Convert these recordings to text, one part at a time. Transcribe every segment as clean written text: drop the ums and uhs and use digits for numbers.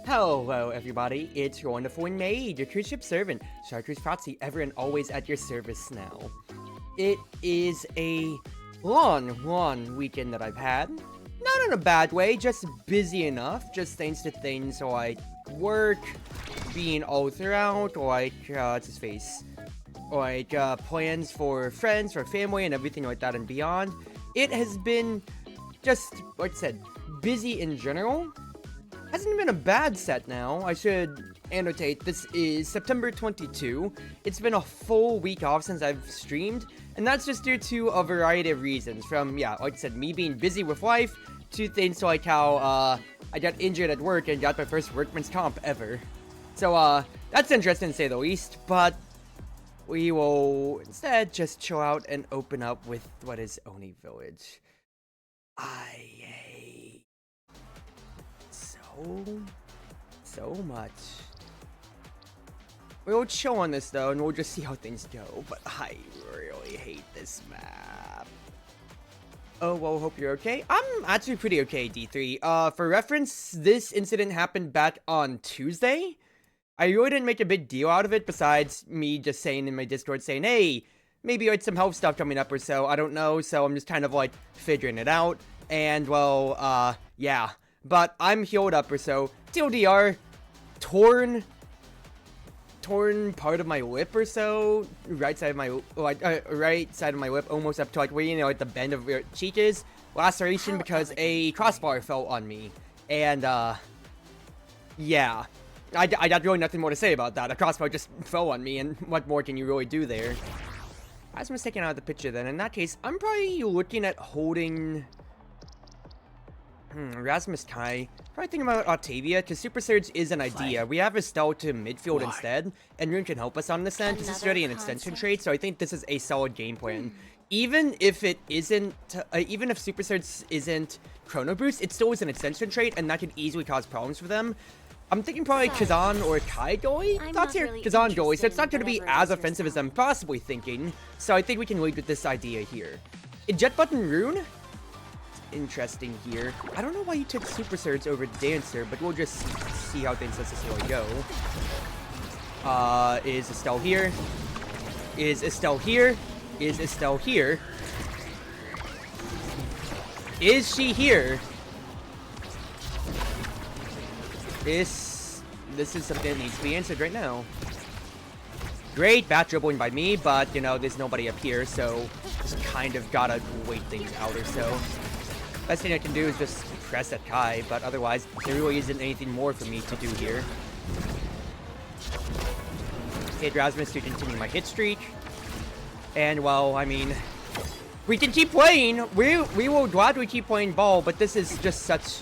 Hello everybody, it's your Wonderful Wind Mage, your Cruz Ship servant, Chartreuse Proxy, ever and always at your service now. It is a long weekend that I've had. Not in a bad way, just busy enough, just thanks to things like work, being all throughout, like, what's his face? Like, plans for friends, for family, and everything like that and beyond. It has been just, like I said, busy in general. Hasn't been a bad set now. I should annotate, this is September 22. It's been a full week off since I've streamed, and that's just due to a variety of reasons. From, yeah, like I said, me being busy with life, to things like how, I got injured at work and got my first workman's comp ever. So, that's interesting to say the least, but we will instead just chill out and open up with what is Oni Village. I hate so much. We'll chill on this though, and we'll just see how things go, but I really hate this map. Oh, well, hope you're okay. I'm actually pretty okay, D3. For reference, this incident happened back on Tuesday. I really didn't make a big deal out of it, besides me just saying in my Discord, saying, hey, maybe like some health stuff coming up or so, I don't know, so I'm just kind of like figuring it out, and well, yeah. But I'm healed up or so. TLDR, torn part of my lip or so, right side of my lip, almost up to like where, you know, like the bend of your cheek is, laceration because a crossbar fell on me, and yeah, I got really nothing more to say about that. A crossbar just fell on me, and what more can you really do there? I was mistaken out of the picture then. In that case, I'm probably looking at holding Rasmus Kai. Probably thinking about Octavia, because Super Surge is an idea. We have Estelle to midfield instead, and Rune can help us on this end. This is already an extension trait, so I think this is a solid game plan. Even if it isn't, even if Super Surge isn't Chrono Boost, it still is an extension trait, and that could easily cause problems for them. I'm thinking probably Kazan or Kai goalie. Thoughts here, really Kazan goalie, so it's not going to be as offensive as I'm possibly thinking. So I think we can lead with this idea here. In Jet Button Rune, interesting here. I don't know why you took Super Surge over Dancer, but we'll just see how things necessarily go. Is Estelle here? Is Estelle here? Is Estelle here? Is she here? This is something that needs to be answered right now. Great bat dribbling by me, but, you know, there's nobody up here, so just kind of gotta wait things out or so. Best thing I can do is just press at Kai, but otherwise, there really isn't anything more for me to do here. Hit Rasmus to continue my hit streak. And, well, I mean, we can keep playing. We will gladly keep playing ball, but this is just such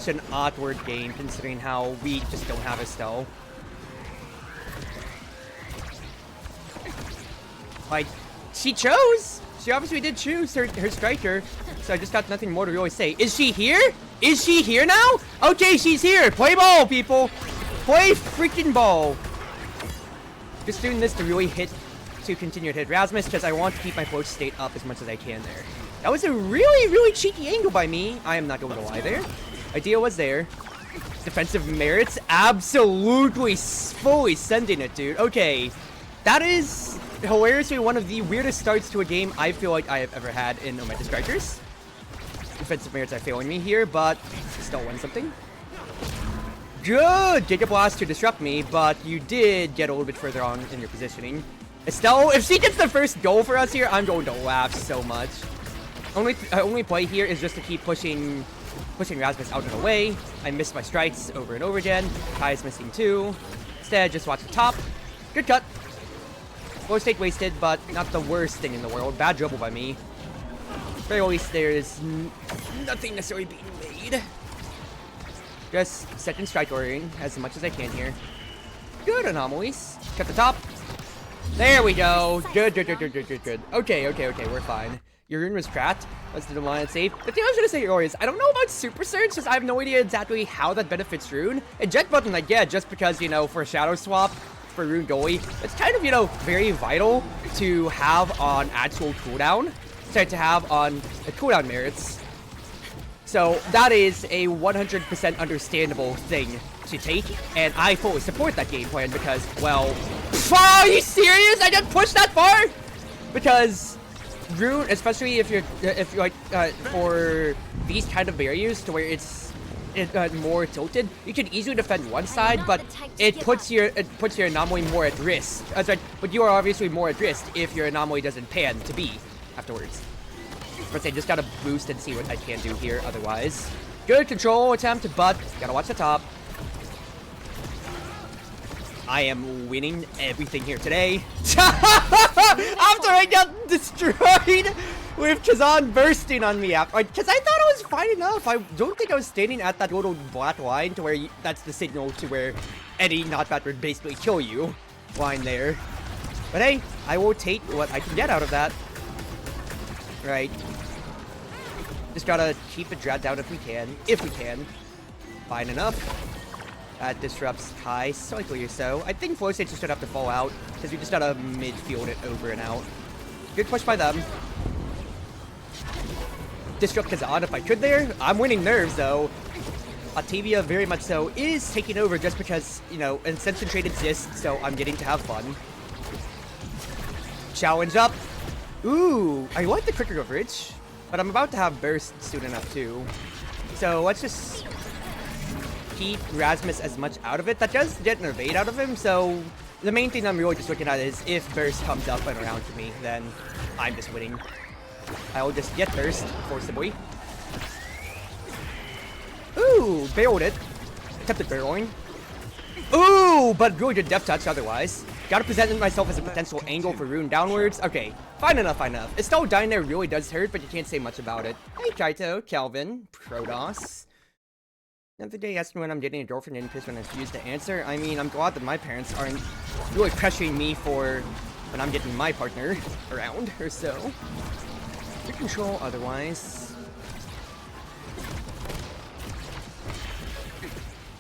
an awkward game, considering how we just don't have Estelle. Like, she chose! She obviously did choose her striker, so I just got nothing more to really say. Is she here? Is she here now? Okay, she's here! Play ball, people! Play freaking ball! Just doing this to really continue to hit Rasmus, because I want to keep my float state up as much as I can there. That was a really cheeky angle by me. I am not going to lie there. Idea was there. Defensive merits, absolutely fully sending it, dude. Okay, that is hilariously one of the weirdest starts to a game I feel like I have ever had in Omega Strikers. Defensive merits are failing me here, but still won something. Good! Giga Blast to disrupt me, but you did get a little bit further on in your positioning. Estelle, if she gets the first goal for us here, I'm going to laugh so much. Only play here is just to keep pushing Rasmus out and away. I missed my strikes over and over again. Kai is missing too. Instead, just watch the top. Good cut. Low state wasted, but not the worst thing in the world. Bad dribble by me. Very least there is nothing necessarily being made. Just second strike ordering as much as I can here. Good anomalies. Cut the top. There we go. Good. Okay, we're fine. Your rune was cracked. Let's do the line save. The thing I was gonna say earlier is I don't know about Super Surge, because I have no idea exactly how that benefits Rune. And Jet Button, I get, just because, you know, for Shadow Swap, for Rune goalie, it's kind of, you know, very vital to have on actual cooldown. To have on the cooldown merits. So that is a 100% understandable thing to take, and I fully support that game plan because, well, are you serious? I didn't push that far? Because Rune, especially if you're like for these kind of barriers to where it's more tilted, you can easily defend one side, but it puts your anomaly more at risk. But you are obviously more at risk if your anomaly doesn't pan to be afterwards. But I just gotta boost and see what I can do here. Otherwise, good control attempt, but gotta watch the top. I am winning everything here today. After I got destroyed with Kazan bursting on me after, because I thought I was fine enough. I don't think I was standing at that little black line to where that's the signal to where any knockback would basically kill you line there. But hey, I will take what I can get out of that. Right. Just gotta keep it dragged down if we can. Fine enough. That disrupts Kai slightly or so. I think flow states just gonna have to fall out, because we just gotta midfield it over and out. Good push by them. Disrupt Kazan if I could there. I'm winning nerves though. Octavia very much so is taking over just because, you know, Ascension Trade exists, so I'm getting to have fun. Challenge up. Ooh, I like the quicker coverage, but I'm about to have burst soon enough too. So let's just keep Rasmus as much out of it. That does get an evade out of him, so the main thing I'm really just looking at is if burst comes up and around to me, then I'm just winning. I'll just get burst, forcibly. Ooh, barreled it. Kept it barreling. Ooh, but really good death touch otherwise. Gotta present myself as a potential angle for rune downwards. Okay, fine enough, fine enough. Estelle dying there really does hurt, but you can't say much about it. Hey, Kaito, Calvin, Protoss. Another day asking when I'm getting a girlfriend in because when I refuse to answer. I mean, I'm glad that my parents aren't really pressuring me for when I'm getting my partner around or so. Good control otherwise.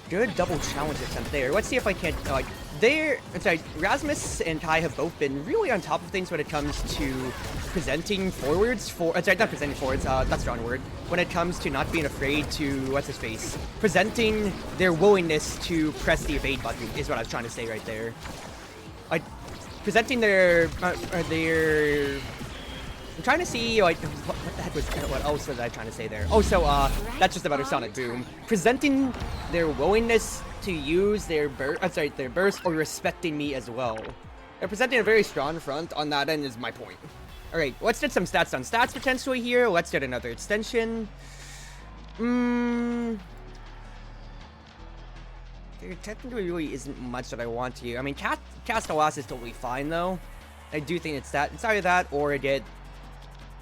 Good double challenge attempt there. Let's see if I can't, like, Rasmus and Kai have both been really on top of things when it comes to presenting forwards for, sorry, not presenting forwards, that's the wrong word. When it comes to not being afraid to, what's his face? Presenting their willingness to press the evade button is what I was trying to say right there. Like, presenting their, I'm trying to see, like, what the heck was, what else was I trying to say there? Oh, so, that's just about a Sonic Boom. Presenting their willingness to use their burst or respecting me as well. They're presenting a very strong front on that end is my point. Alright, let's get some stats on stats potentially here. Let's get another extension. There technically really isn't much that I want to. I mean, Cast Alas is totally fine though. I do think it's that. It's either that or I get...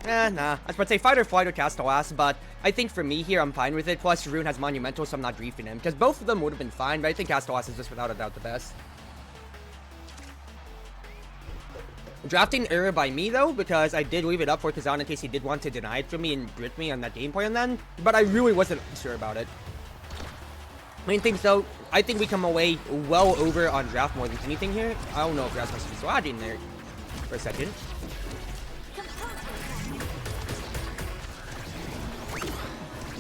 nah. I was about to say Fight or Flight or Cast Alas, but I think for me here, I'm fine with it. Plus, Rune has Monumental, so I'm not griefing him. Because both of them would have been fine, but I think Cast Alas is just without a doubt the best. Drafting error by me, though, because I did leave it up for Kazan in case he did want to deny it from me and grit me on that game plan then. But I really wasn't sure about it. Main thing, though, I think we come away well over on draft more than anything here. I don't know if Rasmus is lagging there for a second.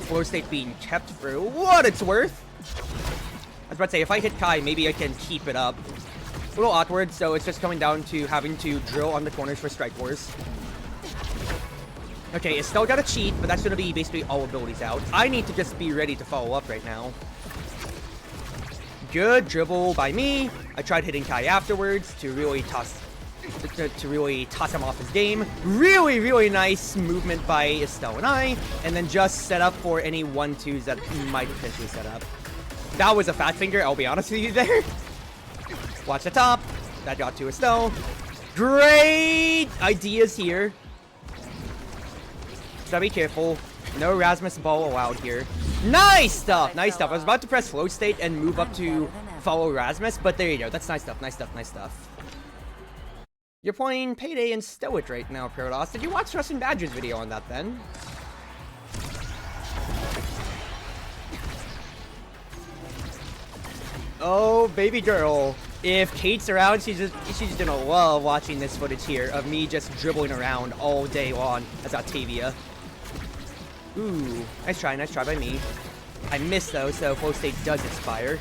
Flow state being kept for what it's worth. I was about to say, if I hit Kai, maybe I can keep it up. A little awkward, so it's just coming down to having to drill on the corners for Strike Force. Okay, it's still got a cheat, but that's going to be basically all abilities out. I need to just be ready to follow up right now. Good dribble by me. I tried hitting Kai afterwards to really toss him off his game. Really, really nice movement by Estelle and I, and then just set up for any 1-2s that might potentially set up. That was a fat finger, I'll be honest with you there. Watch the top. That got to Estelle. Great ideas here. Just gotta be careful. No Rasmus ball allowed here. Nice stuff! Nice stuff. I was about to press flow state and move up to follow Rasmus, but there you go. That's nice stuff. Nice stuff. Nice stuff. You're playing Payday and Stoic right now, Protoss. Did you watch Russian Badger's video on that then? Oh, baby girl. If Kate's around, she's gonna love watching this footage here of me just dribbling around all day long as Octavia. Ooh, nice try by me. I missed though, so flow state does expire.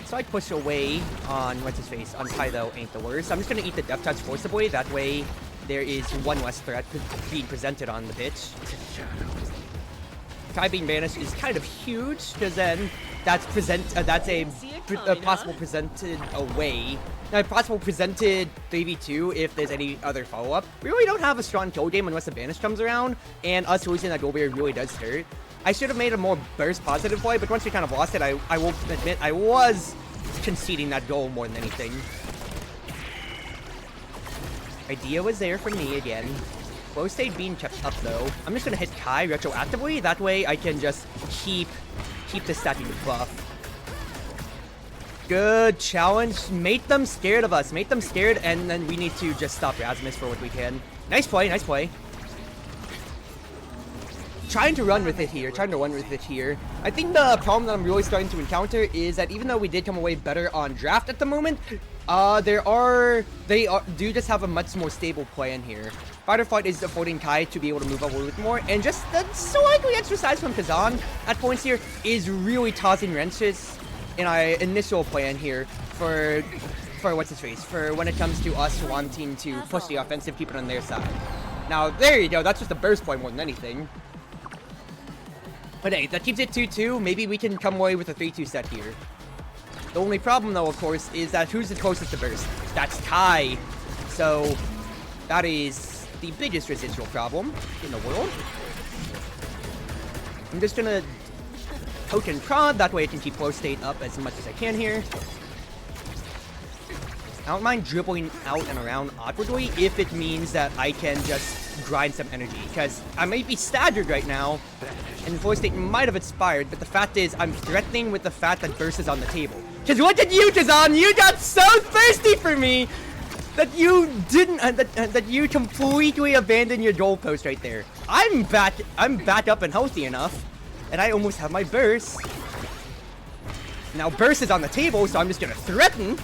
So I push away on, what's his face, on Kai though ain't the worst. I'm just gonna eat the Death Touch forcibly, that way there is one less threat being presented on the pitch. Kai being banished is kind of huge, because then that's a possible presented away. Now, possible presented 3v2 if there's any other follow-up. We really don't have a strong kill game unless the banish comes around, and us losing that goal barrier really does hurt. I should have made a more burst positive play, but once we kind of lost it, I will admit I was conceding that goal more than anything. Idea was there for me again. Flow state being kept up though. I'm just gonna hit Kai retroactively. That way I can just keep the stacking buff. Good challenge. Make them scared of us. Make them scared, and then we need to just stop Rasmus for what we can. Nice play, nice play. Trying to run with it here, I think the problem that I'm really starting to encounter is that even though we did come away better on draft at the moment, they do just have a much more stable plan here. Fighter Fight is affording Kai to be able to move up a little bit more, and just the slightly exercise from Kazan at points here is really tossing wrenches in our initial plan here for what's his face, for when it comes to us wanting to push the offensive, keep it on their side. Now, there you go, that's just a burst play more than anything. But hey, that keeps it 2-2. Maybe we can come away with a 3-2 set here. The only problem, though, of course, is that who's the closest to burst? That's Kai. So, that is the biggest residual problem in the world. I'm just gonna poke and prod. That way I can keep flow state up as much as I can here. I don't mind dribbling out and around awkwardly if it means that I can just grind some energy, because I might be staggered right now, and the flow state might have expired, but the fact is, I'm threatening with the fact that burst is on the table. Because what did you, Kazan? You got so thirsty for me that you didn't, that you completely abandoned your goalpost right there. I'm back up and healthy enough, and I almost have my burst. Now burst is on the table, so I'm just gonna threaten,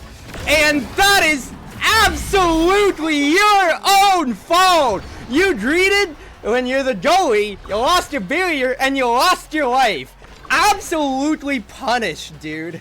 and that is absolutely your own fault! You greeted when you're the goalie, you lost your barrier, and you lost your life. Absolutely punished, dude.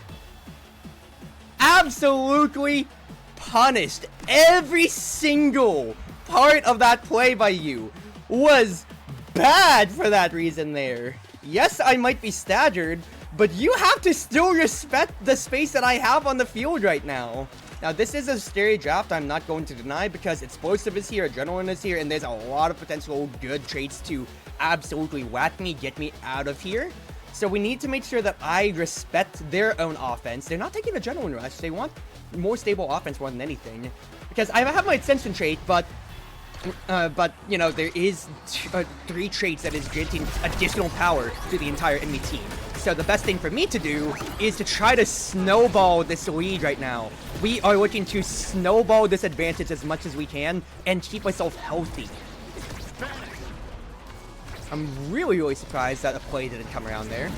Absolutely punished. Every single part of that play by you was bad for that reason there. Yes, I might be staggered, but you have to still respect the space that I have on the field right now. Now, this is a scary draft, I'm not going to deny, because Explosive is here, Adrenaline is here, and there's a lot of potential good traits to absolutely whack me, get me out of here. So we need to make sure that I respect their own offense. They're not taking Adrenaline Rush, they want more stable offense more than anything. Because I have my Ascension trait, but you know, there is 3 traits that is granting additional power to the entire enemy team. So the best thing for me to do is to try to snowball this lead right now. We are looking to snowball this advantage as much as we can and keep myself healthy. I'm really surprised that a play didn't come around there.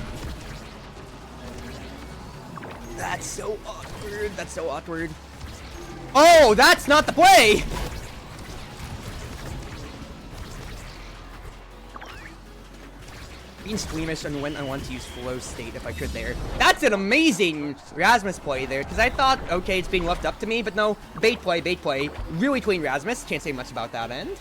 That's so awkward. That's so awkward. Oh, that's not the play! Being squeamish on when I want to use flow state if I could there. That's an amazing Rasmus play there, because I thought, okay, it's being left up to me, but no, bait play. Really clean Rasmus, can't say much about that end.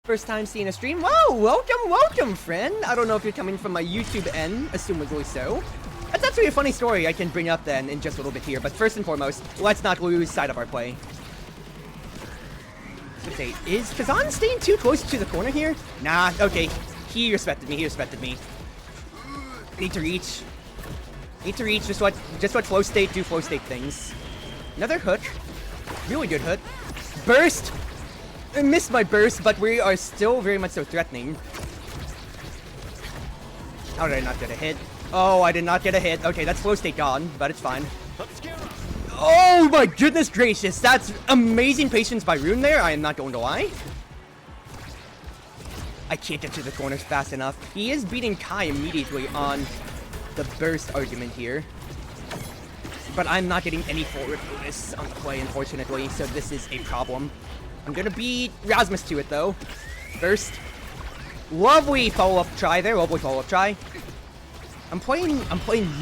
First time seeing a stream? Wow, welcome, friend. I don't know if you're coming from my YouTube end, assumably so. That's actually a funny story I can bring up then in just a little bit here, but first and foremost, let's not lose sight of our play. Let's say, is Kazan staying too close to the corner here? Nah, okay. He respected me, Need to reach, just what flow state do flow state things. Another hook. Really good hook. Burst! I missed my burst, but we are still very much so threatening. How did I not get a hit? Oh, I did not get a hit. Okay, that's flow state gone, but it's fine. Oh my goodness gracious, that's amazing patience by Rune there, I am not going to lie. I can't get to the corners fast enough. He is beating Kai immediately on the burst argument here. But I'm not getting any forward bonus on the play, unfortunately, so this is a problem. I'm gonna beat Rasmus to it, though. Burst. Lovely follow-up try there, lovely follow-up try. I'm playing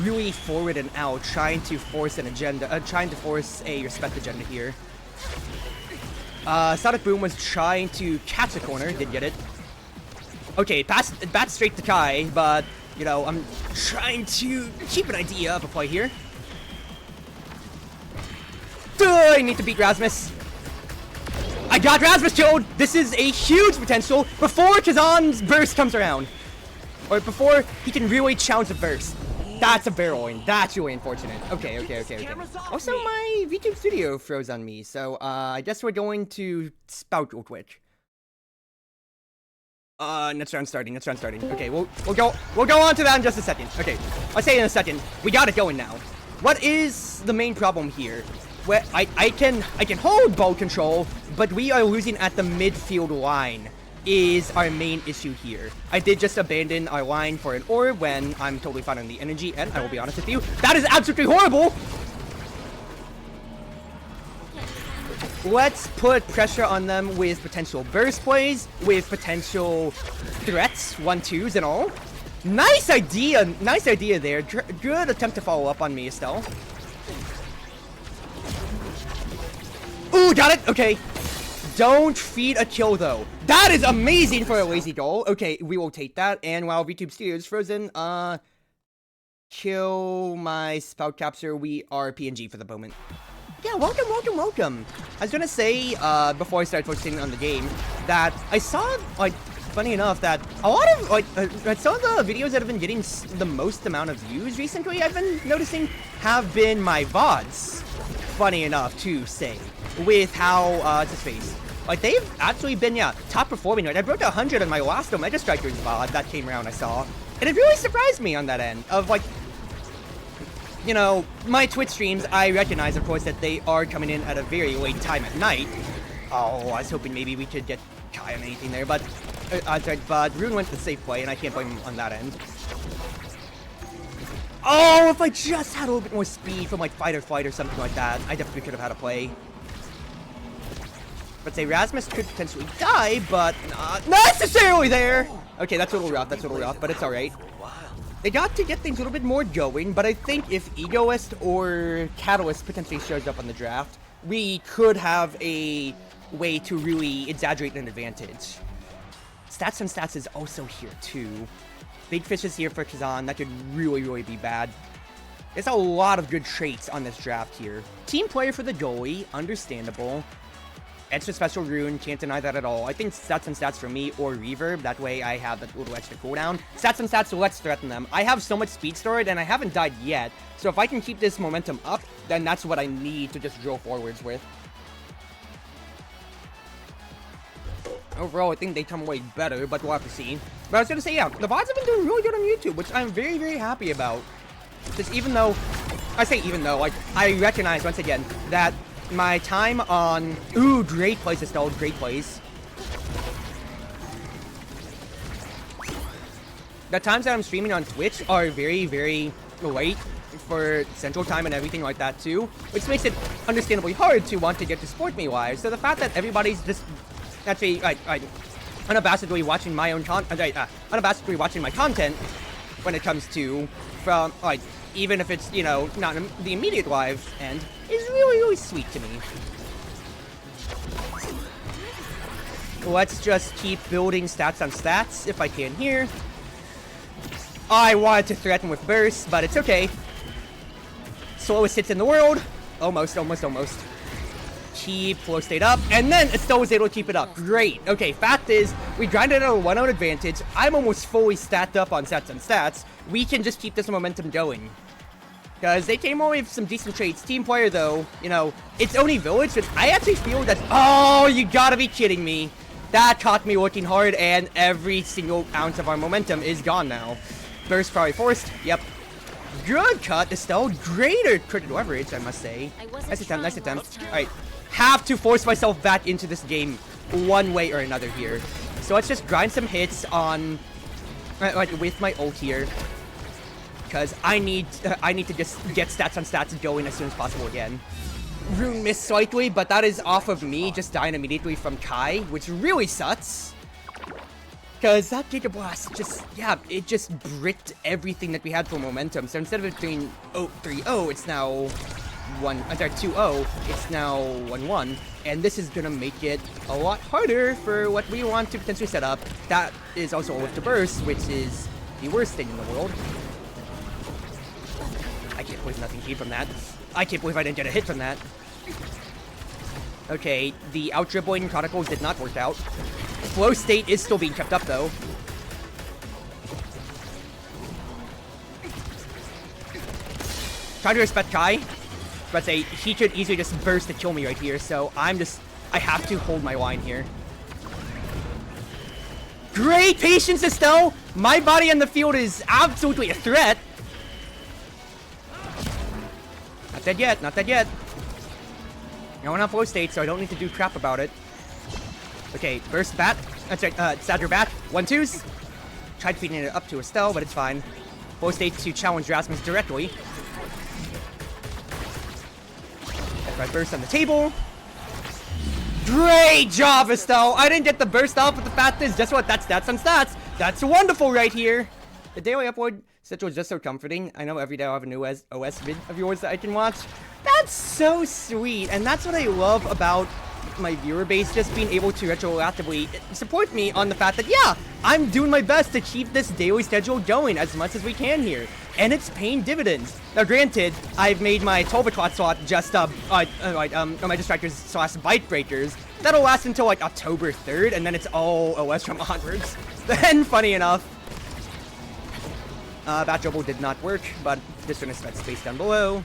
really forward and out, trying to force an agenda, trying to force a respect agenda here. Sonic Boom was trying to catch a corner, did get it. Okay, it bats straight to Kai, but, you know, I'm trying to keep an idea of a play here. I need to beat Rasmus. I got Rasmus killed! This is a huge potential before Kazan's burst comes around. Or before he can really challenge the burst. That's a barreling. That's really unfortunate. Okay. Also, my VTube studio froze on me, so I guess we're going to spout real quick. Next round starting. Okay, we'll go on to that in just a second. Okay, I'll say in a second. We got it going now. What is the main problem here? Well, I can hold ball control, but we are losing at the midfield line is our main issue here. I did just abandon our line for an orb when I'm totally fine on the energy, and I will be honest with you, that is absolutely horrible! Let's put pressure on them with potential burst plays, with potential threats, 1-2s and all. Nice idea there. Good attempt to follow up on me, Estelle. Ooh, got it, okay. Don't feed a kill, though. That is amazing for a lazy goal. Okay, we will take that. And while VTube Studio is frozen, kill my spout capture. We are PNG for the moment. Yeah, welcome. I was gonna say, before I started focusing on the game, that I saw, like, funny enough, that a lot of, like, some of the videos that have been getting the most amount of views recently, I've been noticing, have been my VODs. Funny enough, to say. With how, what's his face? Like, they've actually been, yeah, top performing. Like, I broke 100 on my last Omega Strikers VOD that came around, I saw. And it really surprised me on that end of, like, you know, my Twitch streams, I recognize, of course, that they are coming in at a very late time at night. Oh, I was hoping maybe we could get Kai on anything there, but Rune went the safe play, and I can't blame him on that end. Oh, if I just had a little bit more speed from, like, fight or flight or something like that, I definitely could have had a play. But say Rasmus could potentially die, but not necessarily there. Okay, that's a little rough, but it's alright. They got to get things a little bit more going, but I think if Egoist or Catalyst potentially shows up on the draft, we could have a way to really exaggerate an advantage. Stats on Stats is also here too. Big Fish is here for Kazan. That could really be bad. There's a lot of good traits on this draft here. Team player for the goalie, understandable. Extra special rune, can't deny that at all. I think Stats and Stats for me or Reverb, that way I have that little extra cooldown. Stats and Stats, let's threaten them. I have so much speed stored and I haven't died yet, so if I can keep this momentum up, then that's what I need to just drill forwards with. Overall, I think they come away better, but we'll have to see. But I was gonna say, yeah, the VODs have been doing really good on YouTube, which I'm very happy about. Just even though, like, I recognize once again that my time on... Ooh, great plays, Estelle. Great plays. The times that I'm streaming on Twitch are very late for Central Time and everything like that, too. Which makes it understandably hard to want to get to support me live. So the fact that everybody's just... Actually, unabashedly watching my own unabashedly watching my content when it comes to... From, like... Even if it's, you know, not the immediate live end, is really sweet to me. Let's just keep building stats on stats, if I can here. I wanted to threaten with burst, but it's okay. Slowest hits in the world. Almost. Keep flow state up, and then Estelle was able to keep it up. Great. Okay, fact is, we grinded out a 1-0 advantage. I'm almost fully stacked up on stats and stats. We can just keep this momentum going. Because they came away with some decent traits. Team player, though, you know, it's only village, but I actually feel that... Oh, you gotta be kidding me. That caught me working hard, and every single ounce of our momentum is gone now. Burst probably forced. Yep. Good cut, Estelle. Greater critical leverage, I must say. Nice attempt. Alright. Have to force myself back into this game one way or another here. So let's just grind some hits on... like, with my ult here. Because I need to just get stats on stats going as soon as possible again. Rune missed slightly, but that is off of me just dying immediately from Kai, which really sucks. Because that Giga Blast just, yeah, it just bricked everything that we had for momentum. So instead of it being 3-0, it's now 2-0, it's now 1-1. And this is going to make it a lot harder for what we want to potentially set up. That is also with the burst, which is the worst thing in the world. I can't believe nothing came from that. I can't believe I didn't get a hit from that. Okay, the out-dribbling Chronicles did not work out. Flow state is still being kept up, though. trying to respect Kai, but say he could easily just burst to kill me right here, so I have to hold my line here. Great patience, Estelle! My body on the field is absolutely a threat. Not dead yet, not dead yet. No one on flow state, so I don't need to do crap about it. Okay, burst bat. That's right, Sadger bat. 1-2s. Tried feeding it up to Estelle, but it's fine. Flow state to challenge Rasmus directly. Right burst on the table. Great job, Estelle! I didn't get the burst off, but the fact is, guess what? That's stats on stats. That's wonderful right here. The daily upload schedule is just so comforting. I know every day I'll have a new OS vid of yours that I can watch. That's so sweet, and that's what I love about my viewer base, just being able to retroactively support me on the fact that, yeah, I'm doing my best to keep this daily schedule going as much as we can here. And it's paying dividends. Now, granted, I've made my 12 o'clock slot just, my distractors / bite breakers. That'll last until, like, October 3rd, and then it's all OS from onwards. Then, funny enough, that double did not work, but just gonna spend space down below.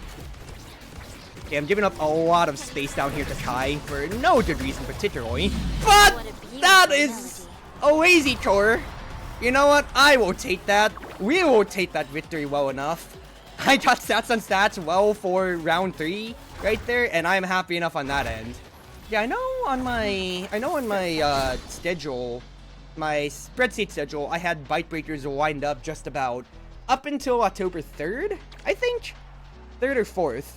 Okay, I'm giving up a lot of space down here to Kai for no good reason particularly, but that is a lazy chore. You know what? I will take that. We will take that victory well enough. I got stats on stats well for round 3 right there, and I'm happy enough on that end. Yeah, I know on my schedule, my spreadsheet schedule, I had bite breakers lined up just about up until October 3rd, I think, 3rd or 4th.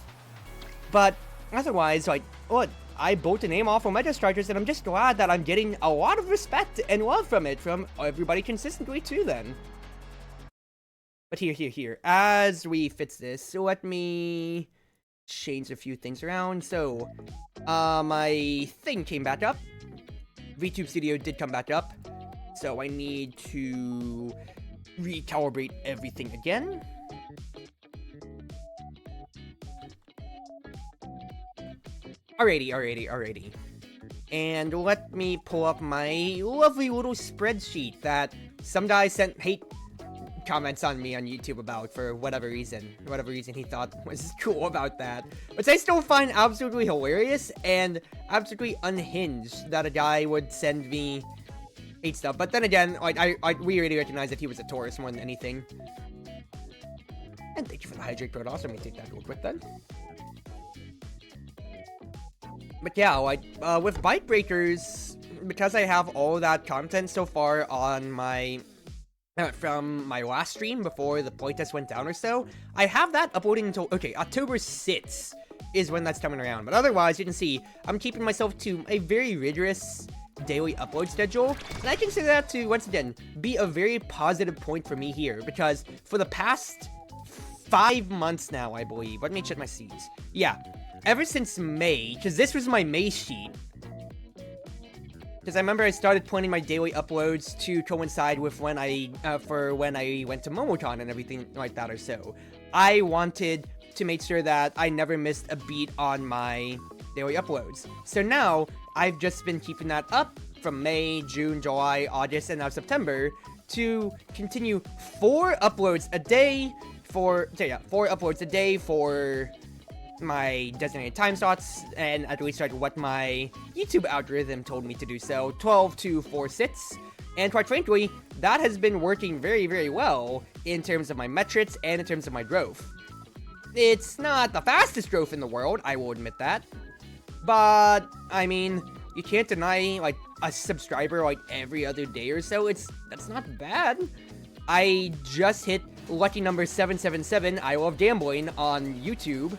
But otherwise, like, look, I bolt a name off on my distractors, and I'm just glad that I'm getting a lot of respect and love from it, from everybody consistently too then. But here, as we fix this, let me change a few things around. So, my thing came back up. VTube Studio did come back up. So I need to recalibrate everything again. Alrighty. And let me pull up my lovely little spreadsheet that some guy sent hate comments on me on YouTube about for whatever reason he thought was cool about that. Which I still find absolutely hilarious and absolutely unhinged that a guy would send me hate stuff. But then again, we already recognize that he was a tourist more than anything. And thank you for the hydrate Protoss. Let me take that real quick then. But yeah, with bite breakers, because I have all that content so far on my from my last stream before the playtest went down or so, I have that uploading until, okay, October 6th is when that's coming around. But otherwise, you can see, I'm keeping myself to a very rigorous daily upload schedule, and I consider that to, once again, be a very positive point for me here, because for the past 5 months now, I believe, let me check my C's. Yeah, ever since May, because this was my May sheet, because I remember I started planning my daily uploads to coincide with when I went to MomoCon and everything like that or so. I wanted to make sure that I never missed a beat on my daily uploads. So now, I've just been keeping that up from May, June, July, August, and now September to continue 4 uploads a day for my designated time slots, and at least like what my YouTube algorithm told me to do so, 12 to 4 sits, and quite frankly, that has been working very, very well in terms of my metrics and in terms of my growth. It's not the fastest growth in the world, I will admit that, but, I mean, you can't deny, like, a subscriber, like, every other day or so, that's not bad. I just hit lucky number 777, I Love Gambling, on YouTube,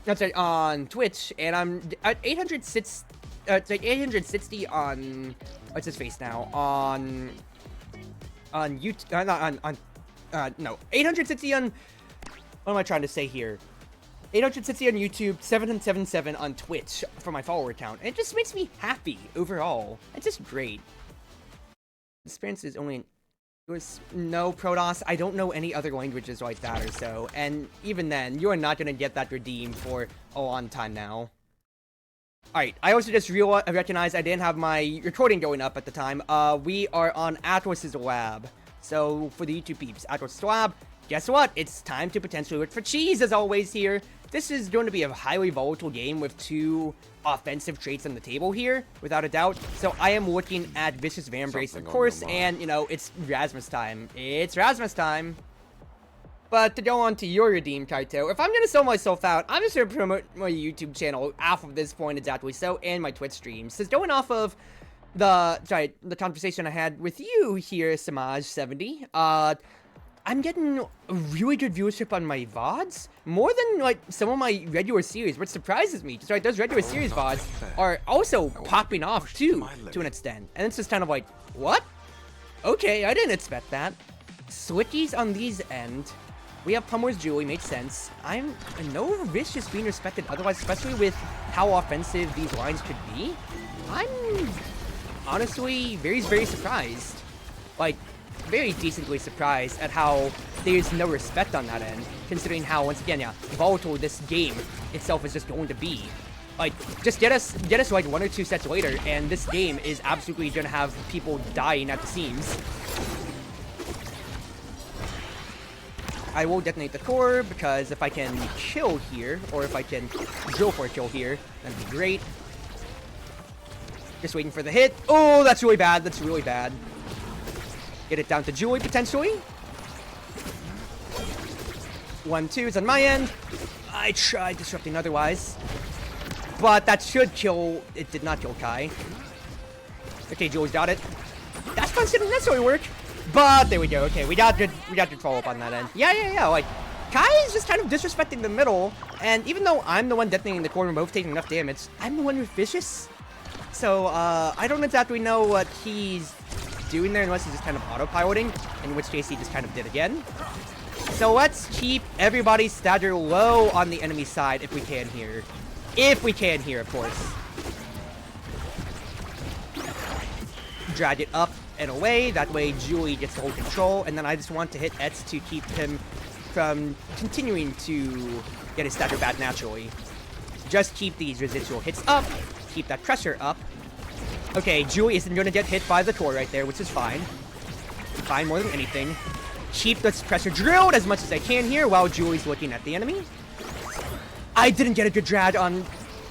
that's right, on Twitch, and I'm at 860 on, what's his face now, on YouTube, no, 860 on, what am I trying to say here? 860 on YouTube, 777 on Twitch for my follower count, and it just makes me happy overall. It's just great. This experience is only, no, Protoss, I don't know any other languages like that or so, and even then, you are not going to get that redeemed for a long time now. Alright, I also just recognized I didn't have my recording going up at the time. We are on Atlas's lab. So, for the YouTube peeps, Atlas's lab, guess what? It's time to potentially look for cheese as always here. This is going to be a highly volatile game with 2 offensive traits on the table here, without a doubt. So I am looking at Vicious Vambrace, of course, and, you know, it's Rasmus time. It's Rasmus time. But to go on to your redeem, Kaito, if I'm going to sell myself out, I'm just going to promote my YouTube channel off of this point exactly so, and my Twitch streams. So going off of the conversation I had with you here, Samaj70, I'm getting a really good viewership on my VODs, more than, like, some of my regular series, which surprises me. Just, those regular series VODs are also popping off, too, to an extent. And it's just kind of like, what? Okay, I didn't expect that. Slickies on these end. We have Pummer's Jewelry, makes sense. I know Rich is being respected otherwise, especially with how offensive these lines could be. I'm honestly very, very surprised. Like, very decently surprised at how there's no respect on that end, considering how, once again, yeah, volatile this game itself is just going to be. Like, just get us like 1 or 2 sets later, and this game is absolutely gonna have people dying at the seams. I will detonate the core, because if I can kill here, or if I can drill for a kill here, that'd be great. Just waiting for the hit. Oh, that's really bad. That's really bad. Get it down to Julie, potentially. 1-2 is on my end. I tried disrupting otherwise. But that should kill... It did not kill Kai. Okay, Julie's got it. That punch didn't necessarily work. But there we go. Okay, we got good follow-up on that end. Yeah. Like, Kai is just kind of disrespecting the middle. And even though I'm the one detonating the core and both taking enough damage, I'm the one with Vicious. So, I don't exactly know what he's doing there unless he's just kind of autopiloting, in which case he just kind of did again. So let's keep everybody's stagger low on the enemy side if we can here. If we can here, of course. Drag it up and away, that way Julie gets to hold control, and then I just want to hit Etz to keep him from continuing to get his stagger back naturally. Just keep these residual hits up, keep that pressure up. Okay, Julie isn't going to get hit by the core right there, which is fine. Fine more than anything. Keep this pressure drilled as much as I can here while Julie's looking at the enemy. I didn't get a good drag on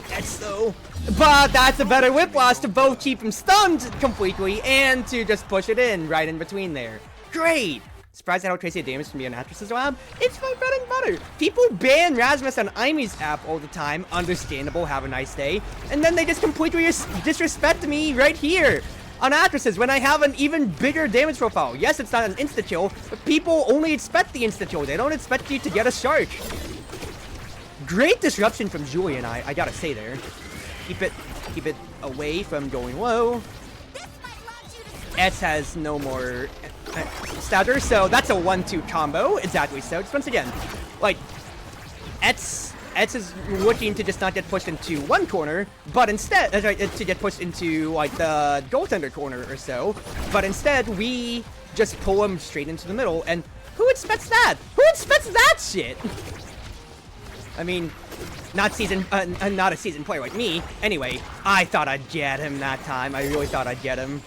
Etz though. But that's a better whiplash to both keep him stunned completely and to just push it in right in between there. Great! Surprised at how crazy damage can be on Actress's lab? It's my bread and butter. People ban Rasmus on Imy's app all the time. Understandable, have a nice day. And then they just completely disrespect me right here on Actresses when I have an even bigger damage profile. Yes, it's not an insta-kill, but people only expect the insta-kill. They don't expect you to get a shark. Great disruption from Julie and I gotta say there. Keep it away from going low. Etz has no more stagger, so that's a 1-2 combo. Exactly so. Just once again, like, Etz is looking to just not get pushed into one corner, but instead, to get pushed into, like, the goaltender corner or so, but instead, we just pull him straight into the middle, and who expects that? Who expects that shit? I mean, not a seasoned player like me. Anyway, I thought I'd get him that time. I really thought I'd get him.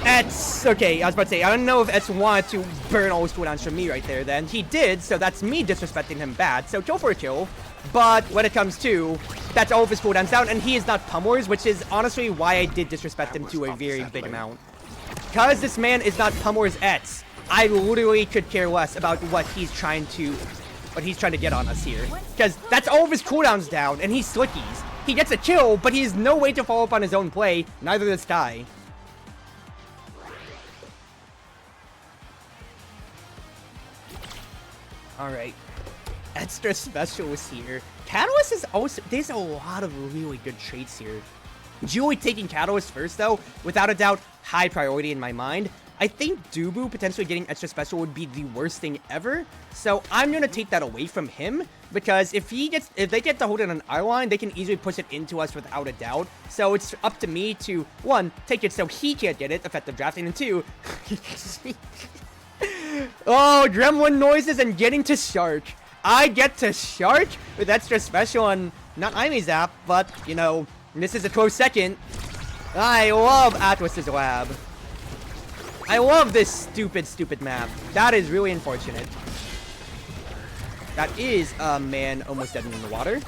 Etz, okay, I was about to say, I don't know if Etz wanted to burn all his cooldowns from me right there then. He did, so that's me disrespecting him bad. So kill for a kill. But when it comes to, that's all of his cooldowns down, and he is not Pummers, which is honestly why I did disrespect him to a very big amount. Because this man is not Pummers Etz, I literally could care less about what he's trying to get on us here. Because that's all of his cooldowns down, and he's slickies. He gets a kill, but he has no way to follow up on his own play. Neither does Kai. Alright. Extra specialist here. Catalyst is also... There's a lot of really good traits here. Julie taking Catalyst first, though, without a doubt, high priority in my mind. I think Dubu potentially getting extra special would be the worst thing ever. So I'm going to take that away from him, because if they get to hold it on our line, they can easily push it into us without a doubt. So it's up to me to, 1, take it so he can't get it, effective drafting, and 2, oh, gremlin noises and getting to Shark. I get to Shark with extra special on not Imy's app, but, you know, this is a close second. I love Atlas's lab. I love this stupid map. That is really unfortunate. That is a man almost dead in the water.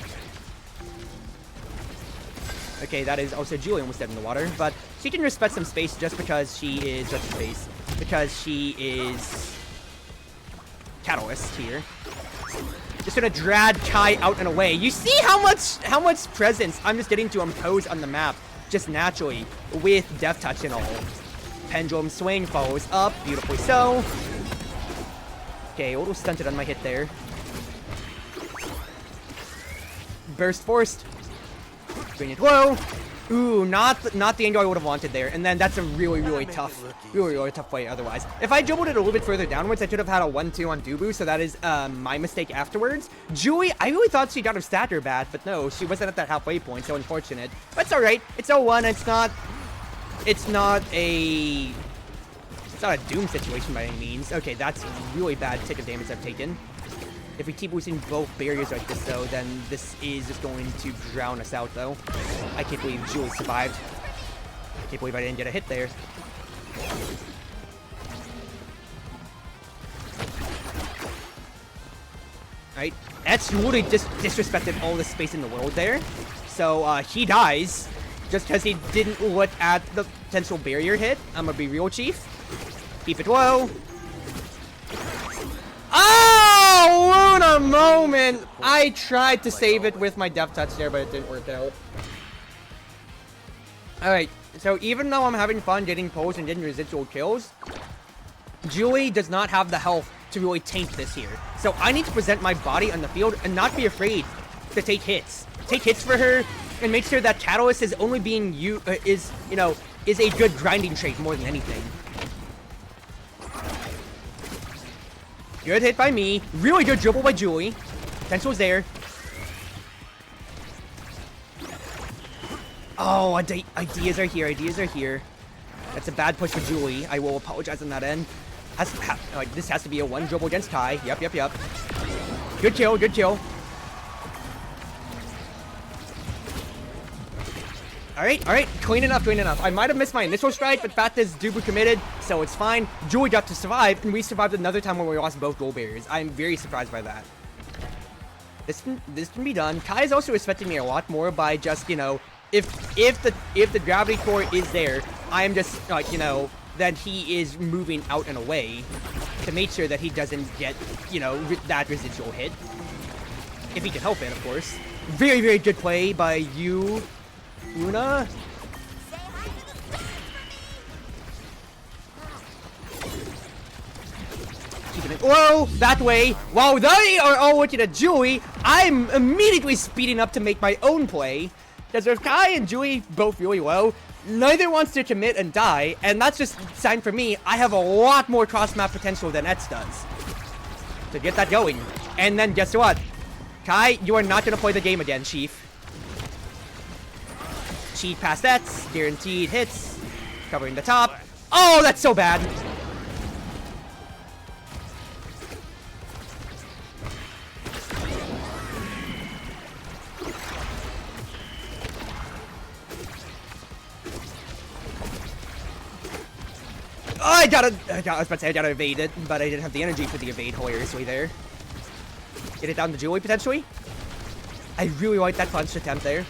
Okay, that is also Julie almost dead in the water, but she can respect some space just because she is because she is Catalyst here. Just gonna drag Kai out and away. You see how much presence I'm just getting to impose on the map just naturally with Death Touch and all. Pendulum swing follows up, beautifully so. Okay, a little stunted on my hit there. Burst forced. Bring it low. Ooh, not the angle I would have wanted there. And then that's a really tough play otherwise. If I dribbled it a little bit further downwards, I should have had a 1-2 on Dubu, so that is my mistake afterwards. Julie, I really thought she got her stacker back, but no, she wasn't at that halfway point, so unfortunate. But it's alright. It's 0-1, it's not a doom situation by any means. Okay, that's really bad tick of damage I've taken. If we keep boosting both barriers like this, though, then this is just going to drown us out, though. I can't believe Julie survived. I can't believe I didn't get a hit there. Alright, that's really just disrespected all the space in the world there. So, he dies just because he didn't look at the potential barrier hit. I'm gonna be real, Chief. Keep it low. Oh, what a moment! I tried to save it with my Death Touch there, but it didn't work out. Alright, so even though I'm having fun getting pulls and getting residual kills, Julie does not have the health to really taint this here. So I need to present my body on the field and not be afraid to take hits. Take hits for her and make sure that Catalyst is only being is a good grinding trait more than anything. Good hit by me. Really good dribble by Julie. Potential's there. Oh, ideas are here. Ideas are here. That's a bad push for Julie. I will apologize on that end. This has to be a one dribble against Kai. Yep. Good kill. Good kill. Alright. Clean enough. I might have missed my initial strike, but fact is, Dubu committed, so it's fine. Julie got to survive, and we survived another time when we lost both goal barriers. I'm very surprised by that. This can be done. Kai is also respecting me a lot more by just, if the gravity core is there, I am just, that he is moving out and away to make sure that he doesn't get, that residual hit. If he can help it, of course. Very, very good play by you, Una. Keeping it low, that way. While they are all looking at Julie, I'm immediately speeding up to make my own play. Because with Kai and Julie both really low, neither wants to commit and die, and that's just a sign for me I have a lot more cross-map potential than Etz does. To get that going. And then guess what? Kai, you are not going to play the game again, Chief. Cheat past Etz, guaranteed hits, covering the top. Oh, that's so bad. Oh, I was about to say I gotta evade it, but I didn't have the energy for the evade hilariously there. Get it down to Julie, potentially. I really like that punch attempt there.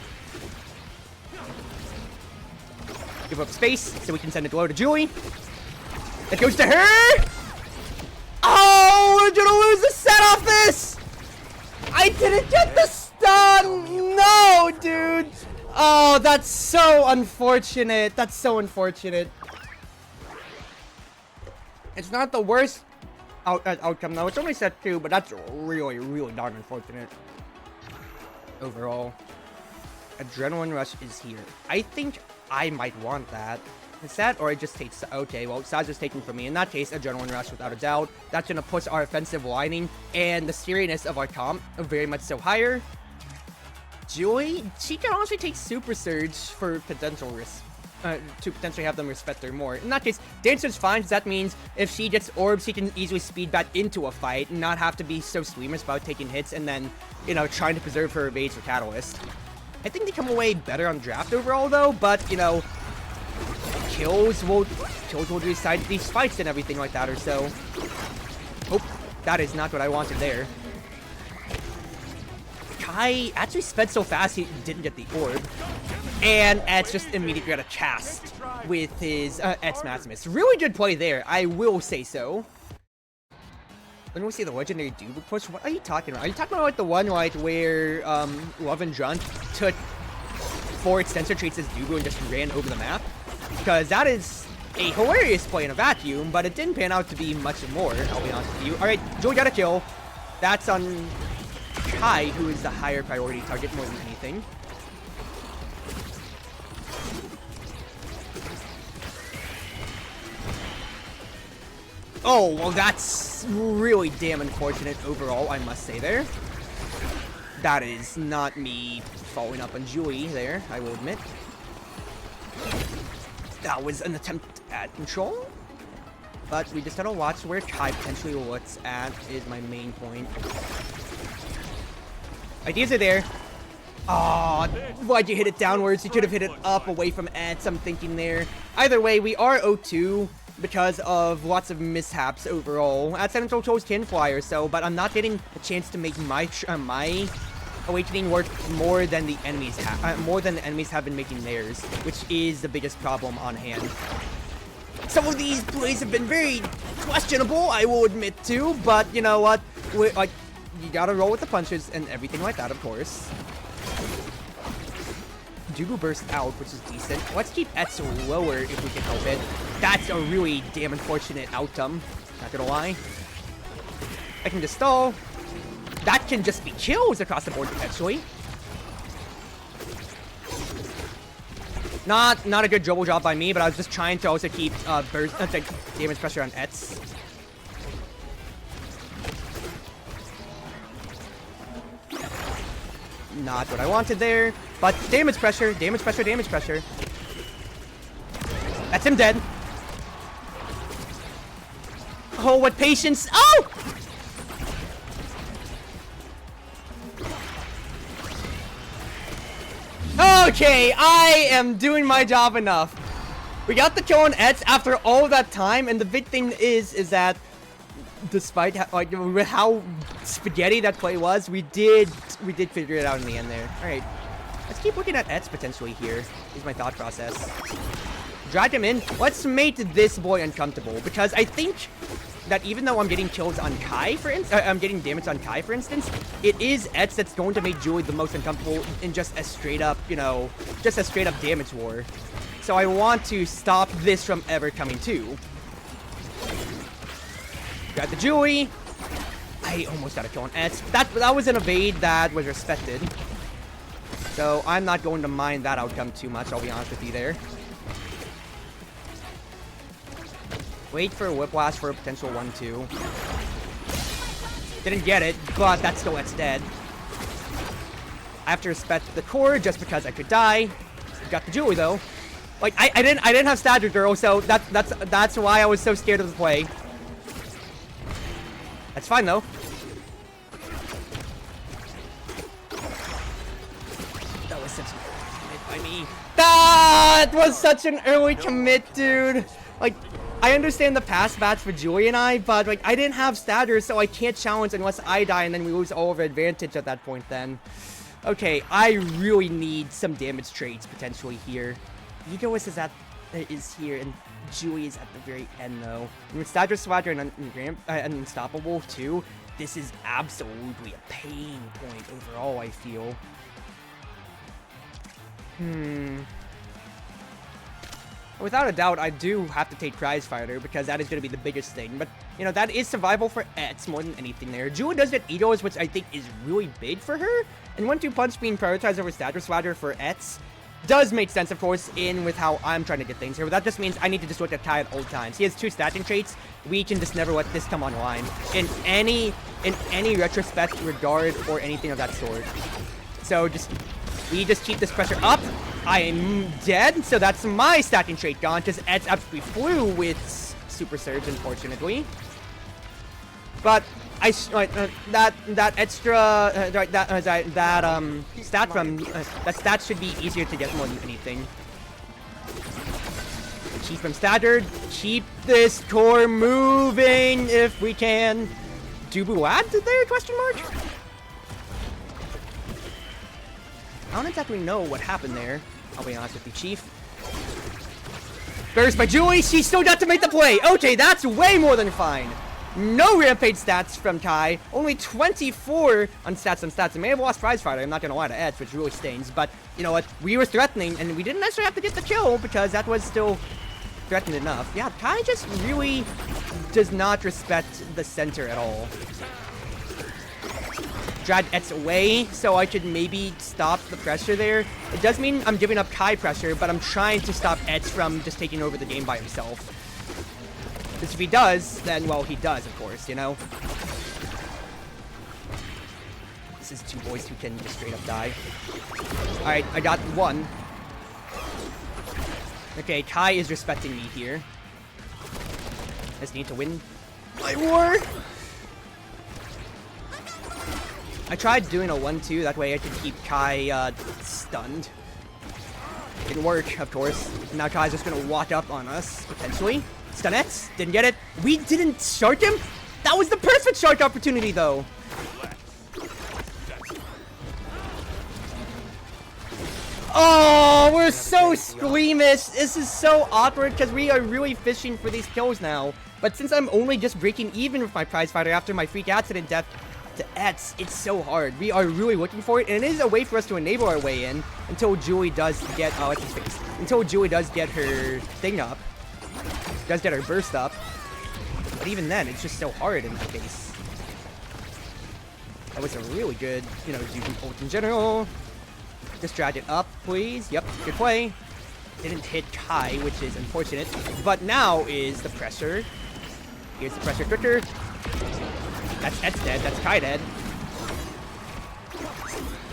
Give up space so we can send it low to Julie. It goes to her. Oh, we're gonna lose the set off this. I didn't get the stun. No, dude. Oh, that's so unfortunate. That's so unfortunate. It's not the worst outcome though. It's only set 2, but that's really, really darn unfortunate. Overall, Adrenaline Rush is here. I think I might want that. Is that, or it just takes, okay, well, Saz is taking from me. In that case, Adrenaline Rush without a doubt. That's gonna push our offensive lining and the seriousness of our comp very much so higher. Julie, she can honestly take Super Surge for potential risk. To potentially have them respect her more. In that case, Dancer's fine, because that means if she gets orbs, she can easily speed back into a fight and not have to be so squeamish about taking hits and then, trying to preserve her evades for Catalyst. I think they come away better on draft overall, though, but, kills will decide these fights and everything like that or so. Oh, that is not what I wanted there. Kai actually sped so fast he didn't get the orb. And Eds just immediately got a cast with his Eds Maximus. Really good play there, I will say so. When we see the legendary Dubu push, what are you talking about? Are you talking about like the one like where Love and Drunt took 4 extensor traits as Dubu and just ran over the map? Because that is a hilarious play in a vacuum, but it didn't pan out to be much more, I'll be honest with you. Alright, Joey got a kill. That's on Kai, who is the higher priority target more than anything. Oh, well, that's really damn unfortunate overall, I must say there. That is not me following up on Julie there, I will admit. That was an attempt at control. But we just gotta watch where Kai potentially looks at is my main point. Ideas are there. Aw, why'd you hit it downwards? You could have hit it up away from Eds, I'm thinking there. Either way, we are 0-2. Because of lots of mishaps overall. At Central chose can fly or so, but I'm not getting a chance to make my awakening work more than the enemies have been making theirs, which is the biggest problem on hand. Some of these plays have been very questionable, I will admit to, but you know what? Like, you gotta roll with the punches and everything like that, of course. Dubu burst out, which is decent. Let's keep Eds lower if we can help it. That's a really damn unfortunate outcome. Not gonna lie. I can just stall. That can just be kills across the board potentially. Not a good dribble job by me, but I was just trying to also keep damage pressure on Eds. Not what I wanted there, but damage pressure, damage pressure, damage pressure. That's him dead. Oh, what patience! Oh! Okay, I am doing my job enough. We got the kill on Eds after all of that time, and the big thing is that despite how spaghetti that play was, we did figure it out in the end there. All right, let's keep looking at Eds potentially here. Is my thought process. Drag him in. Let's make this boy uncomfortable, because I think that even though I'm getting kills on Kai, I'm getting damage on Kai, for instance, it is Eds that's going to make Julie the most uncomfortable in just a straight up, just a straight up damage war. So I want to stop this from ever coming to. Got the Julie. I almost got a kill on Eds. That was an evade that was respected. So I'm not going to mind that outcome too much, I'll be honest with you there. Wait for a Whiplash for a potential 1-2. Didn't get it, but that's still Eds dead. I have to respect the core just because I could die. Got the Julie though. Like I didn't have Stagger Girl, so that's why I was so scared of the play. That's fine though. That was such an early commit by me. That was such an early commit, dude. Like, I understand the past bats for Julie and I, but like I didn't have Stagger, so I can't challenge unless I die, and then we lose all of our advantage at that point then. Okay, I really need some damage traits potentially here. Egoist is here, and Julie is at the very end though. And with Stagger Swagger and Unstoppable too, this is absolutely a pain point overall, I feel. Without a doubt, I do have to take Prize Fighter because that is going to be the biggest thing. But, you know, that is survival for Eds more than anything there. Julie does get Egoist, which I think is really big for her. And 1-2 Punch being prioritized over Stagger Swagger for Eds does make sense, of course, in with how I'm trying to get things here. But that just means I need to just look at Kai at all times. He has 2 stacking traits. We can just never let this come online in any retrospect, regard, or anything of that sort. So we just keep this pressure up. I am dead, so that's my stacking trait gone, because Eds absolutely flew with Super Surge, unfortunately. But that stat should be easier to get more than anything. Chief from staggered. Keep this core moving if we can. Dubu add there? Question mark? I don't exactly know what happened there. I'll be honest with you, Chief. Burst by Julie. She still got to make the play. Okay, that's way more than fine. No rampage stats from Kai. Only 24 on stats. I may have lost prize fighter. I'm not going to lie to Edge, which really stings. But, you know what? We were threatening, and we didn't necessarily have to get the kill because that was still threatened enough. Yeah, Kai just really does not respect the center at all. Drag Etz away so I could maybe stop the pressure there. It does mean I'm giving up Kai pressure, but I'm trying to stop Etz from just taking over the game by himself. Because if he does, then, well, he does, of course, you know? This is two boys who can just straight up die. Alright, I got one. Okay, Kai is respecting me here. I just need to win my war. I tried doing a 1-2, that way I could keep Kai stunned. Didn't work, of course. Now Kai's just gonna walk up on us, potentially. Stunettes, didn't get it. We didn't shark him? That was the perfect shark opportunity, though. Oh, we're so squeamish. This is so awkward because we are really fishing for these kills now. But since I'm only just breaking even with my prize fighter after my freak accident death to Etz, it's so hard. We are really looking for it, and it is a way for us to enable our way in until Julie does get, oh, it's his face. Until Julie does get her thing up. Does get her burst up. But even then, it's just so hard in that case. That was a really good, you know, ult in general. Just drag it up, please. Yep, good play. Didn't hit Kai, which is unfortunate. But now is the pressure. Here's the pressure quicker. That's dead. That's Kai dead.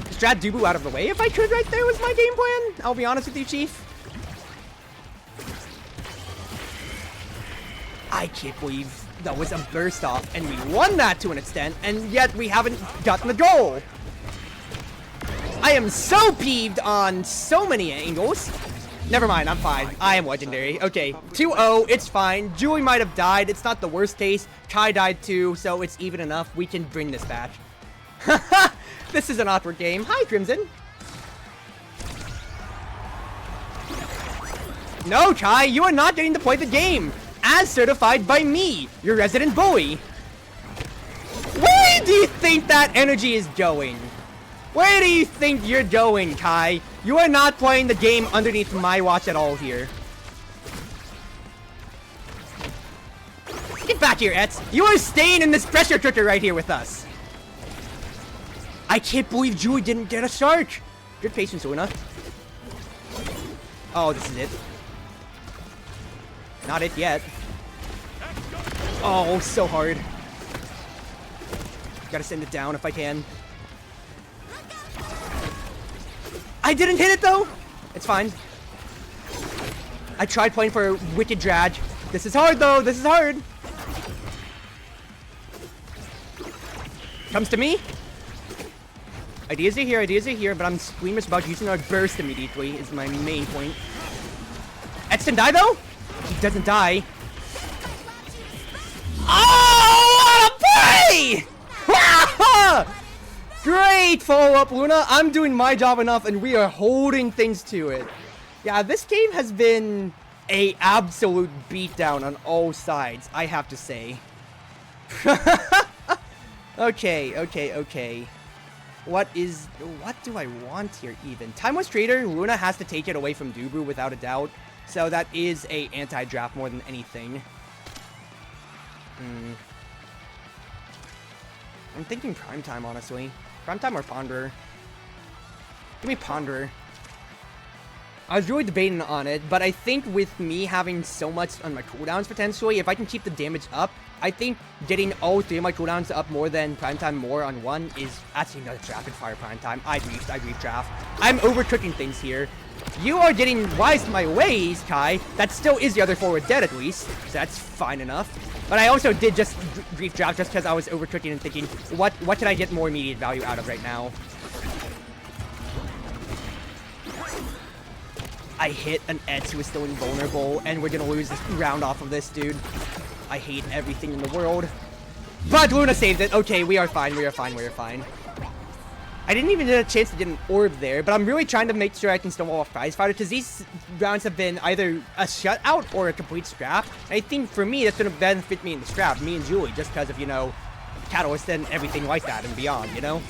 Just drag Dubu out of the way if I could right there was my game plan. I'll be honest with you, Chief. I can't believe that was a burst off and we won that to an extent, and yet we haven't gotten the goal. I am so peeved on so many angles. Never mind, I'm fine. I am legendary. Okay, 2-0, it's fine. Julie might have died. It's not the worst case. Kai died too, so it's even enough. We can bring this back. This is an awkward game. Hi, Crimson. No, Kai, you are not getting to play the game. As certified by me, your resident bully. Where do you think that energy is going? Where do you think you're going, Kai? You are not playing the game underneath my watch at all here. Get back here, Etz. You are staying in this pressure cooker right here with us. I can't believe Julie didn't get a shark. Good patience, Luna. Oh, this is it. Not it yet. Oh, so hard. Gotta send it down if I can. I didn't hit it though. It's fine. I tried playing for a wicked drag. This is hard though. This is hard. Comes to me. Ideas are here, but I'm squeamish about using our burst immediately is my main point. Etz can die though? He doesn't die. Oh, what a play! Great follow-up, Luna. I'm doing my job enough, and we are holding things to it. Yeah, this game has been a absolute beatdown on all sides, I have to say. Okay. What do I want here even? Timeless Trader, Luna has to take it away from Dubu without a doubt. So that is a anti-draft more than anything. I'm thinking Primetime, honestly. Primetime or Ponderer? Give me Ponderer. I was really debating on it, but I think with me having so much on my cooldowns potentially, if I can keep the damage up, I think getting all three of my cooldowns up more than Primetime more on one is actually not a rapid fire Primetime. I brief draft. I'm overcooking things here. You are getting wise to my ways, Kai. That still is the other forward dead at least, so that's fine enough. But I also did just brief draft just because I was overcooking and thinking, what can I get more immediate value out of right now? I hit an Etz who is still invulnerable, and we're gonna lose this round off of this, dude. I hate everything in the world. But Luna saved it. Okay, we are fine, we are fine, we are fine. I didn't even get a chance to get an orb there, but I'm really trying to make sure I can stonewall a prize fighter, because these rounds have been either a shutout or a complete scrap. And I think for me, that's going to benefit me in the scrap, me and Julie, just because of, you know, Catalyst and everything like that and beyond, you know?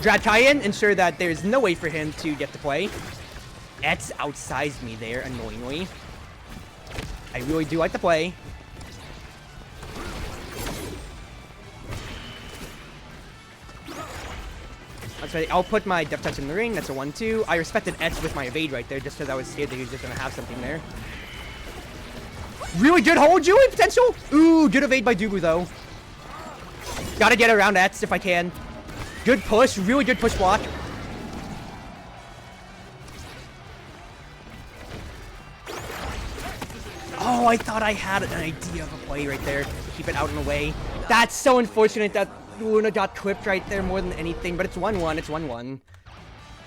Drag tie-in, ensure that there's no way for him to get to play. Etz outsized me there, annoyingly. I really do like to play. That's right, I'll put my Death Touch in the ring. That's a 1-2. I respected Etz with my evade right there, just because I was scared that he was just going to have something there. Really good hold, Julie, potential. Ooh, good evade by Dubu, though. Gotta get around Etz if I can. Good push, really good push block. Oh, I thought I had an idea of a play right there. Keep it out and away. That's so unfortunate that Luna got clipped right there more than anything, but it's 1-1, it's 1-1.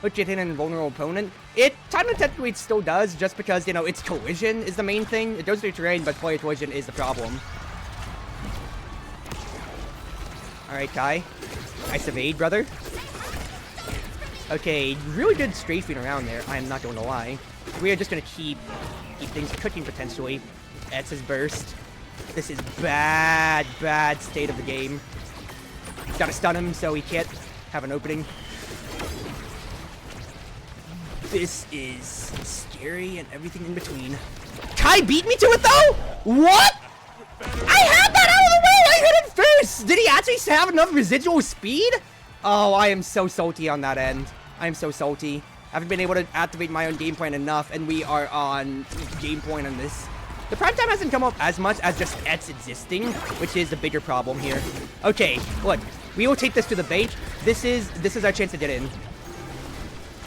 Which it hit an invulnerable opponent. It kind of technically still does, just because, you know, its collision is the main thing. It goes through terrain, but player collision is the problem. Alright, Kai. Nice evade, brother. Okay, really good strafing around there, I am not going to lie. We are just going to keep things cooking, potentially. That's his burst. This is bad state of the game. Gotta stun him so he can't have an opening. This is scary and everything in between. Kai beat me to it though? What? I had that out of the way! I hit it first! Did he actually have enough residual speed? Oh, I am so salty on that end. I am so salty. I haven't been able to activate my own game plan enough, and we are on game point on this. The prime time hasn't come up as much as just Etz existing, which is the bigger problem here. Okay, look. We will take this to the bait. This is our chance to get in.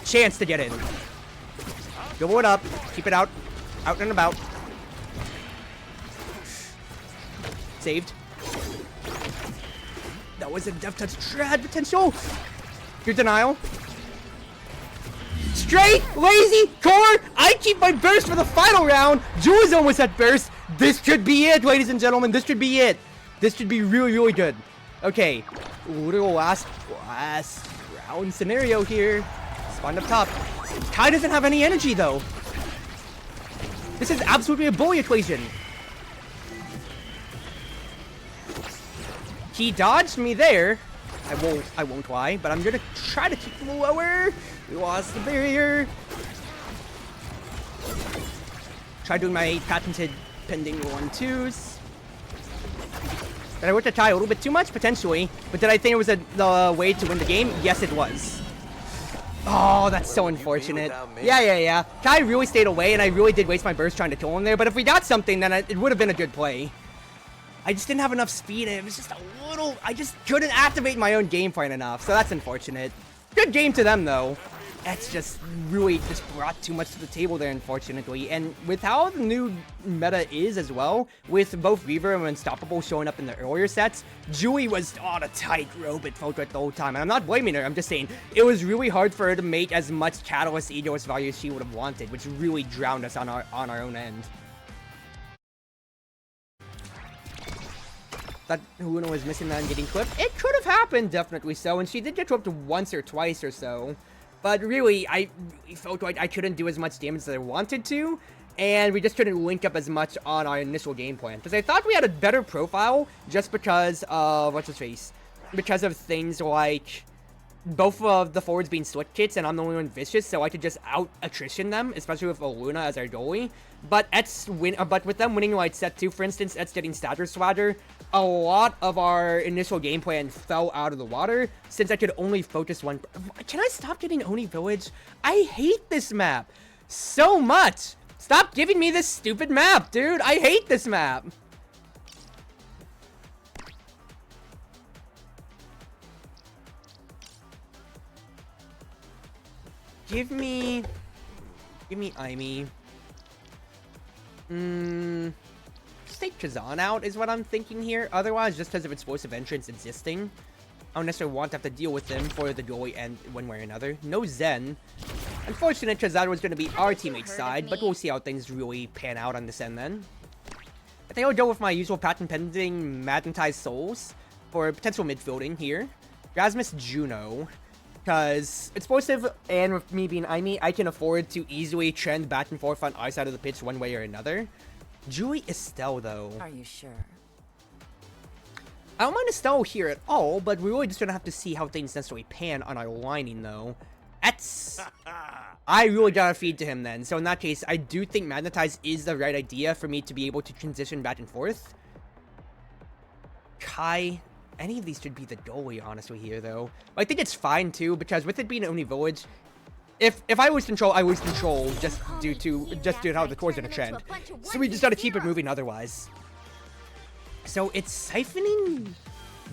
Chance to get in. Go it up. Keep it out. Out and about. Saved. That was a Death Touch trad potential. Good denial. Straight, lazy, core. I keep my burst for the final round. Julie's almost at burst. This could be it, ladies and gentlemen. This could be it. This should be really, really good. Okay. Little last round scenario here. Spawned up top. Kai doesn't have any energy though. This is absolutely a bully equation. He dodged me there. I won't lie, but I'm gonna try to keep him lower. We lost the barrier. Try doing my patented pending 1-2s. Did I work the tie a little bit too much? Potentially. But did I think it was the way to win the game? Yes, it was. Oh, that's so unfortunate. Yeah. Kai really stayed away, and I really did waste my burst trying to kill him there. But if we got something, then it would have been a good play. I just didn't have enough speed, and it was just a little... I just couldn't activate my own game plan enough, so that's unfortunate. Good game to them, though. That's just really just brought too much to the table there, unfortunately. And with how the new meta is as well, with both Reaver and Unstoppable showing up in the earlier sets, Julie was on a tight rope, it felt like the whole time. And I'm not blaming her, I'm just saying, it was really hard for her to make as much Catalyst Egoist value as she would have wanted, which really drowned us on our own end. That Luna was missing that and getting clipped. It could have happened, definitely so, and she did get clipped once or twice or so. But really, I felt like I couldn't do as much damage as I wanted to, and we just couldn't link up as much on our initial game plan. Because I thought we had a better profile just because of, what's his face? Because of things like both of the forwards being split kits, and I'm the only one vicious, so I could just out-attrition them, especially with Luna as our goalie. But but with them winning like set 2, for instance, Etz getting Stature Swagger, a lot of our initial game plan fell out of the water, since I could only focus one... Can I stop getting Oni Village? I hate this map so much! Stop giving me this stupid map, dude! I hate this map! Give me Aimee. Just take Kazan out is what I'm thinking here. Otherwise, just because of explosive entrance existing. I don't necessarily want to have to deal with them for the duel end one way or another. No Zen. Unfortunate, because that was going to be our teammate's side, but we'll see how things really pan out on this end then. I think I'll go with my usual pattern pending Magnetized Souls for potential midfielding here. Rasmus Juno. Because explosive, and with me being Aimee, I can afford to easily trend back and forth on either side of the pitch one way or another. Julie Estelle, though. Are you sure? I don't mind Estelle here at all, but we're really just gonna have to see how things necessarily pan on our lining, though. I really gotta feed to him then. So in that case, I do think Magnetize is the right idea for me to be able to transition back and forth. Kai. Any of these should be the goalie, honestly, here, though. I think it's fine, too, because with it being only village, if I lose control, I lose control just due to how the core's gonna trend. So we just gotta keep it moving otherwise. So it's siphoning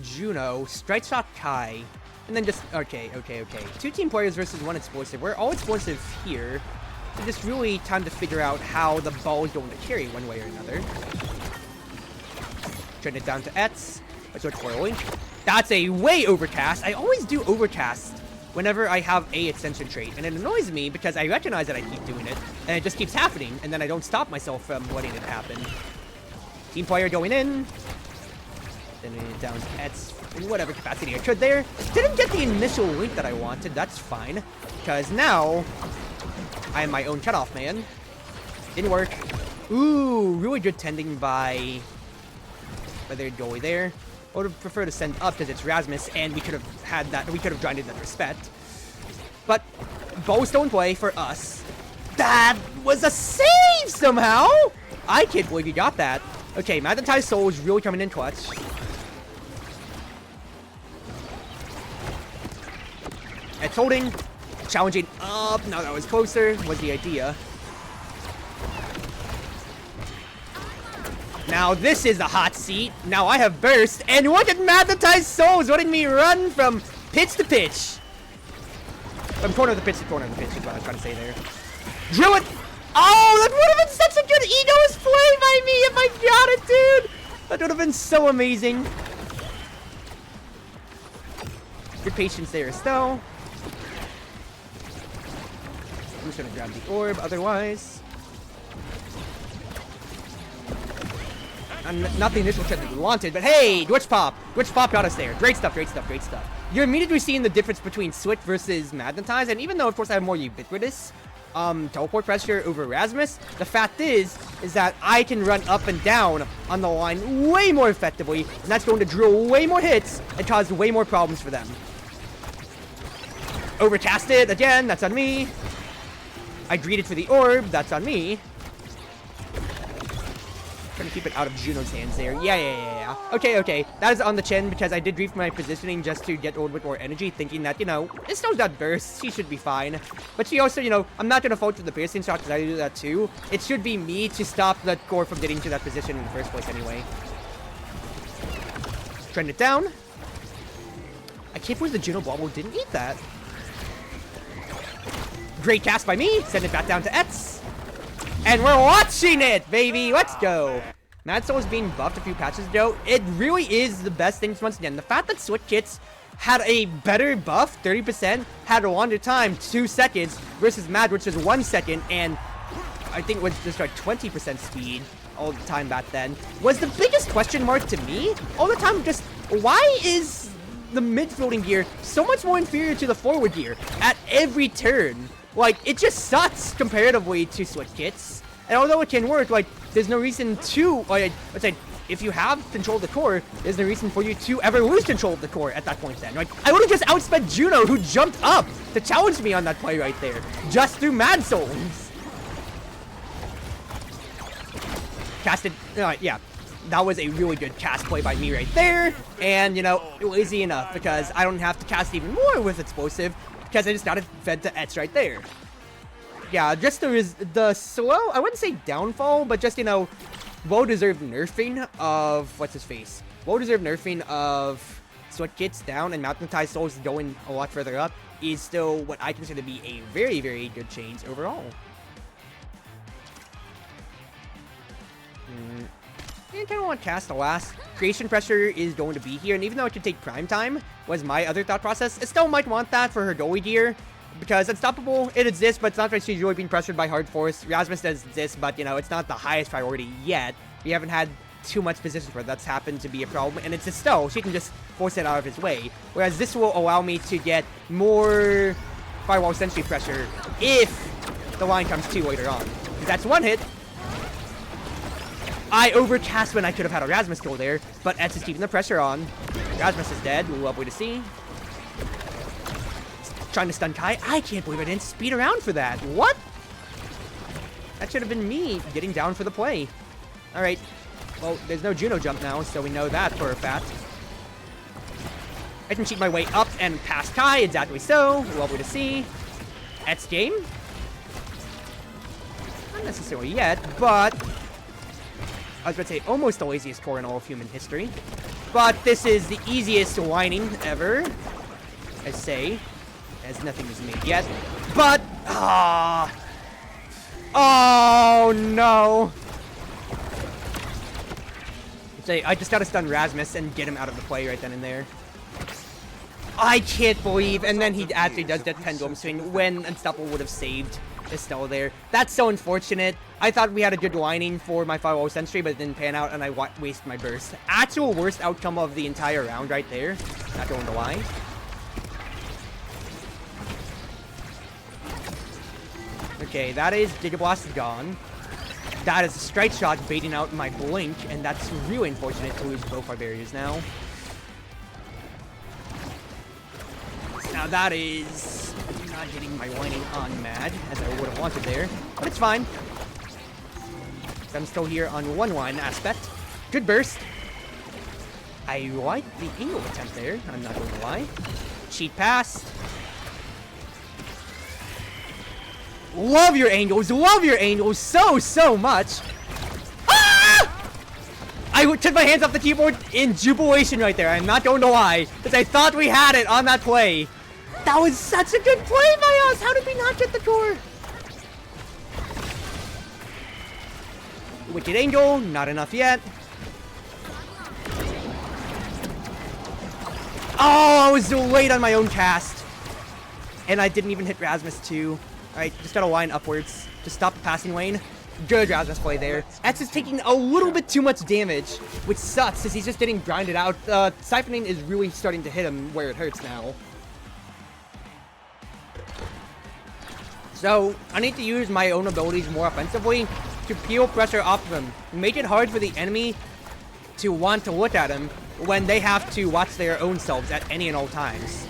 Juno, strike shot Kai, and then just okay. 2 team players versus 1 explosive. We're all explosive here. So just really time to figure out how the ball is going to carry one way or another. Turn it down to Etz. Let's switch foiling. That's a way overcast. I always do overcast whenever I have a extension trait, and it annoys me because I recognize that I keep doing it, and it just keeps happening, and then I don't stop myself from letting it happen. Team player going in. Then down to Etz in whatever capacity I could there. Didn't get the initial link that I wanted. That's fine, because now I am my own cutoff man. Didn't work. Ooh, really good tending by their goalie there. I would have preferred to send up because it's Rasmus, and we could have had that. We could have grinded that respect. But ball still in play for us. That was a save somehow. I can't believe you got that. Okay, Magnetized Soul is really coming in clutch. It's holding, challenging up. Now that was closer. Was the idea. Now this is a hot seat. Now I have burst, and look at Magnetized Souls letting me run from pitch to pitch. From corner of the pitch to corner of the pitch is what I was trying to say there. Drill it! Oh, that would have been such a good egoist play by me if I got it, dude! That would have been so amazing. Good patience there, Estelle. I'm just gonna grab the orb otherwise. Not the initial check that we wanted, but hey, Glitch Pop! Glitch Pop got us there. Great stuff, great stuff, great stuff. You're immediately seeing the difference between Switch versus Magnetize, and even though, of course, I have more ubiquitous teleport pressure over Rasmus, the fact is that I can run up and down on the line way more effectively, and that's going to drill way more hits and cause way more problems for them. Overcasted, again, that's on me. I greeted for the orb, that's on me. Trying to keep it out of Juno's hands there. Yeah. Okay. That is on the chin because I did grief my positioning just to get a little bit more energy, thinking that, Estelle's got burst. She should be fine. But she also, I'm not going to fault for the piercing shot because I do that too. It should be me to stop the core from getting to that position in the first place anyway. Trend it down. I can't believe the Juno Bobble didn't eat that. Great cast by me. Send it back down to Etz. And we're watching it, baby! Let's go! Mad Soul is being buffed a few patches ago. It really is the best things once again. The fact that Switch Kits had a better buff, 30%, had a longer time, 2 seconds, versus Mad, which is 1 second, and I think was just like 20% speed all the time back then, was the biggest question mark to me. All the time, just why is the midfielding gear so much more inferior to the forward gear at every turn? Like, it just sucks comparatively to Switch Kits. And although it can work, like, there's no reason to, like, let's say, if you have control of the core, there's no reason for you to ever lose control of the core at that point then. Like, I would have just outsped Juno, who jumped up to challenge me on that play right there, just through Mad Souls. Casted, yeah. That was a really good cast play by me right there. And, easy enough, because I don't have to cast even more with Explosive, because I just got it fed to Etz right there. Yeah, just the slow, I wouldn't say downfall, but just, well-deserved nerfing of, what's-his-face? Well-deserved nerfing of Switch Kits down and Magnetized Souls going a lot further up is still what I consider to be a very, very good change overall. I kind of want to cast the last creation pressure is going to be here, and even though it could take prime time, was my other thought process, it still might want that for her goalie gear, because Unstoppable, it exists, but it's not that she's really being pressured by hard force. Rasmus does exist, but, you know, it's not the highest priority yet. We haven't had too much positions where that's happened to be a problem, and it's just still, she can just force it out of his way. Whereas this will allow me to get more Firewall Sentry pressure if the line comes to later on. That's one hit. I overcast when I could have had a Rasmus goal there, but Ets is keeping the pressure on. Rasmus is dead. Lovely to see. Trying to stun Kai. I can't believe I didn't speed around for that. What? That should have been me getting down for the play. Alright. Well, there's no Juno jump now, so we know that for a fact. I can cheat my way up and past Kai. Exactly so. Lovely to see. Ets game. Not necessarily yet, but I was about to say almost the laziest core in all of human history. But this is the easiest whining ever. I say, as nothing is made yet. But, oh no. I just gotta stun Rasmus and get him out of the play right then and there. I can't believe, and then he actually does that pendulum swing when Unstoppable would have saved Estelle there. That's so unfortunate. I thought we had a good lining for my Firewall Sentry, but it didn't pan out, and I wasted my burst. Actual worst outcome of the entire round right there. Not going to lie. Okay, that is Gigablast gone. That is a strike shot baiting out my blink, and that's really unfortunate to lose both our barriers now. Now that is not hitting my whining on Mad, as I would have wanted there, but it's fine. I'm still here on one line aspect. Good burst. I like the angle attempt there, I'm not going to lie. Cheat pass. Love your angles so much. Ah! I took my hands off the keyboard in jubilation right there. I'm not going to lie, because I thought we had it on that play. That was such a good play by us. How did we not get the core? Wicked angle, not enough yet. Oh, I was so late on my own cast. And I didn't even hit Rasmus too. Alright, just gotta line upwards. Just stop the passing lane. Good Rasmus play there. Ets is taking a little bit too much damage, which sucks because he's just getting grinded out. Siphoning is really starting to hit him where it hurts now. So, I need to use my own abilities more offensively to peel pressure off of him. Make it hard for the enemy to want to look at him when they have to watch their own selves at any and all times.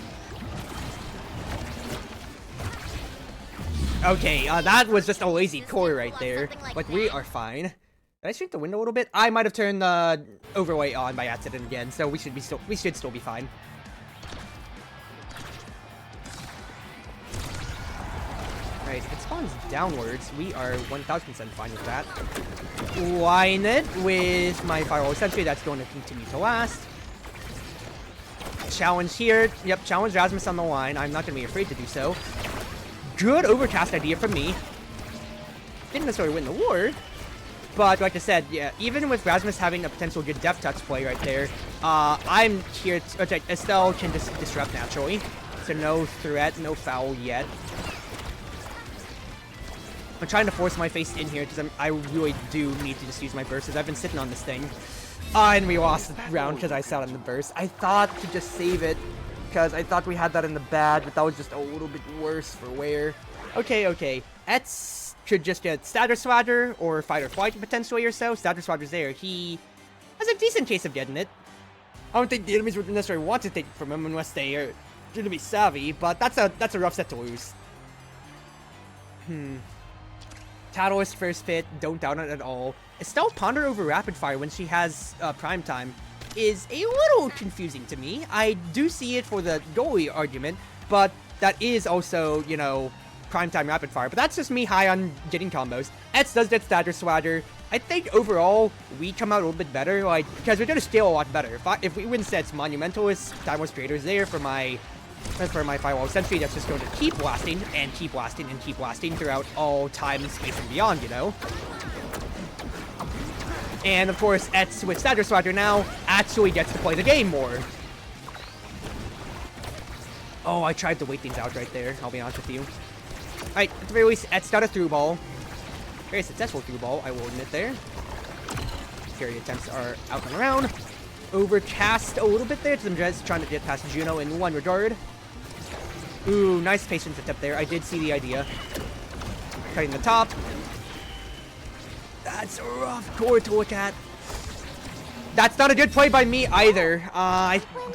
Okay, that was just a lazy core right there, but we are fine. Did I shrink the window a little bit? I might have turned the overlay on by accident again, so we should still be fine. Right, it spawns downwards. We are 1000% fine with that. Line it with my Firewall Sentry. That's going to continue to last. Challenge here. Yep, challenge Rasmus on the line. I'm not going to be afraid to do so. Good overcast idea from me. Didn't necessarily win the war, but like I said, yeah, even with Rasmus having a potential good Death Touch play right there, I'm here to, okay, Estelle can just disrupt naturally, so no threat, no foul yet. I'm trying to force my face in here because I really do need to just use my bursts. I've been sitting on this thing, and we lost the round because I sat on the burst. I thought to just save it, because I thought we had that in the bag, but that was just a little bit worse for wear. Okay. Ets could just get Statter Swagger or Fight or Flight potentially or so. Statter Swagger's there. He has a decent case of getting it. I don't think the enemies would necessarily want to take it from him unless they are going to be savvy, but that's a rough set to lose. Catalyst first hit, don't doubt it at all. Estelle Ponder over Rapid Fire when she has Prime Time is a little confusing to me. I do see it for the goalie argument, but that is also, you know, primetime rapid fire. But that's just me high on getting combos. Ets does get Statter Swagger. I think overall, we come out a little bit better, like, because we're going to scale a lot better. If we win sets, Monumentalist, Time Wars Creator's there for my Firewall Sentry. That's just going to keep blasting and keep blasting and keep blasting throughout all time, space, and beyond, you know? And of course, Etz with Stature Swagger now actually gets to play the game more. Oh, I tried to wait things out right there, I'll be honest with you. Alright, at the very least, Etz got a through ball. Very successful through ball, I will admit there. Carry attempts are out and around. Overcast a little bit there, because I'm just trying to get past Juno in one regard. Ooh, nice patience attempt there. I did see the idea. Cutting the top. That's a rough core to look at. That's not a good play by me either.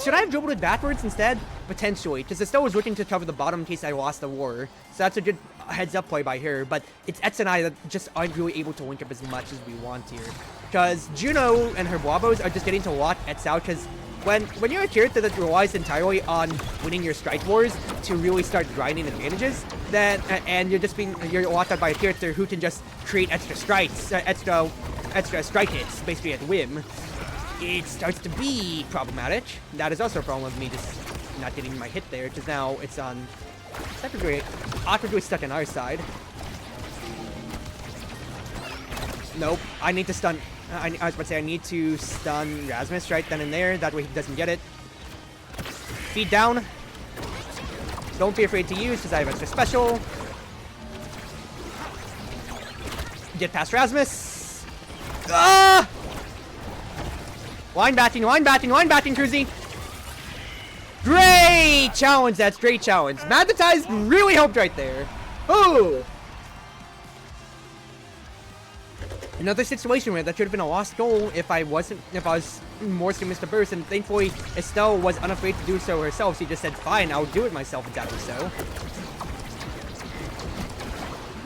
Should I have dribbled it backwards instead? Potentially, because Estelle was looking to cover the bottom in case I lost the war. So that's a good heads-up play by her. But it's Etz and I that just aren't really able to link up as much as we want here. Because Juno and her Blobos are just getting to lock Etz out. Because when you're a character that relies entirely on winning your strike wars to really start grinding advantages, then and you're locked out by a character who can just create extra strikes, extra strike hits basically at whim, it starts to be problematic. That is also a problem with me just not getting my hit there, because now it's on awkwardly stuck on our side. Nope, I need to stun. I was about to say I need to stun Rasmus right then and there. That way he doesn't get it. Feed down. Don't be afraid to use, because I have extra special. Get past Rasmus. Ah! Line batting, Cruzy. Great challenge, that's great challenge. Magnetize really helped right there. Ooh! Another situation where that should have been a lost goal if I was more skimmed Mr. Burst, and thankfully Estelle was unafraid to do so herself. She just said, fine, I'll do it myself, exactly so.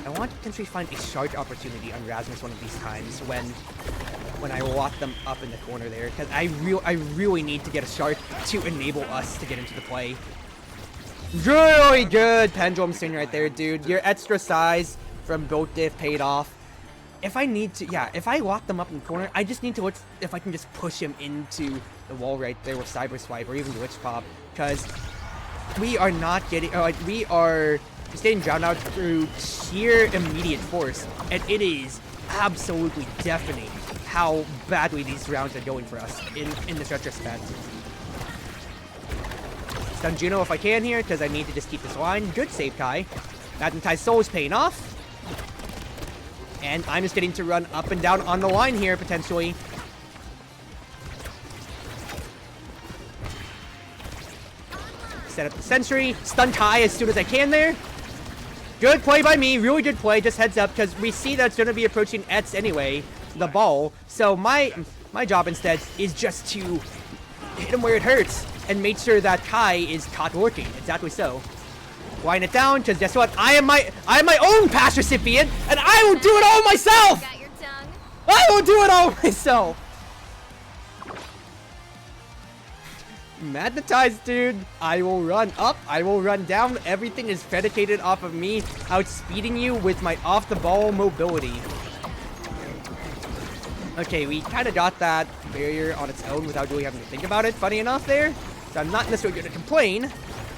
I want to potentially find a charge opportunity on Rasmus one of these times when I lock them up in the corner there, because I really need to get a shark to enable us to get into the play. Really good pendulum swing right there, dude. Your extra size from Goat Diff paid off. If I lock them up in the corner, I just need to look if I can just push him into the wall right there with Cyber Swipe or even Glitch Pop, because we are not getting, we are just getting drowned out through sheer immediate force, and it is absolutely deafening how badly these rounds are going for us in this retrospect. Stun Juno if I can here, because I need to just keep this line. Good save, Kai. Magnetized Soul is paying off. And I'm just getting to run up and down on the line here, potentially. Set up the sentry. Stun Kai as soon as I can there. Good play by me. Really good play. Just heads up, because we see that it's going to be approaching Etz anyway, the ball. So my job instead is just to hit him where it hurts and make sure that Kai is caught working. Exactly so. Wind it down, because guess what? I am my own pass recipient, and I will do it all myself! Got your tongue? I will do it all myself! Magnetized, dude. I will run up, I will run down. Everything is predicated off of me outspeeding you with my off-the-ball mobility. Okay, we kind of got that barrier on its own without really having to think about it, funny enough there. So I'm not necessarily going to complain.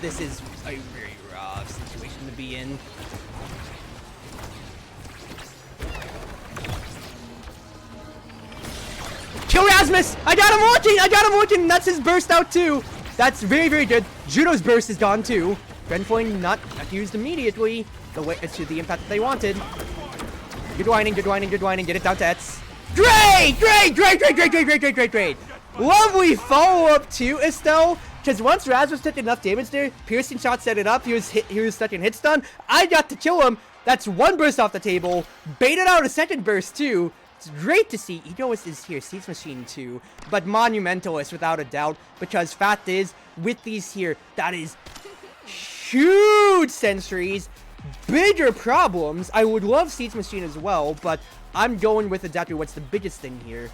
This is a very rough situation to be in. Kill Rasmus! I got him working! That's his burst out too! That's very, very good. Juno's burst is gone too. Grenfoin not used immediately to the impact that they wanted. Good whining, get it down to Etz. Great! Lovely follow-up too, Estelle. Because once Rasmus took enough damage there, piercing shot set it up, he was stuck in hit stun. I got to kill him. That's one burst off the table. Baited out a second burst too. It's great to see. Egoist is here, Seeds Machine too, but Monumentalist without a doubt, because fact is, with these here, that is huge sentries, bigger problems. I would love Seeds Machine as well, but I'm going with exactly what's the biggest thing here.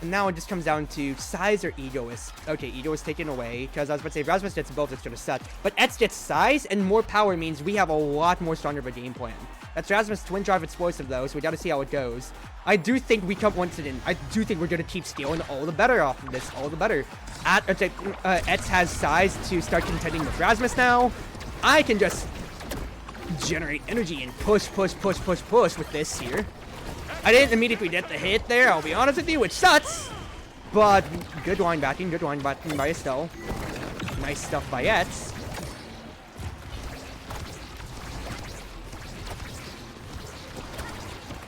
And now it just comes down to size or Egoist. Okay, Egoist taken away, because I was about to say, if Rasmus gets both, it's gonna suck. But Etz gets size, and more power means we have a lot more stronger of a game plan. That's Rasmus Twin Drive Explosive, though, so we gotta see how it goes. I do think we come once again. I do think we're gonna keep stealing all the better off of this, all the better. Etz has size to start contending with Rasmus now. I can just generate energy and push with this here. I didn't immediately get the hit there, I'll be honest with you, which sucks. But good line backing by Estelle. Nice stuff by Etz.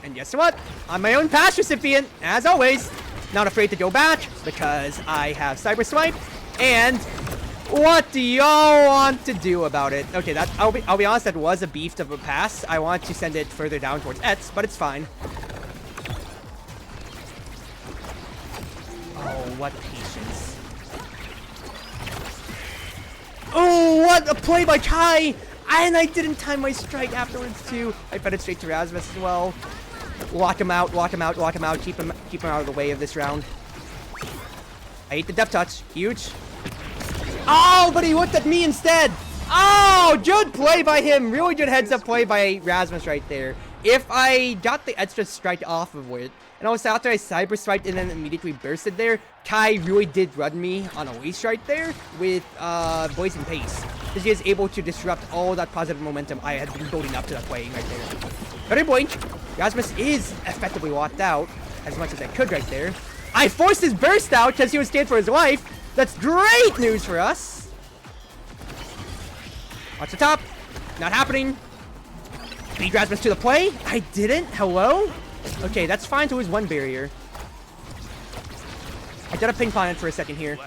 And guess what? I'm my own pass recipient, as always. Not afraid to go back, because I have Cyber Swipe. And what do y'all want to do about it? Okay, that I'll be honest, that was a beefed of a pass. I want to send it further down towards Etz, but it's fine. Oh, what patience. Oh, what a play by Kai! And I didn't time my strike afterwards, too. I fed it straight to Rasmus as well. Lock him out, lock him out, lock him out. Keep him out of the way of this round. I ate the Depth Touch. Huge. Oh, but he looked at me instead. Oh, good play by him. Really good heads-up play by Rasmus right there. If I got the extra strike off of it, and also after I cyber swiped and then immediately bursted there, Kai really did run me on a waste right there with Poison Pace. Because he is able to disrupt all that positive momentum I had been building up to that play right there. Very point. Rasmus is effectively locked out as much as I could right there. I forced his burst out because he was scared for his life. That's great news for us. Watch the top. Not happening. Beat Rasmus to the play. I didn't. Hello? Okay, that's fine to lose one barrier. I got a ping pong it for a second here.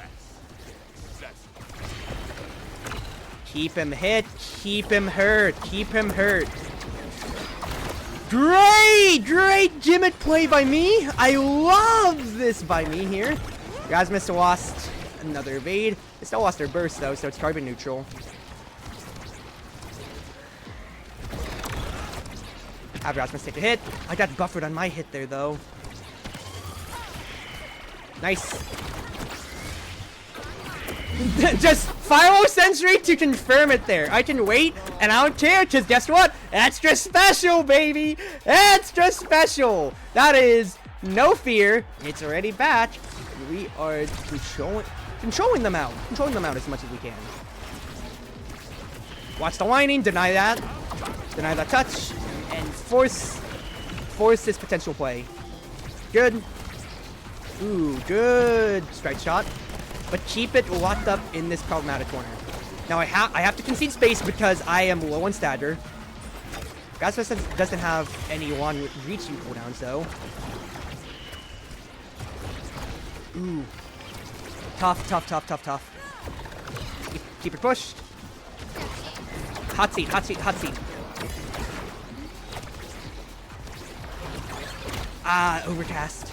Keep him hit. Keep him hurt. Keep him hurt. Great gimmick play by me. I love this by me here. Rasmus lost another evade. They still lost their burst though, so it's carbon neutral. Have Rasmus take a hit. I got buffered on my hit there though. Nice. Just Philo Sensory to confirm it there. I can wait, and I don't care, because guess what? Extra special, baby! Extra special! That is no fear. It's already back. We are controlling them out. Controlling them out as much as we can. Watch the whining. Deny that. Deny that touch. And force this potential play. Good. Ooh, good strike shot. But keep it locked up in this problematic corner. Now I have to concede space because I am low on stagger. Rasmus doesn't have any long reaching cooldowns though. Ooh. Tough. Keep it pushed. Hot seat. Ah, overcast.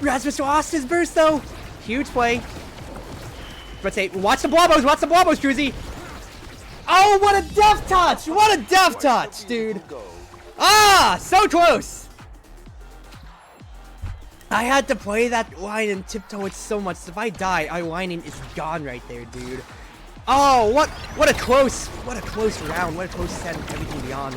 Rasmus lost his burst though. Huge play. Let's say, watch the blobos, Druzy. Oh, what a death touch! What a death touch, dude. Ah, so close. I had to play that line and tiptoe it so much. If I die, our lining is gone right there, dude. Oh, what a close round. What a close set and everything beyond.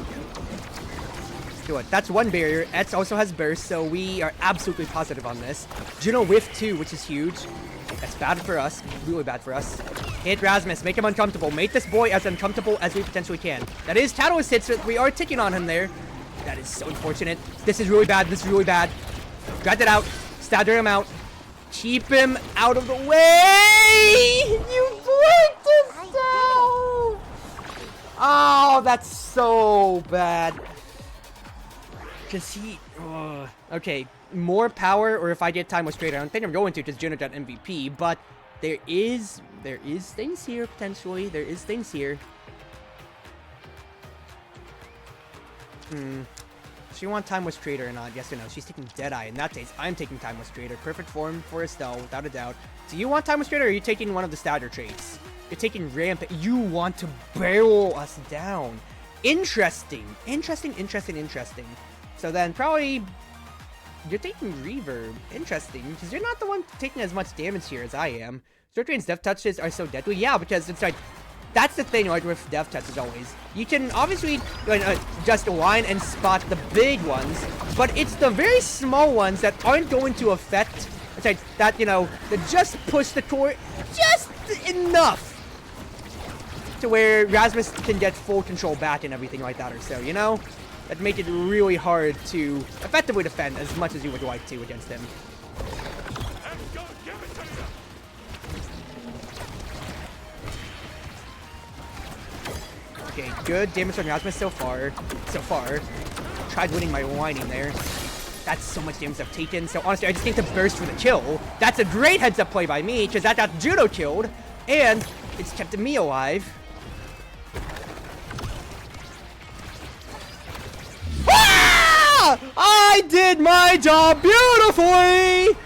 Good. That's one barrier. Etz also has burst, so we are absolutely positive on this. Juno whiff too, which is huge. That's bad for us. Really bad for us. Hit Rasmus. Make him uncomfortable. Make this boy as uncomfortable as we potentially can. That is Catalyst hits. So we are ticking on him there. That is so unfortunate. This is really bad. Drag that out. Stagger him out. Keep him out of the way. You blinked us down. Oh, that's so bad. Because he... okay, more power, or if I get time with straight, I don't think I'm going to, because Juno got MVP, but there is things here, potentially. There is things here. Does she want time with Trader or not? Yes or no? She's taking Deadeye. In that case, I'm taking time with Trader. Perfect form for Estelle, without a doubt. Do you want time with Trader, or are you taking one of the stagger traits? You're taking Ramp. You want to barrel us down. Interesting. So then probably you're taking Reverb. Interesting, because you're not the one taking as much damage here as I am. Short-range Death Touches are so deadly. Yeah, because it's like, that's the thing like with Death Touches always. You can obviously just line and spot the big ones, but it's the very small ones that aren't going to affect, it's like that, that just push the core just enough. to where Rasmus can get full control back and everything like that or so, you know? That make it really hard to effectively defend as much as you would like to against him. Okay, good damage on Rasmus so far. Tried winning my whining there. That's so much damage I've taken. So honestly, I just need to burst for the kill. That's a great heads-up play by me, because that got Judo killed, and it's kept me alive. Ah! I did my job beautifully!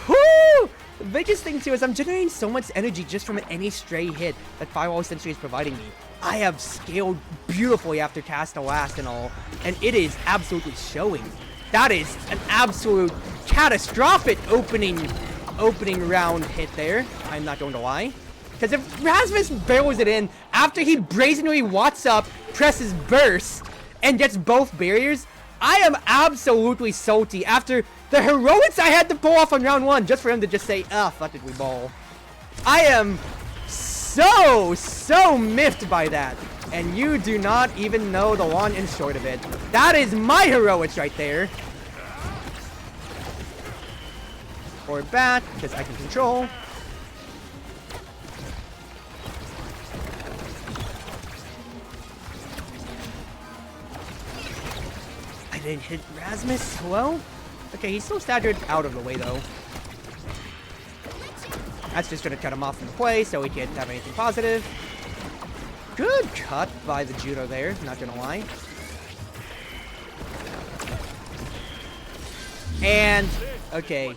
Woo! The biggest thing too is I'm generating so much energy just from any stray hit that Firewall Sentry is providing me. I have scaled beautifully after cast the last and all, and it is absolutely showing. That is an absolute catastrophic opening round hit there. I'm not going to lie. Because if Rasmus barrels it in after he brazenly watts up, presses burst, and gets both barriers, I am absolutely salty after the heroics I had to pull off on round 1 just for him to just say, ah, fuck it, we ball. I am so miffed by that. And you do not even know the long and short of it. That is my heroics right there. Or bat, because I can control. I didn't hit Rasmus. Hello? Okay, he's still staggered out of the way though. That's just gonna cut him off from the play, so he can't have anything positive. Good cut by the Judo there, not gonna lie. And, okay.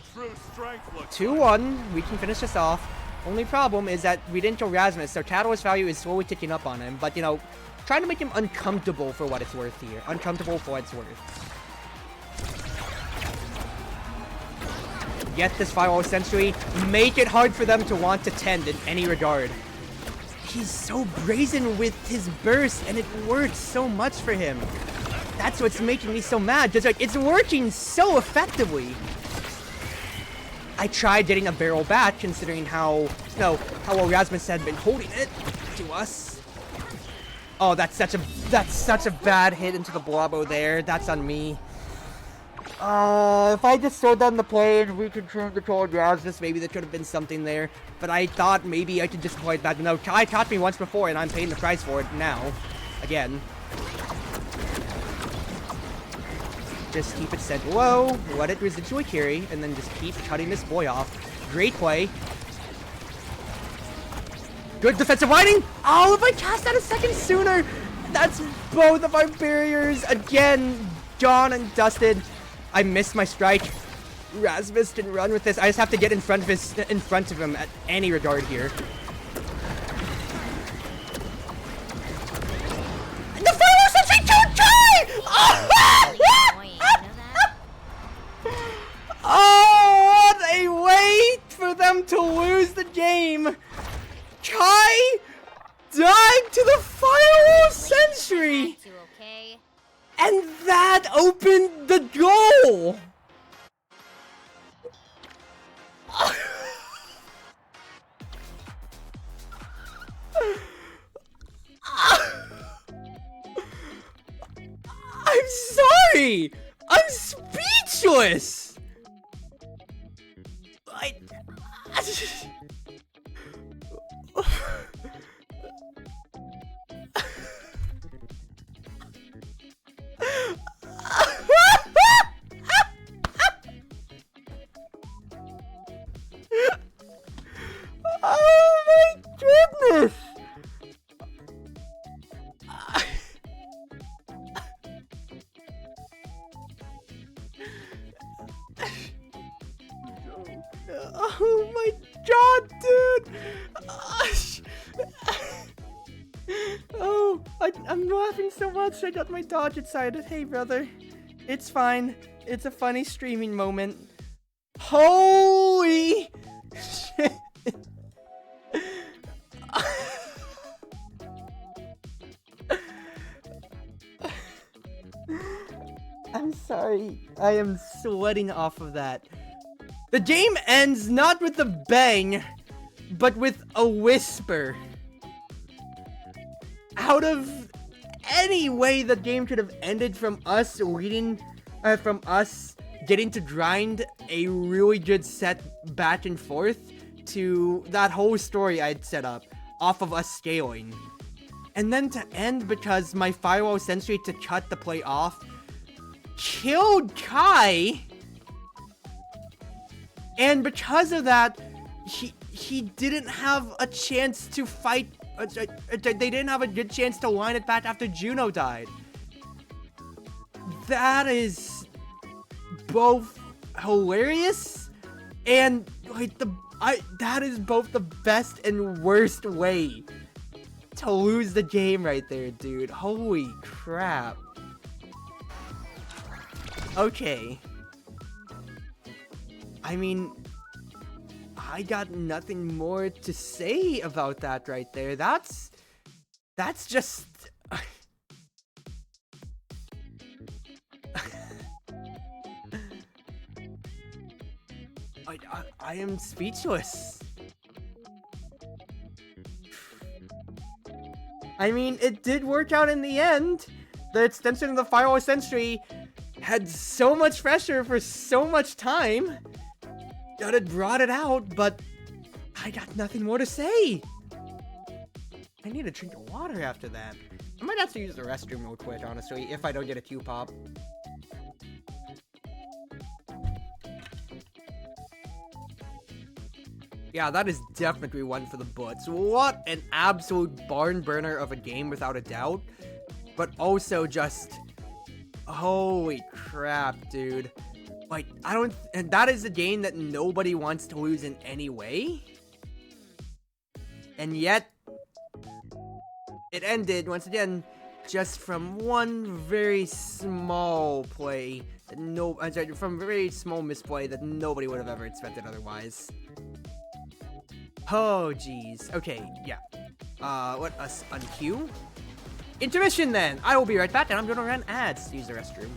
2-1, we can finish this off. Only problem is that we didn't kill Rasmus, so Catalyst value is slowly ticking up on him. But, you know, trying to make him uncomfortable for what it's worth here. Uncomfortable for what it's worth. Get this Firewall Sentry. Make it hard for them to want to tend in any regard. He's so brazen with his burst, and it works so much for him. That's what's making me so mad. Just like, it's working so effectively. I tried getting a barrel back, considering how well Rasmus had been holding it to us. Oh, that's such a bad hit into the Blobbo there. That's on me. If I just slowed down the play and reconfirmed the control of Rasmus, maybe there could have been something there. But I thought maybe I could just play it back. No, Kai caught me once before, and I'm paying the price for it now. Again. Just keep it set low, let it residually carry, and then just keep cutting this boy off. Great play. Good defensive lighting! Oh, if I cast that a second sooner! That's both of our barriers again gone and dusted. I missed my strike. Rasmus can run with this. I just have to get in front of him at any regard here. The Firewall Sentry don't try! Oh, what a way for them to lose the game. Kai died to the Firewall Sentry. And that opened the goal! I'm sorry! I'm speechless! Oh my goodness! Oh my god, dude! Oh, I'm laughing so much I got my dodge excited. Hey, brother. It's fine. It's a funny streaming moment. Holy shit! I'm sorry. I am sweating off of that. The game ends not with a bang, but with a whisper. out of any way the game could have ended from us leading, from us getting to grind a really good set back and forth to that whole story I'd set up off of us scaling. And then to end because my Firewall Sentry to cut the play off killed Kai. And because of that, he didn't have a chance to fight. They didn't have a good chance to line it back after Juno died. That is both hilarious and like that is both the best and worst way to lose the game right there, dude. Holy crap. Okay. I mean, I got nothing more to say about that right there. That's just... I am speechless. I mean, it did work out in the end. The extension of the Firewall Sentry had so much pressure for so much time that it brought it out, but I got nothing more to say. I need a drink of water after that. I might have to use the restroom real quick, honestly, if I don't get a Q-pop. Yeah, that is definitely one for the books. What an absolute barn burner of a game, without a doubt. But also just... holy crap, dude. Like, and that is a game that nobody wants to lose in any way. And yet, it ended, once again, just from one very small play that from a very small misplay that nobody would have ever expected otherwise. Oh, jeez. Okay, yeah. Let us unqueue. Intermission, then! I will be right back, and I'm gonna run ads to use the restroom.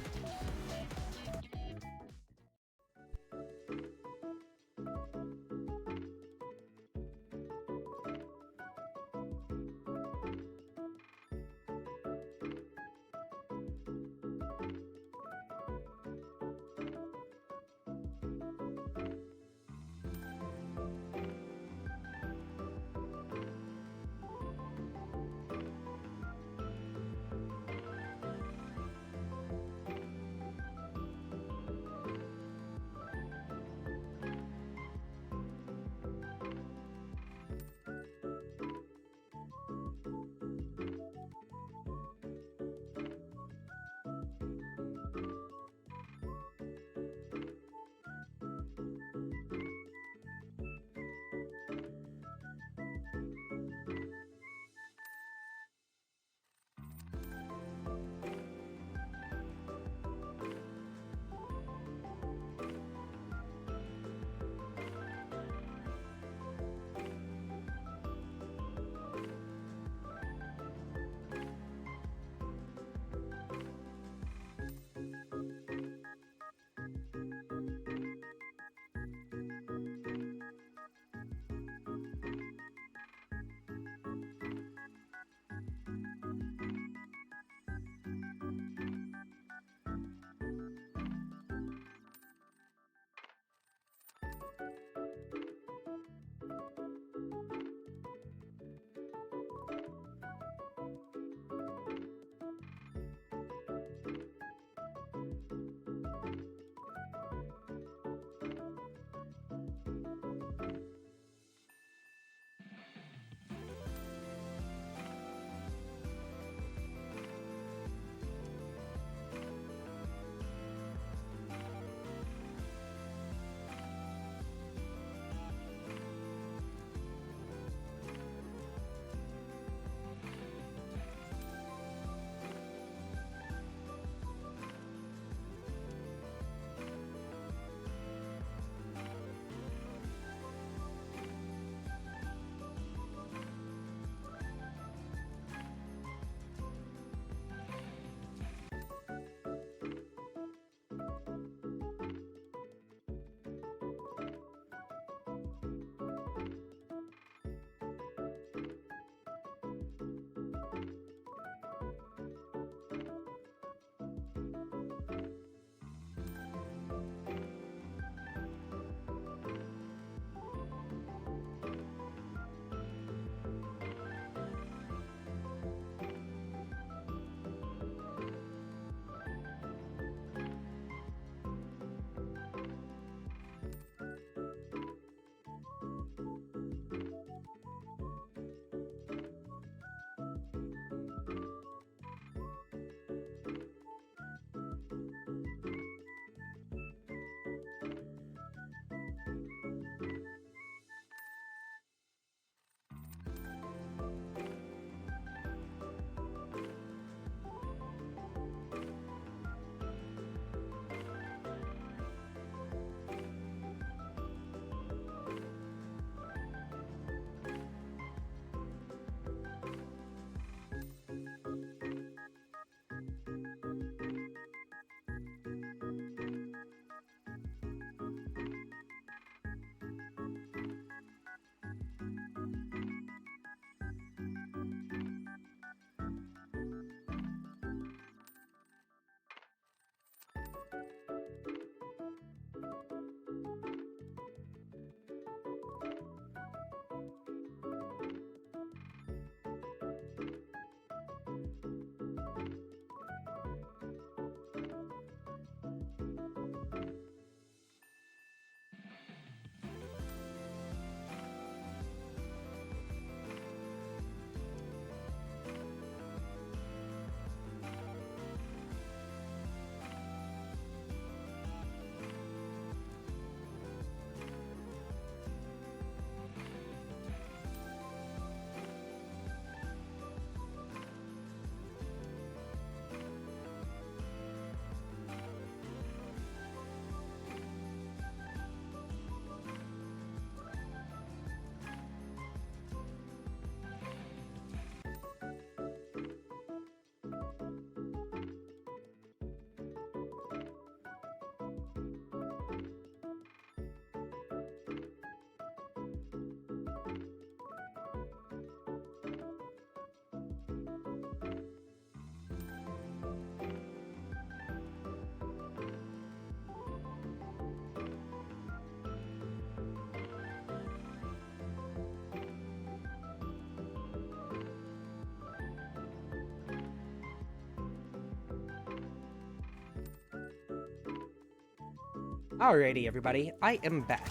Alrighty, everybody, I am back.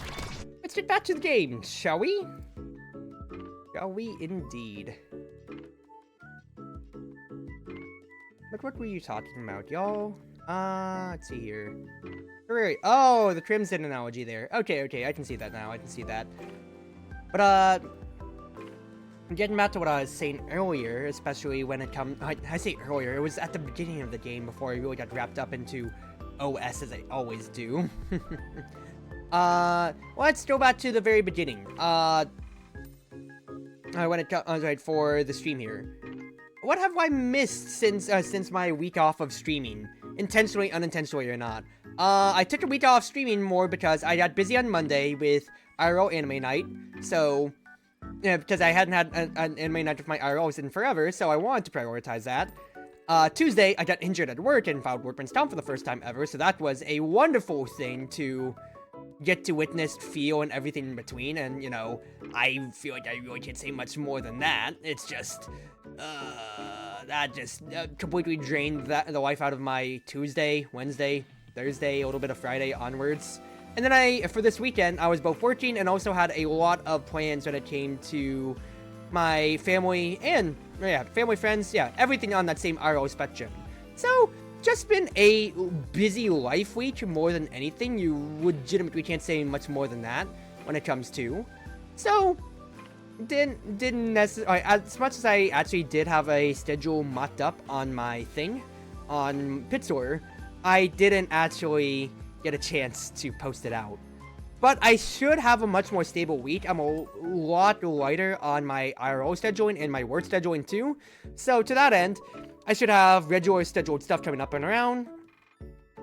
Let's get back to the game, shall we? Shall we indeed? But what were you talking about, y'all? Let's see here. Wait, oh, the Crimson analogy there. Okay, I can see that now. I can see that. But, getting back to what I was saying earlier, especially when it comes... I say earlier, it was at the beginning of the game before I really got wrapped up into OS, as I always do. Let's go back to the very beginning. When it comes, right, for the stream here. What have I missed since my week off of streaming? Intentionally, unintentionally, or not. I took a week off streaming more because I got busy on Monday with IRL anime night. So, yeah, because I hadn't had an anime night with my IRLs in forever, so I wanted to prioritize that. Tuesday, I got injured at work and filed workman's comp for the first time ever, so that was a wonderful thing to get to witness, feel, and everything in between, and, you know, I feel like I really can't say much more than that. It's just, that just completely drained the life out of my Tuesday, Wednesday, Thursday, a little bit of Friday onwards. And then for this weekend, I was both working and also had a lot of plans when it came to my family and, yeah, family, friends, yeah, everything on that same IRL spectrum. So, just been a busy life week more than anything. You legitimately can't say much more than that when it comes to. So, didn't necessarily, as much as I actually did have a schedule mocked up on my thing, on Pitstore, I didn't actually get a chance to post it out. But I should have a much more stable week. I'm a lot lighter on my IRL scheduling and my work scheduling too. So to that end, I should have regular scheduled stuff coming up and around.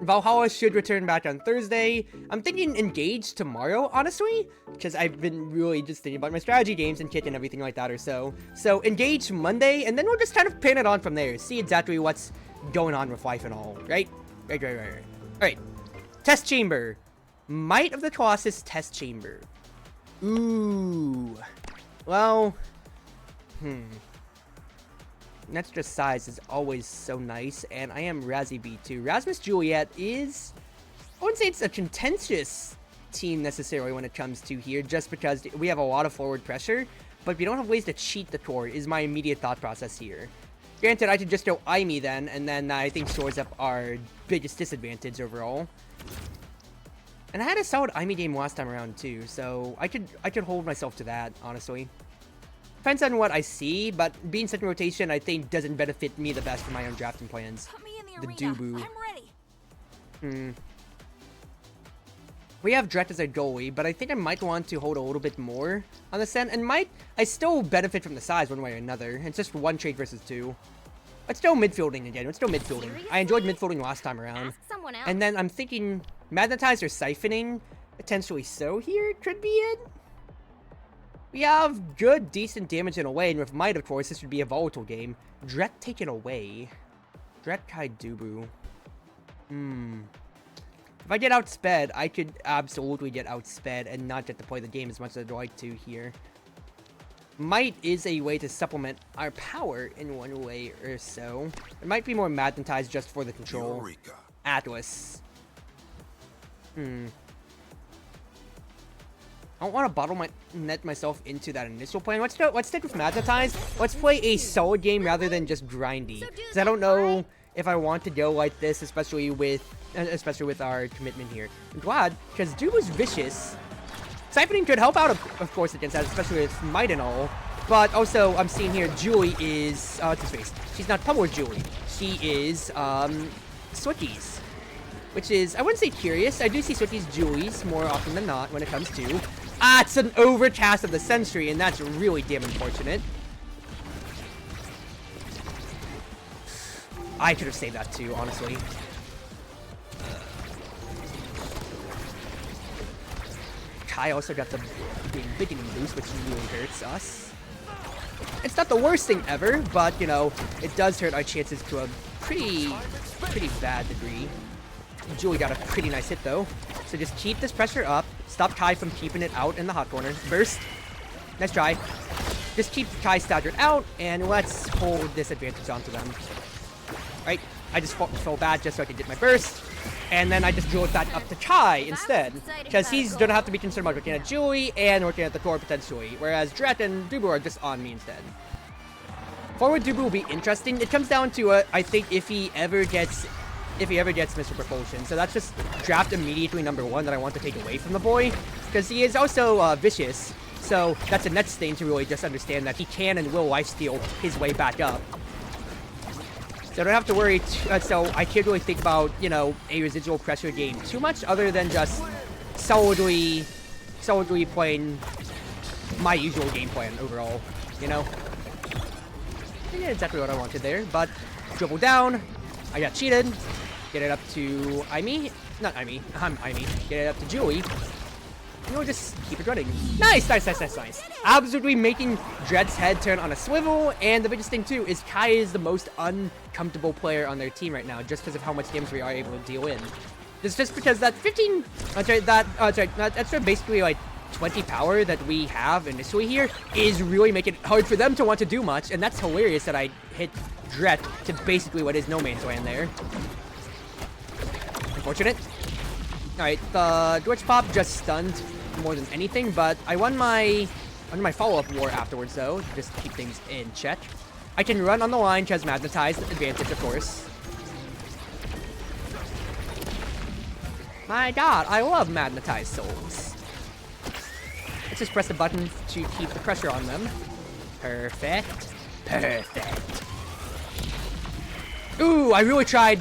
Valhalla should return back on Thursday. I'm thinking Engage tomorrow, honestly, because I've been really just thinking about my strategy games and kit and everything like that or so. So Engage Monday, and then we'll just kind of pin it on from there. See exactly what's going on with life and all, right? Right. Alright. Test Chamber. Might of the Colossus Test Chamber. Ooh. Well, extra size is always so nice, and I am Razzie B2. Rasmus Juliet is, I wouldn't say it's a contentious team necessarily when it comes to here, just because we have a lot of forward pressure, but we don't have ways to cheat the core, is my immediate thought process here. Granted, I could just go IME then, and then I think shores up our biggest disadvantage overall. And I had a solid IME game last time around too, so I could hold myself to that, honestly. Depends on what I see, but being second rotation, I think, doesn't benefit me the best for my own drafting plans. Put me in the arena. Dubu. I'm ready. We have Dret as a goalie, but I think I might want to hold a little bit more on the Sen, and I still benefit from the size one way or another. It's just one trade versus two. Let's go midfielding again. Let's go midfielding. Seriously? I enjoyed midfielding last time around. Ask someone else. And then I'm thinking magnetize or siphoning, potentially so here could be it. We have good, decent damage in a way, and with Might, of course, this would be a volatile game. Dret taken away. Dret Kai Dubu. If I get outsped, I could absolutely get outsped and not get to play the game as much as I'd like to here. Might is a way to supplement our power in one way or so. It might be more magnetized just for the control. Eureka. Atlas. I don't want to bottleneck myself into that initial plan. Let's stick with magnetized. Let's play a solid game rather than just grindy. Because I don't know if I want to go like this, especially with our commitment here. I'm glad, because Dubu's vicious. Siphoning could help out, of course, against that, especially with Might and all. But also, I'm seeing here, Julie is, what's his face? She's not Pummel Julie. She is, Swickies. Which is, I wouldn't say curious. I do see Swickies Julies more often than not when it comes to... it's an overcast of the Sentry, and that's really damn unfortunate. I could have saved that too, honestly. Kai also got the beginning boost, which really hurts us. It's not the worst thing ever, but, you know, it does hurt our chances to a pretty bad degree. Julie got a pretty nice hit, though. So just keep this pressure up. Stop Kai from keeping it out in the hot corner. Burst. Nice try. Just keep Kai staggered out, and let's hold this advantage onto them. Alright, I just felt bad just so I could get my burst. And then I just dual that up to Kai instead. Because he's gonna have to be concerned about working at Julie and working at the core potentially. Whereas Dret and Dubu are just on me instead. Forward Dubu will be interesting. It comes down to, I think, if he ever gets Mr. Propulsion. So that's just draft immediately number 1 that I want to take away from the boy. Because he is also vicious. So that's a next thing to really just understand that he can and will lifesteal his way back up. So I don't have to worry, so I can't really think about, you know, a residual pressure game too much other than just solidly playing my usual game plan overall, you know? Yeah, exactly what I wanted there, but dribble down, I got cheated, get it up to Aimee, not Aimee, I'm Aimee, get it up to Julie. You know, just keep it running. Nice, nice, nice, nice, nice. Absolutely making Dred's head turn on a swivel, and the biggest thing too is Kai is the most uncomfortable player on their team right now, just because of how much damage we are able to deal in. It's just because that 15, that's basically like 20 power that we have initially here is really making it hard for them to want to do much, and that's hilarious that I hit Dret to basically what is no man's land there. Unfortunate. Alright, the Glitch Pop just stunned more than anything, but I won my follow-up war afterwards, though, to just keep things in check. I can run on the line, which has Magnetized advantage, of course. My god, I love Magnetized souls. Let's just press the button to keep the pressure on them. Perfect. Perfect. Ooh, I really tried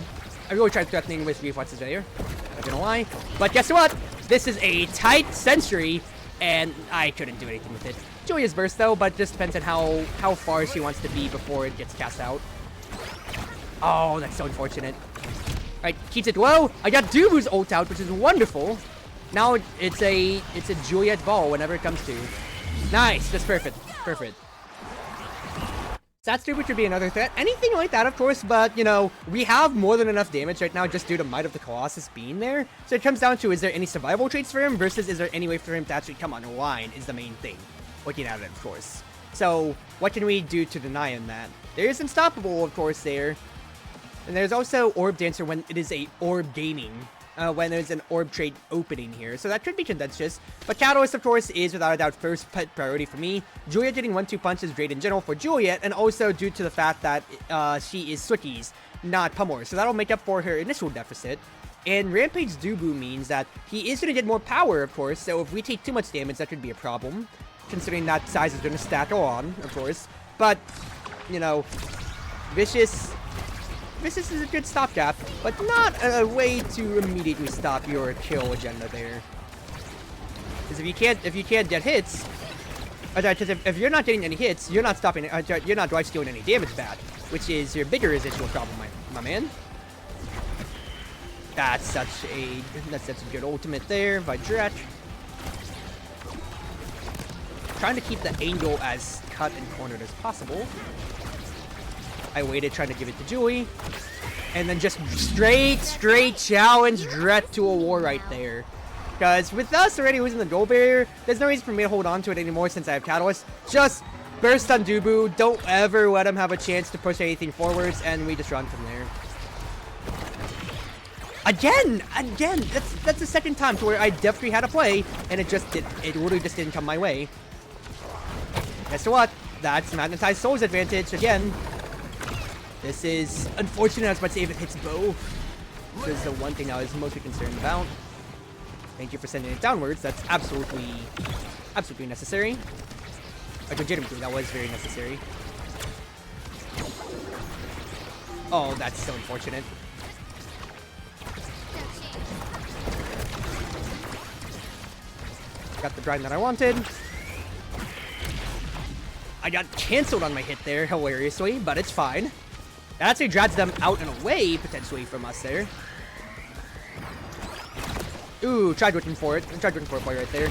threatening with reflexes there. Not gonna lie. But guess what? This is a tight Sentry, and I couldn't do anything with it. Julia's burst though, but just depends on how far she wants to be before it gets cast out. Oh, that's so unfortunate. Alright, keeps it low. I got Dubu's ult out, which is wonderful. Now it's a Juliet ball whenever it comes to. Nice, that's perfect. Perfect. Stats Dubu should be another threat. Anything like that, of course, but, you know, we have more than enough damage right now just due to Might of the Colossus being there. So it comes down to, is there any survival traits for him versus is there any way for him to actually come on the line is the main thing. Looking at it, of course. So, what can we do to deny him that? There is Unstoppable, of course, there. And there's also Orb Dancer when it is a Orb Gaming. When there's an orb trait opening here. So that could be contentious. But Catalyst, of course, is without a doubt first priority for me. Juliet getting 1-2 punches is great in general for Juliet, and also due to the fact that she is Swickies, not Pummler. So that'll make up for her initial deficit. And Rampage Dubu means that he is going to get more power, of course. So if we take too much damage, that could be a problem. Considering that size is going to stack on, of course. But, you know, Vicious is a good stopgap, but not a way to immediately stop your kill agenda there. Because if you can't get hits, if you're not getting any hits, you're not stopping. You're not life stealing any damage back, which is your bigger residual problem, my man. That's such a good ultimate there by Dret. Trying to keep the angle as cut and cornered as possible. I waited, trying to give it to Julie. And then just straight challenge Dret to a war right there. Because with us already losing the goal barrier, there's no reason for me to hold on to it anymore since I have Catalyst. Just burst on Dubu. Don't ever let him have a chance to push anything forwards, and we just run from there. Again! That's the second time to where I definitely had a play, and it literally just didn't come my way. Guess what? That's Magnetized Soul's advantage again. This is unfortunate. I was about to say if it hits both. This is the one thing I was mostly concerned about. Thank you for sending it downwards. That's absolutely necessary. Like, legitimately, that was very necessary. Oh, that's so unfortunate. Got the grind that I wanted. I got canceled on my hit there, hilariously, but it's fine. That actually drags them out and away, potentially, from us there. Ooh, tried looking for it. Tried looking for a play right there.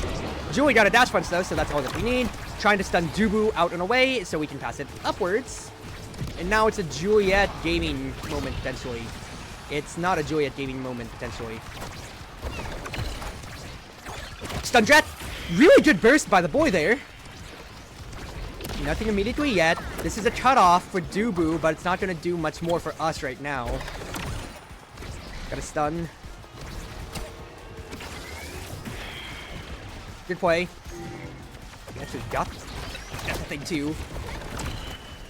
Julie got a dash punch, though, so that's all that we need. Trying to stun Dubu out and away, so we can pass it upwards. And now it's a Juliet gaming moment, potentially. It's not a Juliet gaming moment, potentially. Stun Dret! Really good burst by the boy there. Nothing immediately yet. This is a cutoff for Dubu, but it's not going to do much more for us right now. Got a stun. Good play. He actually got that thing too.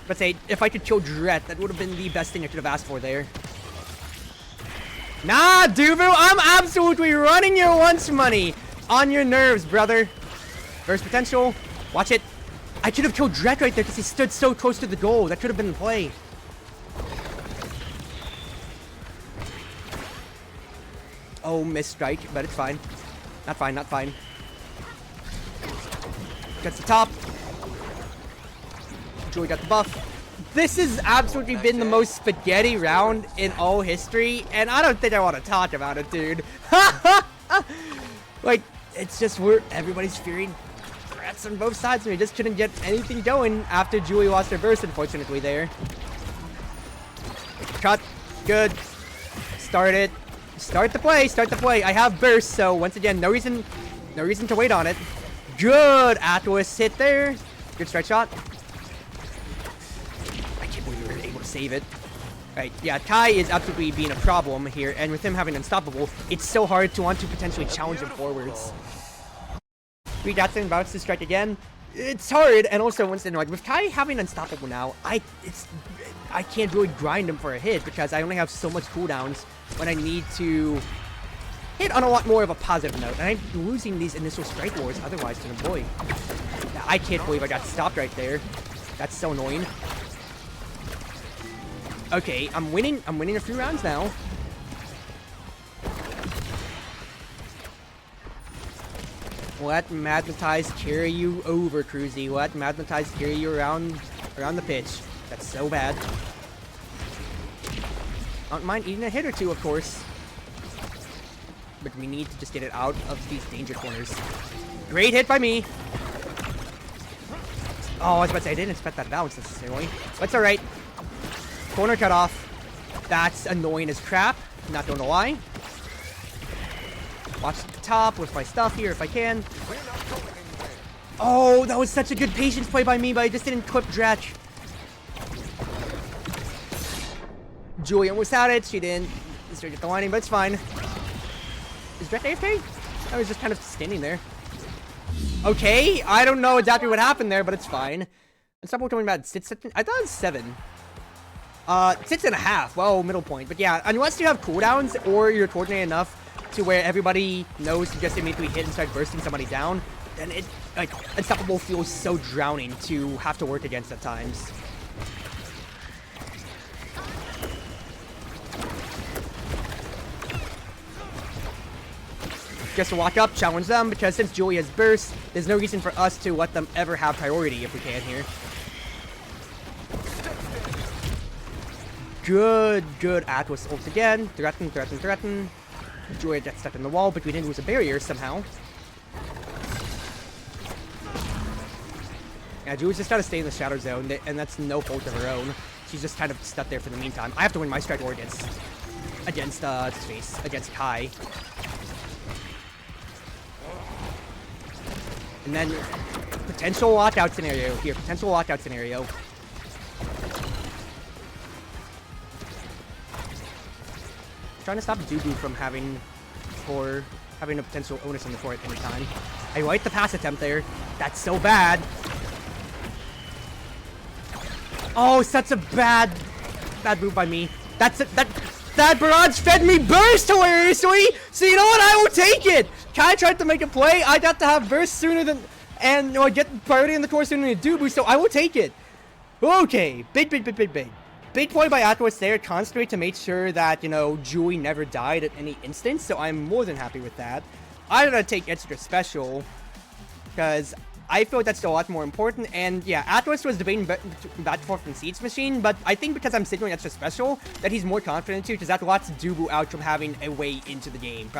But say, if I could kill Dret, that would have been the best thing I could have asked for there. Nah, Dubu, I'm absolutely running your once money on your nerves, brother. Burst potential. Watch it. I could have killed Dret right there because he stood so close to the goal. That could have been the play. Oh, missed strike, but it's fine. Not fine, not fine. Gets the top. Joey got the buff. This has absolutely been the most spaghetti round in all history, and I don't think I want to talk about it, dude. Like, it's just where everybody's fearing threats on both sides, and we just couldn't get anything going after Julie lost her burst, unfortunately, there. Cut. Good. Start it. Start the play. Start the play. I have burst, so once again, no reason to wait on it. Good Atlas hit there. Good strike shot. Save it. Right, yeah, Kai is absolutely being a problem here, and with him having Unstoppable, it's so hard to want to potentially challenge him forwards. Reed Datsun about to strike again. It's hard, and also once in like with Kai having Unstoppable now, I can't really grind him for a hit because I only have so much cooldowns when I need to hit on a lot more of a positive note, and I'm losing these initial strike wars otherwise to the boy. I can't believe I got stopped right there. That's so annoying. Okay, I'm winning a few rounds now. Let Magnetize carry you over, Cruzy. Let Magnetize carry you around the pitch. That's so bad. Don't mind eating a hit or two, of course. But we need to just get it out of these danger corners. Great hit by me. Oh, I was about to say, I didn't expect that bounce necessarily. But it's alright. Corner cut off. That's annoying as crap. Not gonna lie. Watch the top with my stuff here if I can. Oh, that was such a good patience play by me, but I just didn't clip Dretch. Julie almost had it. She didn't straight at the lining, but it's fine. Is Dretch AFK? I was just kind of standing there. Okay, I don't know exactly what happened there, but it's fine. Let's stop talking about 6. I thought it was 7. 6.5. Well, middle point. But yeah, unless you have cooldowns or you're coordinated enough to where everybody knows to just immediately hit and start bursting somebody down, then it, like, Unstoppable feels so drowning to have to work against at times. Just to walk up, challenge them, because since Julie has burst, there's no reason for us to let them ever have priority if we can here. Good Atlas ult again. Threaten. Julia gets stuck in the wall, but we didn't lose a barrier somehow. Yeah, Julia's just gotta stay in the shadow zone, and that's no fault of her own. She's just kind of stuck there for the meantime. I have to win my strike war against Kai. And then potential lockout scenario here. Trying to stop Dubu from having a potential onus on the fort at any time. I like the pass attempt there. That's so bad. Oh, such a bad move by me. That barrage fed me burst hilariously. So you know what? I will take it. Kai tried to make a play. I got to have burst sooner than or get priority in the core sooner than Dubu. So I will take it. Okay, big play by Atlas there, constantly to make sure that, you know, Julie never died at any instance, so I'm more than happy with that. I'm gonna take extra special, because I feel that's a lot more important, and yeah, Atlas was debating Vtuber from Siege Machine, but I think because I'm signaling extra special, that he's more confident too, because that lots Dubu out from having a way into the game,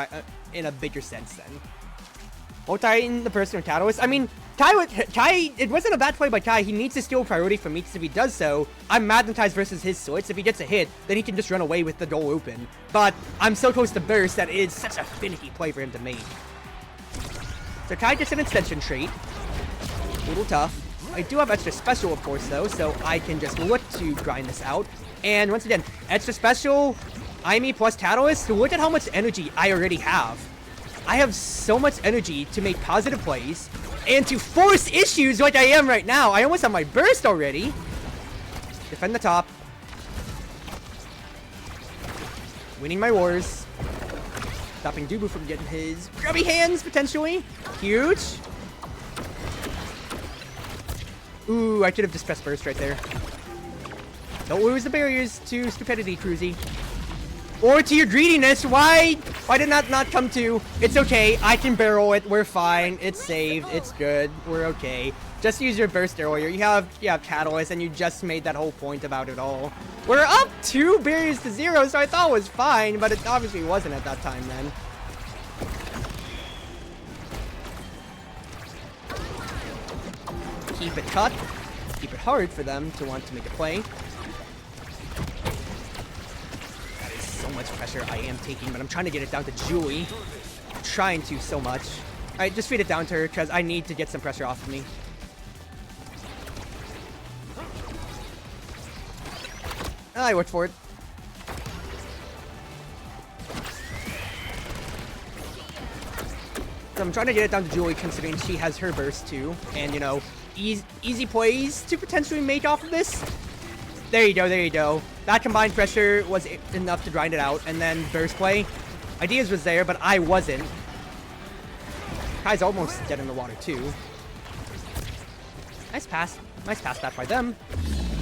in a bigger sense then. Multi-in the person with Catalyst. I mean, Kai, it wasn't a bad play by Kai. He needs to steal priority from me, because if he does so, I'm magnetized versus his switch. If he gets a hit, then he can just run away with the door open. But I'm so close to burst that it is such a finicky play for him to make. So Kai gets an extension trait. A little tough. I do have extra special, of course, though, so I can just look to grind this out. And once again, extra special, IME plus Catalyst. Look at how much energy I already have. I have so much energy to make positive plays and to force issues like I am right now. I almost have my burst already. Defend the top. Winning my wars. Stopping Dubu from getting his grubby hands, potentially. Huge. Ooh, I should have just pressed burst right there. Don't lose the barriers to stupidity, Cruzy. Or to your greediness. Why did that not come to? It's okay. I can barrel it. We're fine. It's saved. It's good. We're okay. Just use your burst earlier. You have Catalyst, and you just made that whole point about it all. We're up 2 barriers to 0, so I thought it was fine, but it obviously wasn't at that time then. Keep it cut. Keep it hard for them to want to make a play. That is so much pressure I am taking, but I'm trying to get it down to Julie. I'm trying to so much. Alright, just feed it down to her, because I need to get some pressure off of me. I worked for it. So I'm trying to get it down to Julie, considering she has her burst too. And, you know, easy plays to potentially make off of this. There you go, there you go. That combined pressure was enough to grind it out. And then burst play. Ideas was there, but I wasn't. Kai's almost dead in the water too. Nice pass. Nice pass back by them.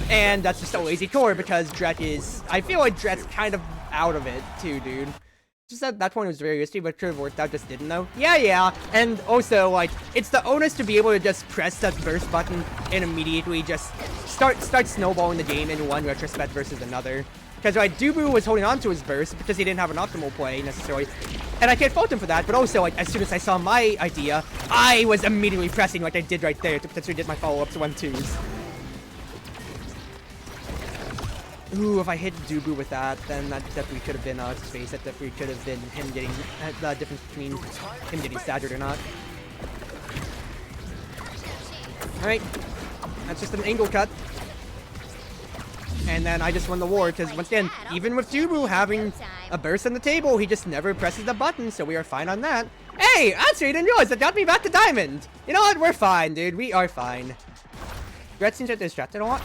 And that's just a lazy core because Dret is... I feel like Dret's kind of out of it too, dude. Just at that point it was very risky, but could have worked out, just didn't though. Yeah. And also, like, it's the onus to be able to just press that burst button and immediately just start snowballing the game in one retrospect versus another. Because, like, Dubu was holding on to his burst because he didn't have an optimal play necessarily. And I can't fault him for that, but also, like, as soon as I saw my idea, I was immediately pressing like I did right there to potentially get my follow-ups 1-2s. Ooh, if I hit Dubu with that, then that definitely could have been space. That definitely could have been him getting the difference between him getting staggered or not. Alright. That's just an angle cut. And then I just won the war, because once again, even with Dubu having a burst on the table, he just never presses the button, so we are fine on that. Hey, actually, I didn't realize that got me back to Diamond. You know what? We're fine, dude. We are fine. Red seems to have distracted a lot.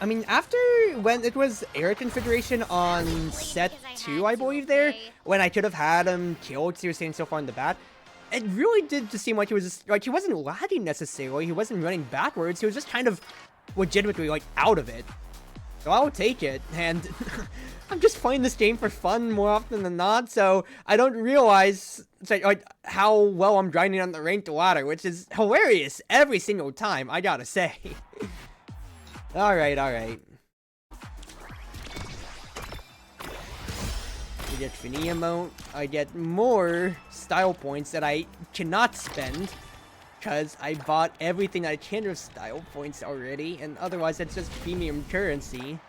I mean, after when it was air configuration on set 2, I believe there, when I could have had him killed because he was staying so far in the bat, it really did just seem like he was just, like, he wasn't lagging necessarily. He wasn't running backwards. He was just kind of legitimately, like, out of it. So I'll take it, and I'm just playing this game for fun more often than not, so I don't realize like how well I'm grinding on the ranked ladder, which is hilarious every single time, I gotta say. Alright. I get Fini amount, I get more style points that I cannot spend, because I bought everything I can with style points already, and otherwise it's just premium currency.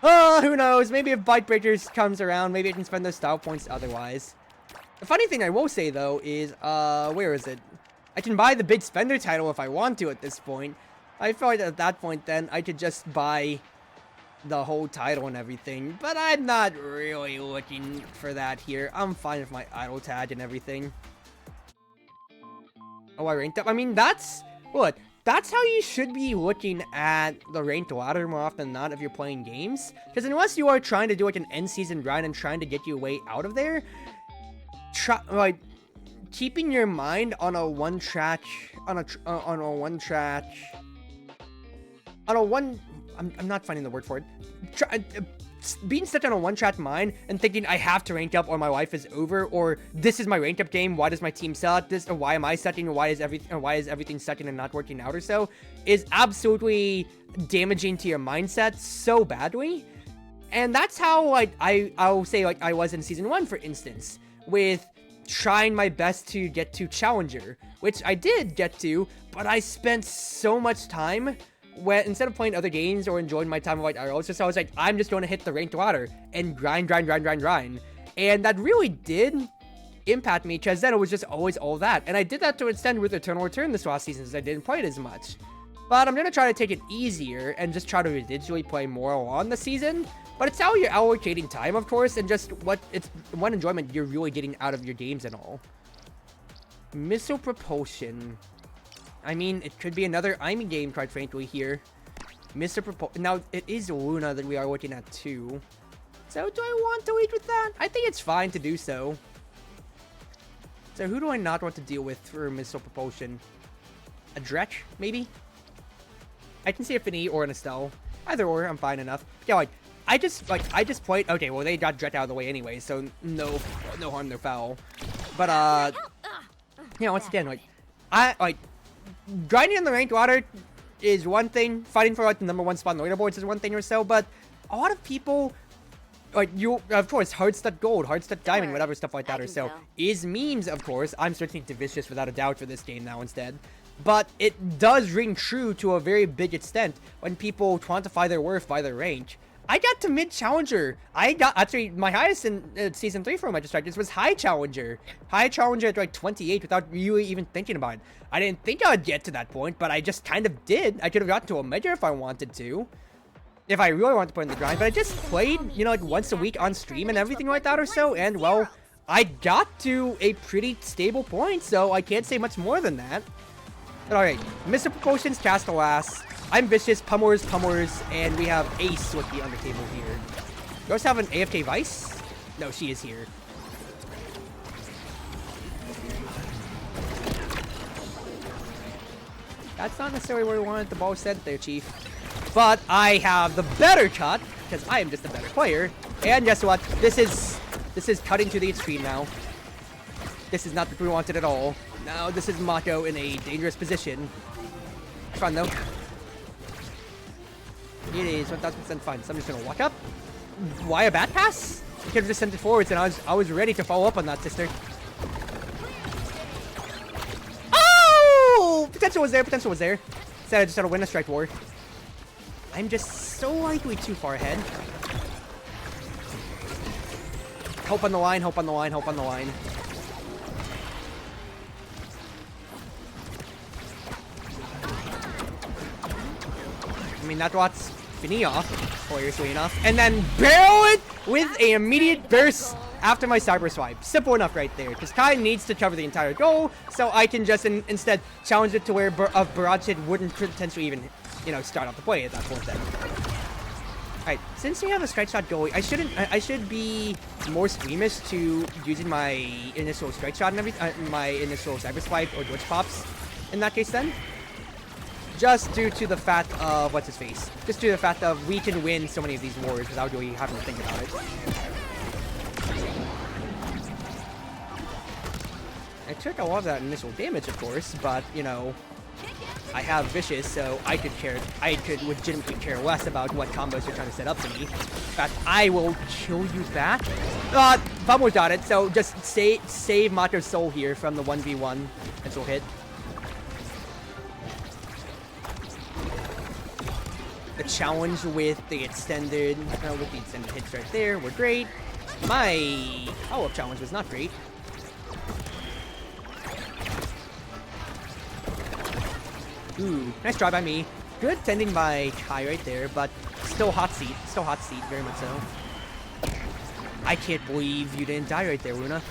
Oh, who knows? Maybe if Bite Breakers comes around, maybe I can spend those style points otherwise. The funny thing I will say, though, is, where is it? I can buy the big spender title if I want to at this point. I feel like at that point, then, I could just buy the whole title and everything, but I'm not really looking for that here. I'm fine with my idle tag and everything. Oh, I ranked up. I mean, that's how you should be looking at the ranked ladder more often than not if you're playing games. Because unless you are trying to do like an end season grind and trying to get your way out of there, keeping your mind on a one track, I'm not finding the word for it. Being stuck on a one-track mind and thinking I have to rank up or my life is over, or this is my rank up game, why does my team suck, this, or why am I sucking, or why is everything sucking and not working out or so, is absolutely damaging to your mindset so badly. And that's how I'll say I was in season 1, for instance, with trying my best to get to Challenger, which I did get to, but I spent so much time when, instead of playing other games or enjoying my time with IRLs, I was like, I'm just going to hit the ranked ladder and grind. And that really did impact me, because then it was just always all that. And I did that to extend with Eternal Return this last season, since I didn't play it as much. But I'm going to try to take it easier and just try to digitally play more on the season. But it's how you're allocating time, of course, and just what enjoyment you're really getting out of your games and all. Missile propulsion. I mean, it could be another Imi game, quite frankly, here. Missile propulsion. Now, it is Luna that we are looking at, too. So, do I want to lead with that? I think it's fine to do so. So, who do I not want to deal with for missile propulsion? A Dretch, maybe? I can see a Finny or an Estelle. Either or, I'm fine enough. Yeah, like, I just played... Okay, well, they got Dretch out of the way anyway, so no harm, no foul. But, yeah, once again, like, grinding on the ranked ladder is one thing. Fighting for, like, the #1 spot on the leaderboards is one thing or so, but a lot of people... Like, of course, hard-stuck gold, hard-stuck diamond, whatever stuff like that or so, is memes, of course. I'm switching to Vicious without a doubt for this game now instead. But it does ring true to a very big extent when people quantify their worth by their rank. I got to mid-challenger. I got, actually, my highest in Season 3 for my Strikers was high challenger. High challenger at like 28 without really even thinking about it. I didn't think I would get to that point, but I just kind of did. I could have gotten to a major if I wanted to. If I really wanted to put in the grind, but I just played, you know, like once a week on stream and everything like that or so, and, well, I got to a pretty stable point, so I can't say much more than that. Alright, Mr. Propulsion's Castellass. I'm Vicious, Pummelers, and we have Ace with the Undertable here. We also have an AFK Vice? No, she is here. That's not necessarily where we wanted the ball sent there, Chief. But I have the better cut, because I am just a better player. And guess what? This is cutting to the extreme now. This is not what we wanted at all. Now this is Mako in a dangerous position. Fun though. It is 1000% fun. So I'm just gonna walk up. Why a bat pass? I could have just sent it forwards, and I was ready to follow up on that, sister. Oh! Potential was there. Potential was there. Instead, I just had to win a strike war. I'm just so likely too far ahead. Hope on the line. Hope on the line. Hope on the line. I mean, that Watt's Finny off, hilariously enough. And then barrel it with an immediate burst after my cyber swipe. Simple enough right there, because Kai needs to cover the entire goal, so I can just instead challenge it to where Barrage Hit wouldn't potentially even, you know, start off the play at that point then. Alright, since we have a strike shot goalie, I should be more squeamish to using my initial strike shot and everything, my initial cyber swipe or glitch pops in that case then. Just due to the fact of, what's his face? Just due to the fact of we can win so many of these wars without really having to think about it. I took a lot of that initial damage, of course, but, you know, I have Vicious, so I could legitimately care less about what combos you're trying to set up to me. In fact, I will kill you back. Bumble got it, so just save Mako's soul here from the 1v1 potential hit. The challenge with the extended hits right there were great. My follow-up challenge was not great. Ooh, nice try by me. Good tending by Kai right there, but still hot seat. Still hot seat, very much so. I can't believe you didn't die right there, Luna.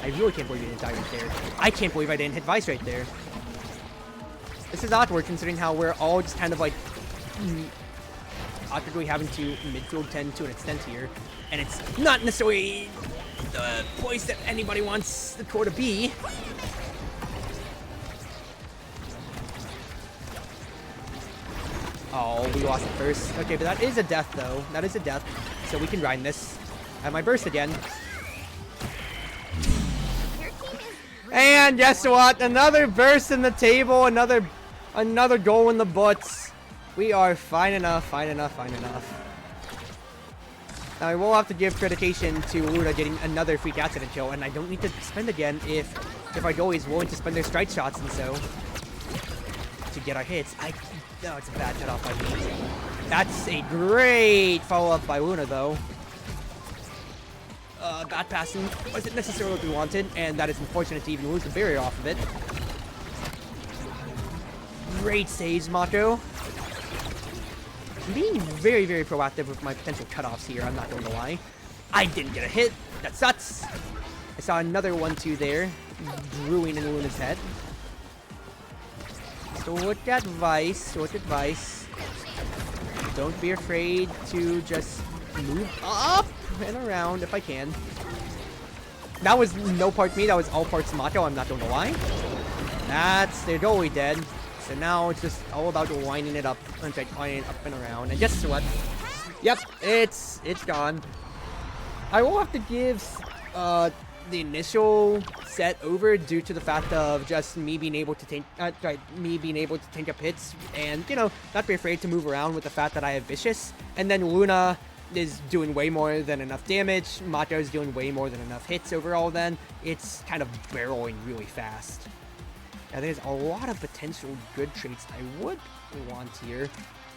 I really can't believe you didn't die right there. I can't believe I didn't hit Vice right there. This is awkward considering how we're all just kind of like awkwardly having to midfield 10 to an extent here. And it's not necessarily the place that anybody wants the core to be. Oh, we lost it first. Okay, but that is a death, though. That is a death. So we can grind this. I have my burst again. And guess what? Another burst in the table. Another goal in the butts. We are fine enough, fine enough, fine enough. Now, I will have to give creditation to Luna getting another freak accident kill, and I don't need to spend again if our goalie is willing to spend their strike shots and so to get our hits. No, it's a bad cutoff by me. That's a great follow-up by Luna, though. Bad passing wasn't necessarily what we wanted, and that is unfortunate to even lose the barrier off of it. Great saves, Mako. I'm being very, very proactive with my potential cutoffs here, I'm not going to lie. I didn't get a hit. That sucks. I saw another 1-2 there, brewing in Luna's head. Sort that Vice, sort that Vice. Don't be afraid to just move up and around if I can. That was no part me, that was all parts Mato, I'm not gonna lie. They're totally dead. So now it's just all about winding it up, winding it up and around. And guess what? Yep, it's gone. I will have to give the initial set over due to the fact of just me being able to take up hits and, you know, not be afraid to move around with the fact that I have Vicious. And then Luna is doing way more than enough damage. Mato is doing way more than enough hits overall then. It's kind of barreling really fast. Now there's a lot of potential good traits I would want here.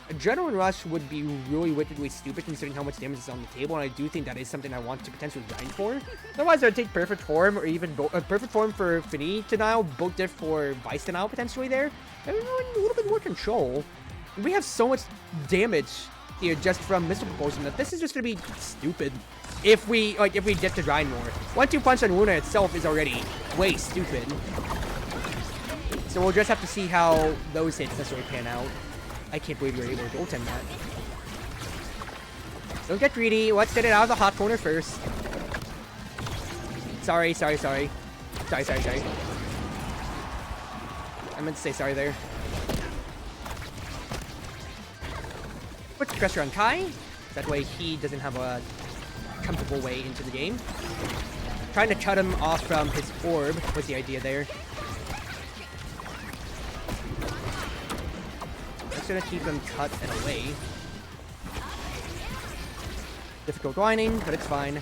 Adrenaline Rush would be really wickedly stupid considering how much damage is on the table, and I do think that is something I want to potentially grind for. Otherwise, I'd take Perfect Form or even Perfect Form for Finny Denial, Bolt Diff for Vice Denial potentially there. And a little bit more control. We have so much damage here just from Mr. Propulsion that this is just going to be stupid if we get to grind more. 1-2 Punch on Luna itself is already way stupid. So we'll just have to see how those hits necessarily pan out. I can't believe you're able to goaltend that. Don't get greedy. Let's get it out of the hot corner first. Sorry. Sorry. I meant to say sorry there. Put pressure on Kai. That way he doesn't have a comfortable way into the game. Trying to cut him off from his orb was the idea there. Gonna keep him cut and away. Difficult whining, but it's fine.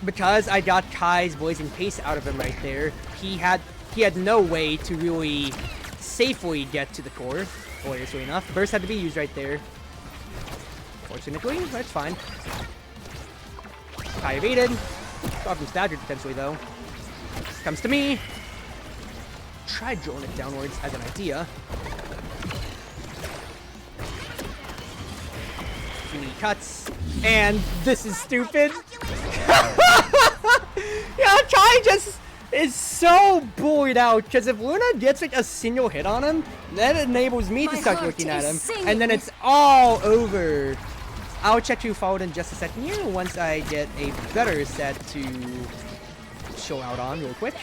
Because I got Kai's Blazing Pace out of him right there, he had no way to really safely get to the core, hilariously enough. Burst had to be used right there. Fortunately, but it's fine. Kai evaded. Got him staggered potentially though. Comes to me. Tried drawing it downwards as an idea. He cuts, and this is stupid. Yeah, Kai just is so bullied out because if Luna gets like a single hit on him, that enables me to start looking at him, and then it's all over. I'll check you forward in just a second here once I get a better set to show out on real quick.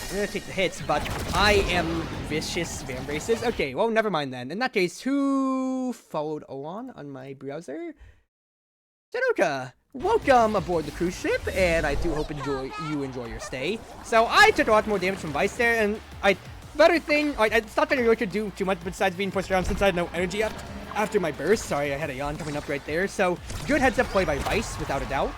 I'm gonna take the hits, but I am vicious Van Braces. Okay, well, never mind then. In that case, who followed along on my browser? Sanuka, welcome aboard the cruise ship, and I do hope you enjoy your stay. So I took a lot more damage from Vice there, and better thing, it's not that I really could do too much besides being pushed around since I had no energy up after my burst. Sorry, I had a yawn coming up right there. So good heads up play by Vice, without a doubt.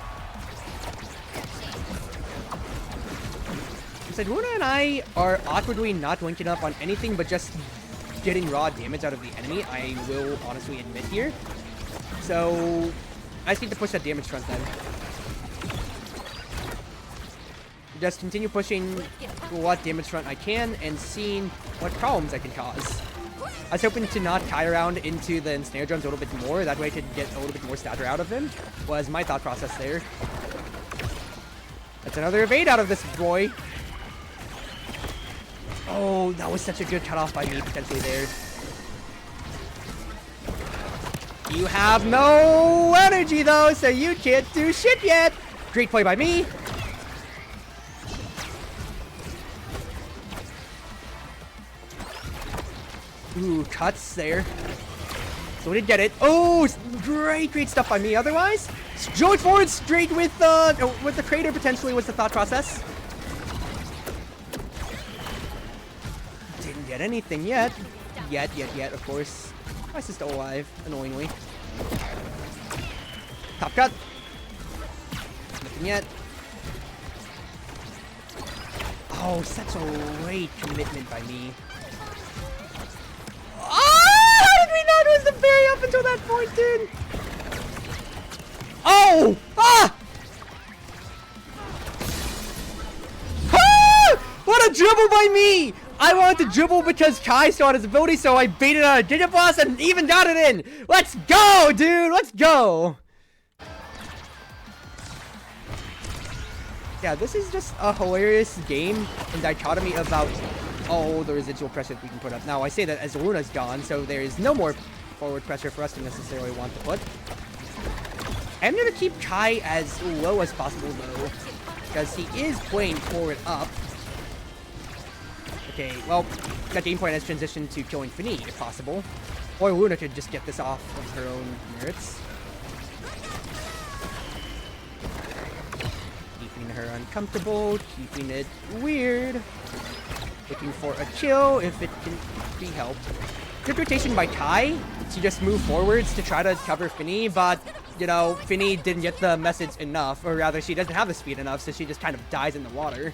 Luna and I are awkwardly not linking up on anything but just getting raw damage out of the enemy, I will honestly admit here. So I just need to push that damage front then. Just continue pushing what damage front I can and seeing what problems I can cause. I was hoping to knock Kai around into the ensnare drums a little bit more, that way I could get a little bit more stature out of him, was my thought process there. That's another evade out of this boy. Oh, that was such a good cutoff by me, potentially there. You have no energy, though, so you can't do shit yet. Great play by me. Ooh, cuts there. So we did get it. Oh, great stuff by me. Otherwise, straight forward, straight with the crater potentially was the thought process. Get anything yet. Yet, of course. Vice is still alive, annoyingly. Top cut. Nothing yet. Oh, such a great commitment by me. Oh, how did we not lose the berry up until that point, dude? Oh! Ah! Ah! What a dribble by me! I wanted to dribble because Kai saw his ability, so I baited out a Digit Blast and even got it in! Let's go, dude! Let's go! Yeah, this is just a hilarious game in dichotomy about all the residual pressure that we can put up. Now, I say that as Luna's gone, so there is no more forward pressure for us to necessarily want to put. I'm going to keep Kai as low as possible, though, because he is playing forward up. Okay, well, that game point has transitioned to killing Fini, if possible. Or Luna could just get this off of her own merits. Keeping her uncomfortable, keeping it weird. Looking for a kill if it can be helped. Good rotation by Kai to just move forwards to try to cover Fini, but, you know, Fini didn't get the message enough, or rather, she doesn't have the speed enough, so she just kind of dies in the water.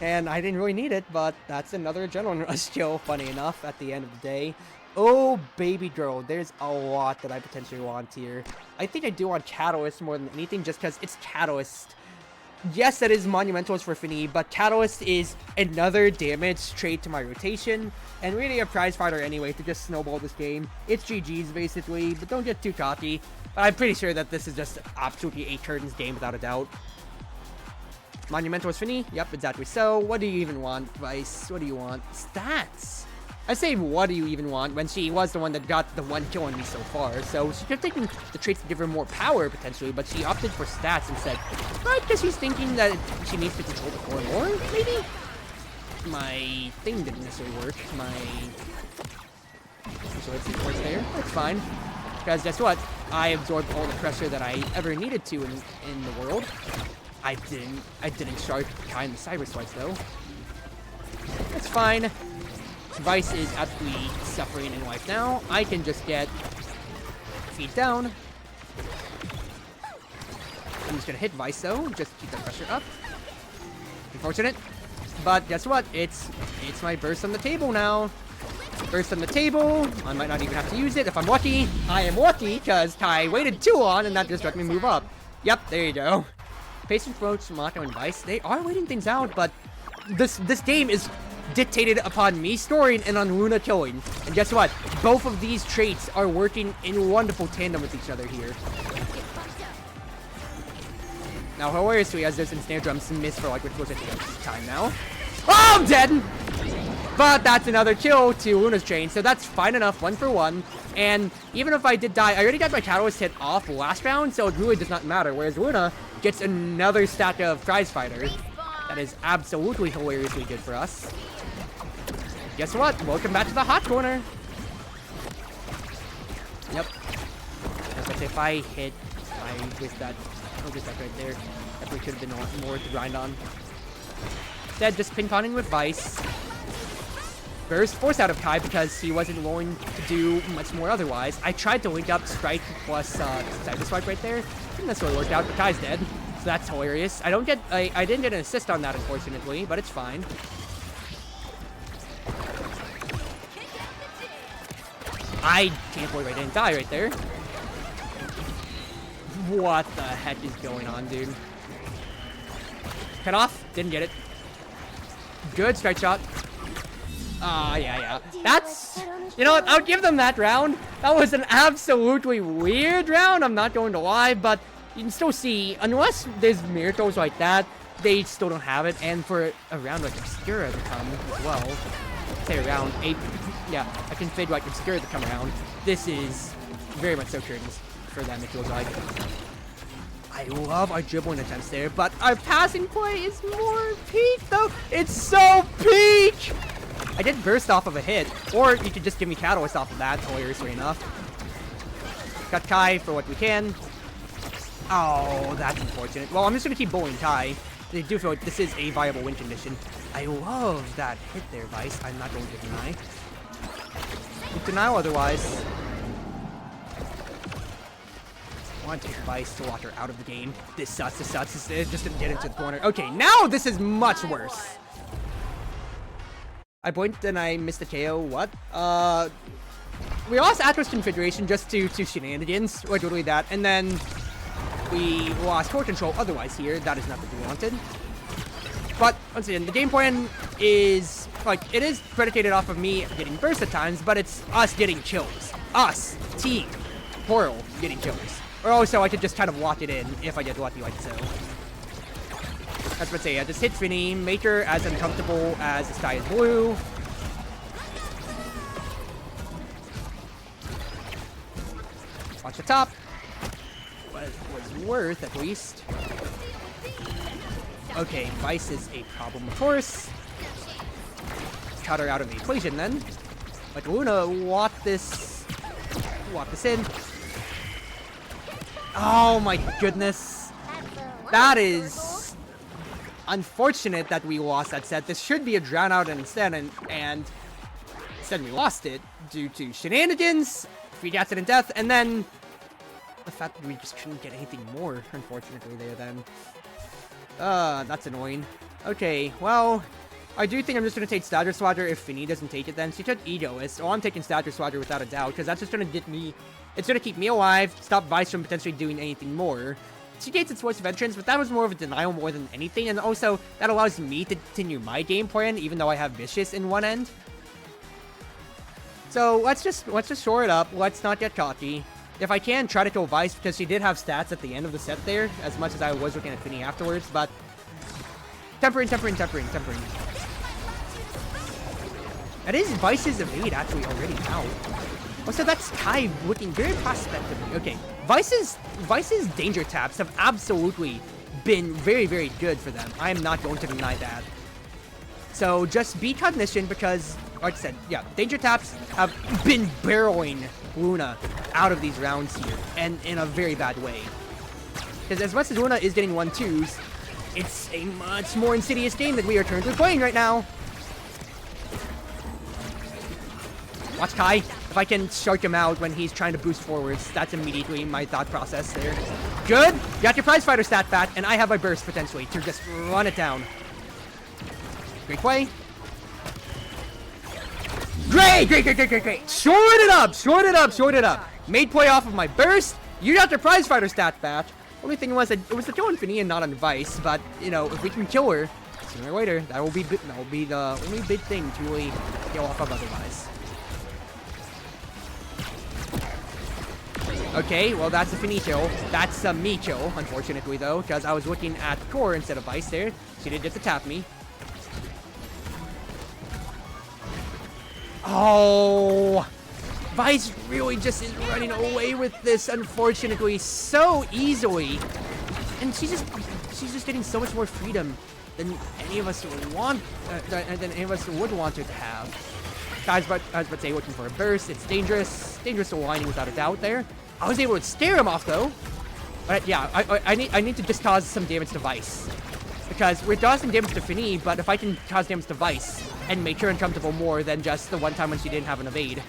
And I didn't really need it, but that's another adrenaline rush kill, funny enough, at the end of the day. Oh, baby girl, there's a lot that I potentially want here. I think I do want Catalyst more than anything, just because it's Catalyst. Yes, that is Monumentals for Fini, but Catalyst is another damage trait to my rotation, and really a prize fighter anyway to just snowball this game. It's GG's basically, but don't get too cocky. But I'm pretty sure that this is just absolutely a curtains game without a doubt. Monumentals Fini? Yep, exactly so. What do you even want, Vice? What do you want? Stats! I say, what do you even want, when she was the one that got the one kill on me so far. So she could have taken the traits to give her more power, potentially, but she opted for stats instead. Right, because she's thinking that she needs to control the core more, maybe? My thing didn't necessarily work. So let's see what's there. That's fine. Because guess what? I absorbed all the pressure that I ever needed to in the world. I didn't shark Kai in the cyber swipes, though. That's fine. Vice is absolutely suffering in life now. I can just get feet down. I'm just gonna hit Vice though, just to keep that pressure up. Unfortunate. But guess what? It's my burst on the table now. Burst on the table. I might not even have to use it if I'm lucky. I am lucky because Kai waited too long and that just let me move up. Yep, there you go. Patient Roach, Mako, and Vice, they are waiting things out, but this game is dictated upon me scoring and on Luna killing. And guess what? Both of these traits are working in wonderful tandem with each other here. Now, hilariously, as those snare drums miss for like we're close to time now. Oh, I'm dead! But that's another kill to Luna's chain, so that's fine enough, 1 for 1. And even if I did die, I already got my Catalyst hit off last round, so it really does not matter. Whereas Luna gets another stack of prize fighters. That is absolutely hilariously good for us. Guess what? Welcome back to the hot corner. Yep. But if I hit, with that, right there, definitely could have been a lot more to grind on. Instead, just ping-ponging with Vice. Burst force out of Kai because he wasn't willing to do much more otherwise. I tried to link up Strike plus Cyber Swipe right there. Didn't necessarily work out, but Kai's dead. So that's hilarious. I didn't get an assist on that, unfortunately, but it's fine. I can't believe I didn't die right there. What the heck is going on, dude? Cut off. Didn't get it. Good strike shot. Yeah. That's... You know what? I'll give them that round. That was an absolutely weird round. I'm not going to lie, but you can still see, unless there's miracles like that, they still don't have it. And for a round like Obscura to come as well, say around 8... Yeah, I can fade like Obscura to come around. This is very much so curtains for them, it feels like. I love our dribbling attempts there, but our passing play is more peak, though. It's so peak! I did burst off of a hit, or you could just give me Catalyst off of that, hilariously enough. Got Kai for what we can. Oh, that's unfortunate. Well, I'm just going to keep bullying Kai. I do feel like this is a viable win condition. I love that hit there, Vice. I'm not going to deny. Denial otherwise. I want to take Vice to lock her out of the game. This sucks. It just didn't get into the corner. Okay, now this is much worse. I blinked and I missed the KO. What? We lost Atlas configuration just to shenanigans, or literally that, and then we lost core control otherwise here. That is not what we wanted. But once again, the game plan is like, it is predicated off of me getting burst at times, but it's us getting kills. Us, team, plural, getting kills. Or also I could just kind of lock it in if I get lucky like so. That's what I say. Just hit Finny, make her as uncomfortable as the sky is blue. Watch the top. Was worth at least. Okay, Vice is a problem, of course. Cut her out of the equation then. Like Luna, walk this in. Oh my goodness. That is unfortunate that we lost that set. This should be a drown out instead, and instead we lost it due to shenanigans, freak accident death, and then the fact that we just couldn't get anything more, unfortunately, there then. That's annoying. Okay, well, I do think I'm just gonna take Stature Swagger if Finny doesn't take it then. She took Egoist, so I'm taking Stature Swagger without a doubt, because that's just gonna get me, it's gonna keep me alive, stop Vice from potentially doing anything more. She gains its voice of entrance, but that was more of a denial more than anything, and also, that allows me to continue my game plan, even though I have Vicious in one end. So, let's just shore it up, let's not get cocky. If I can, try to kill Vice, because she did have stats at the end of the set there, as much as I was looking at Finny afterwards, but... Tempering. That is Vice's evade actually already out. Also, that's Kai looking very prospectively. Okay, Vice's danger taps have absolutely been very, very good for them. I am not going to deny that. So just be cognizant because, like I said, yeah, danger taps have been barreling Luna out of these rounds here, and in a very bad way. Because as much as Luna is getting 1-2s, it's a much more insidious game that we are currently playing right now. Watch Kai. If I can shark him out when he's trying to boost forwards, that's immediately my thought process there. Good. You got your prize fighter stat back, and I have my burst potentially to just run it down. Great play. Great. Short it up. Made play off of my burst. You got your prize fighter stat back. Only thing was that it was the kill on Finny and not on Vice, but you know, if we can kill her sooner or later, that will be the only big thing to really kill off of otherwise. Okay, well that's a Finny kill. That's a me kill, unfortunately though, because I was looking at core instead of Vice there. She did get to tap me. Oh, Vice really just is running away with this, unfortunately, so easily. And she's just getting so much more freedom than any of us would want, than any of us would want her to have. Guys, but I was about to say, looking for a burst. It's dangerous to whining without a doubt there. I was able to scare him off though. But yeah, I need to just cause some damage to Vice. Because we're causing damage to Finny, but if I can cause damage to Vice and make her uncomfortable more than just the one time when she didn't have an evade,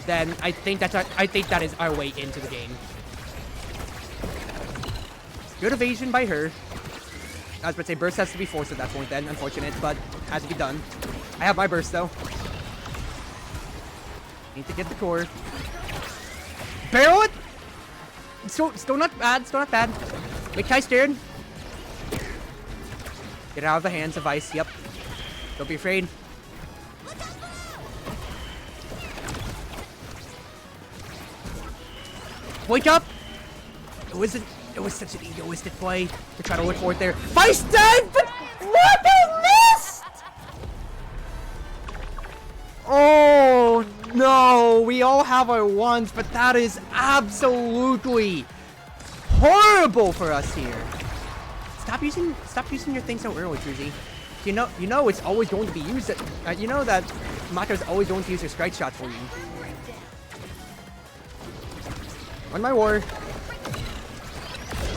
then I think that is our way into the game. Good evasion by her. I was about to say burst has to be forced at that point then, unfortunate, but has to be done. I have my burst though. Need to get the core. Barrel it! Still not bad. Make Kai scared. Get out of the hands of Vice, yep. Don't be afraid. Wake up! It was such an egoistic play to try to look for it there. Vice died, but what a missed! Oh no, we all have our ones, but that is absolutely horrible for us here. Stop using your thing so early, Truzy. You know it's always going to be used. You know that Mako's always going to use her strike shot for you. On my war.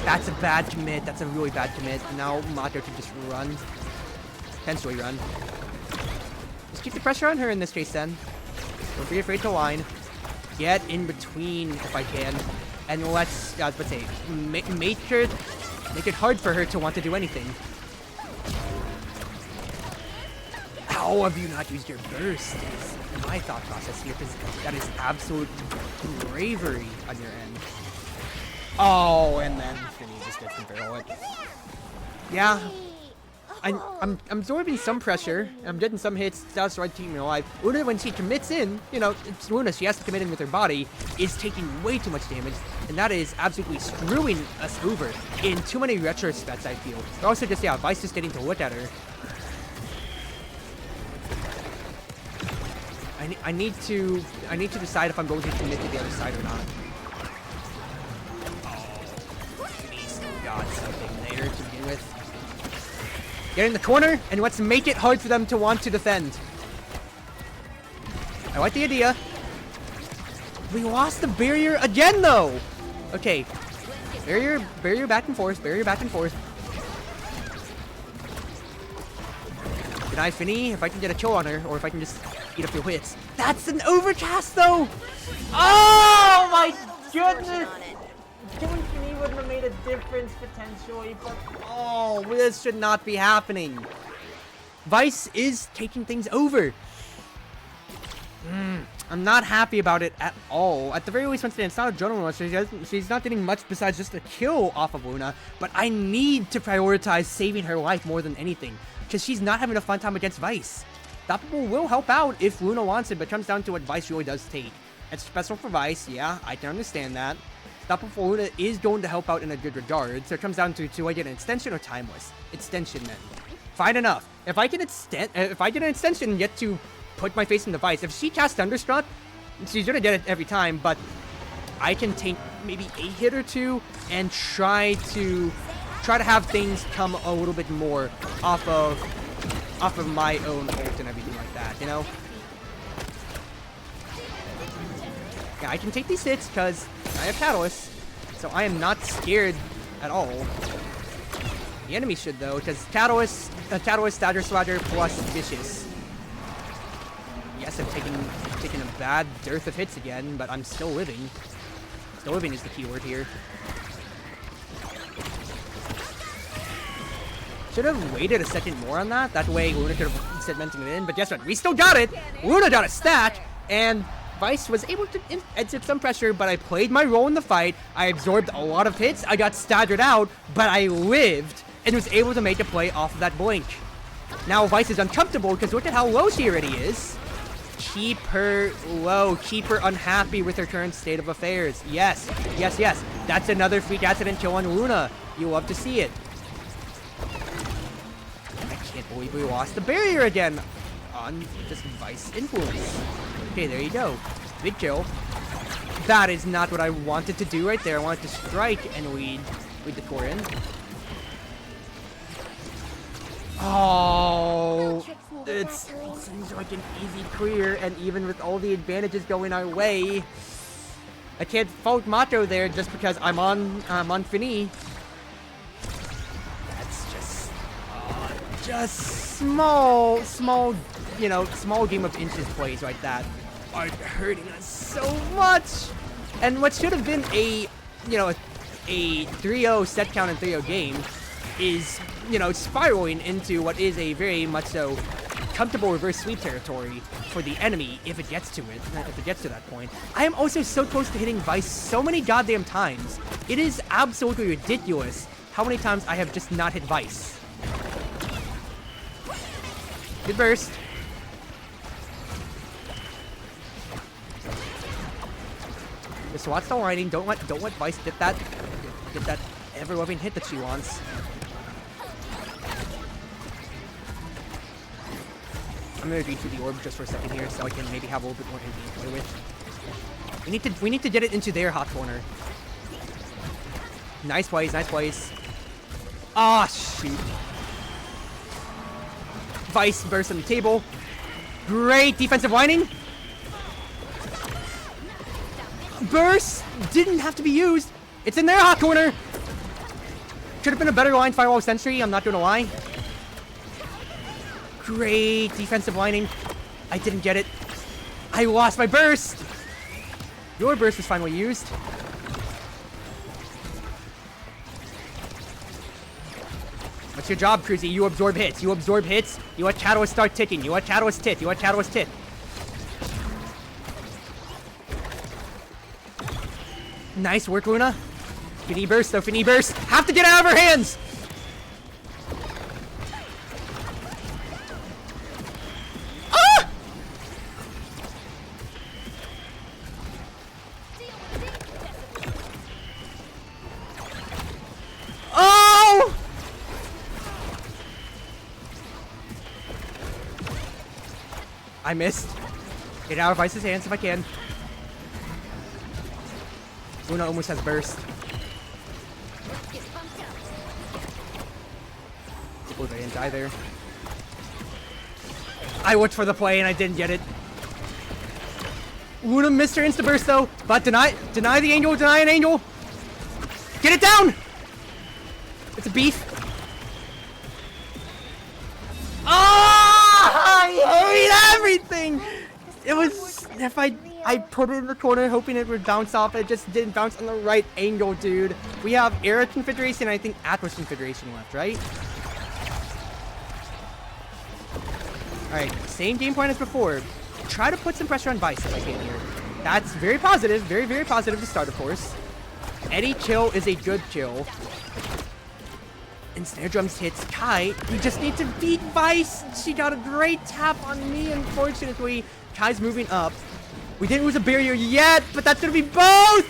That's a bad commit. That's a really bad commit. Now Mako can just run. Potentially run. Just keep the pressure on her in this case then. Don't be afraid to line. Get in between if I can. And let's, I was about to say, make it hard for her to want to do anything. How have you not used your burst? Is my thought process here, because that is absolute bravery on your end. Oh, and then Finny just gets to barrel it. Yeah. I'm absorbing some pressure. I'm getting some hits. That's right, keeping me alive. Luna, when she commits in, you know, it's Luna. She has to commit in with her body. Is taking way too much damage, and that is absolutely screwing us over in too many retrospects. I feel. But also, just yeah, Vice is getting to look at her. I need to decide if I'm going to commit to the other side or not. Oh, please, God, something later to begin with. Get in the corner, and let's make it hard for them to want to defend. I like the idea. We lost the barrier again, though. Okay, barrier back and forth, barrier back and forth. Can I Finny if I can get a kill on her, or if I can just eat a few hits? That's an overcast, though! Oh my goodness! Killing Finny wouldn't have made a difference, potentially, but oh, this should not be happening. Vice is taking things over. I'm not happy about it at all. At the very least, once again, it's not a adrenaline rush. She's not getting much besides just a kill off of Luna, but I need to prioritize saving her life more than anything, because she's not having a fun time against Vice. Stoppable will help out if Luna wants it, but it comes down to what Vice really does take. It's special for Vice, yeah, I can understand that. Stoppable for Luna is going to help out in a good regard, so it comes down to do I get an extension or timeless? Extension then. Fine enough. If I get an extension and get to put my face in the Vice, if she casts Thunderstruck, she's gonna get it every time, but I can take maybe a hit or two and try to have things come a little bit more off of my own ult and everything like that, you know? Yeah, I can take these hits because I have Catalyst, so I am not scared at all. The enemy should, though, because Catalyst, Stagger Swagger plus Vicious. Yes, I'm taking a bad dearth of hits again, but I'm still living. Still living is the keyword here. Should have waited a second more on that. That way Luna could have segmented it in. But guess what? We still got it. Luna got a stack, and Vice was able to exert some pressure, but I played my role in the fight. I absorbed a lot of hits. I got staggered out, but I lived and was able to make a play off of that blink. Now Vice is uncomfortable because look at how low she already is. Keep her low. Keep her unhappy with her current state of affairs. Yes, yes, yes. That's another freak accident kill on Luna. You love to see it. I can't believe we lost the barrier again on this Vice influence. Okay, there you go. Big kill. That is not what I wanted to do right there. I wanted to strike and lead the core in. Oh, it seems like an easy clear, and even with all the advantages going our way, I can't fault Macho there just because I'm on Finny. That's just small, you know, small game of inches plays like that are hurting us so much. And what should have been a 3-0 set count and 3-0 game is, you know, spiraling into what is a very much so comfortable reverse sweep territory for the enemy if it gets to that point. I am also so close to hitting Vice so many goddamn times. It is absolutely ridiculous how many times I have just not hit Vice. Good burst. The SWAT's still lining. Don't let Vice get that ever-loving hit that she wants. I'm gonna reach through the orb just for a second here, so I can maybe have a little bit more energy to play with. We need to get it into their hot corner. Nice plays, nice plays. Ah, shoot. Vice burst on the table. Great defensive lining. Burst didn't have to be used. It's in their hot corner. Should have been a better line firewall sentry, I'm not gonna lie. Great defensive lining. I didn't get it. I lost my burst. Your burst was finally used. What's your job, Cruzy? You absorb hits. You absorb hits. You let Catalyst start ticking. You let Catalyst tit. You let Catalyst tit. Nice work, Luna. Finny burst, though. Finny burst. Have to get out of her hands. I missed. Get out of Vice's hands if I can. Luna almost has burst. Oh, they didn't die there. I looked for the play and I didn't get it. Luna missed her insta burst though, but deny the angel, deny an angel. Get it down! It's a beef. I hate everything! It was, if I put it in the corner hoping it would bounce off, it just didn't bounce on the right angle, dude. We have Era Confederation and I think Atlas Confederation left, right? Alright, same game point as before. Try to put some pressure on Vice if I can here. That's very positive, very, very positive to start, of course. Any kill is a good kill. And Snare Drums hits Kai. We just need to beat Vice. She got a great tap on me, unfortunately. Kai's moving up. We didn't lose a barrier yet, but that's gonna be both!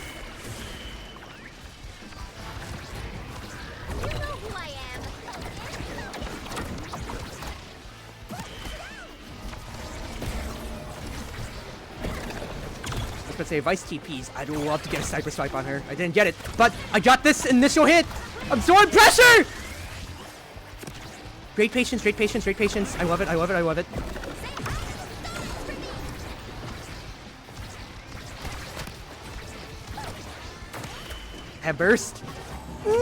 You know who I am. I was gonna say, Vice TPs. I'd love to get a Cyber Swipe on her. I didn't get it, but I got this initial hit! Absorb pressure! Great patience, great patience, great patience. I love it, I love it, I love it. Have burst. No!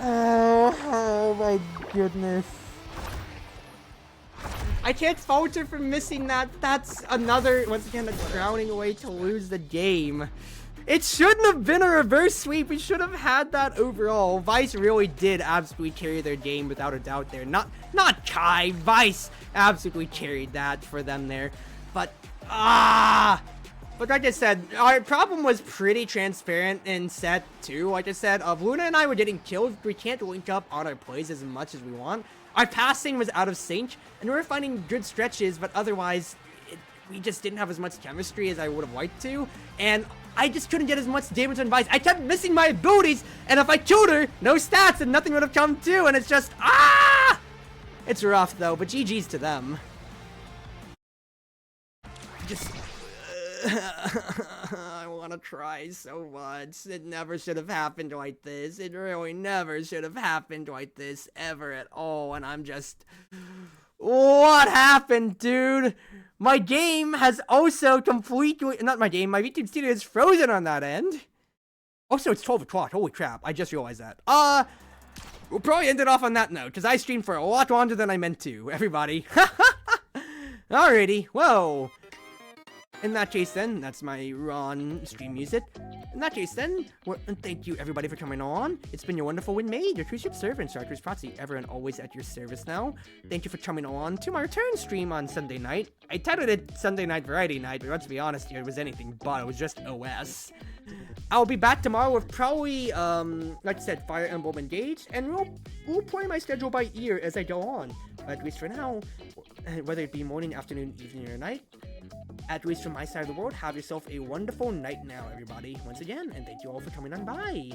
No! Oh my goodness. I can't fault her for missing that. That's another, once again, a drowning way to lose the game. It shouldn't have been a reverse sweep. We should have had that overall. Vice really did absolutely carry their game without a doubt there. Not Kai. Vice absolutely carried that for them there. But, but like I said, our problem was pretty transparent in set 2. Like I said, Luna and I were getting killed. We can't link up on our plays as much as we want. Our passing was out of sync, and we were finding good stretches, but otherwise, we just didn't have as much chemistry as I would have liked to, and I just couldn't get as much damage on Vice. I kept missing my abilities, and if I killed her, no stats, and nothing would have come to, and it's just, It's rough, though, but GG's to them. Just... I want to try so much. It never should have happened like this. It really never should have happened like this ever at all. And I'm just... What happened, dude? My game has also completely... Not my game, my VTube studio is frozen on that end. Also, it's 12 o'clock. Holy crap. I just realized that. We'll probably end it off on that note, because I streamed for a lot longer than I meant to, everybody. Alrighty, whoa. In that case then, that's my Ron stream music. In that case then, thank you everybody for coming on. It's been your Wonderful Wind Mage, your Cruz Ship servant, Chartreuse Proxy, ever and always at your service now. Thank you for coming on to my return stream on Sunday night. I titled it Sunday Night Variety Night, but let's be honest here, it was anything but, it was just OS. I'll be back tomorrow with probably, like I said, Fire Emblem Engage, and we'll play my schedule by ear as I go on. But at least for now, whether it be morning, afternoon, evening, or night, at least from my side of the world, have yourself a wonderful night now, everybody. Once again, and thank you all for coming on by.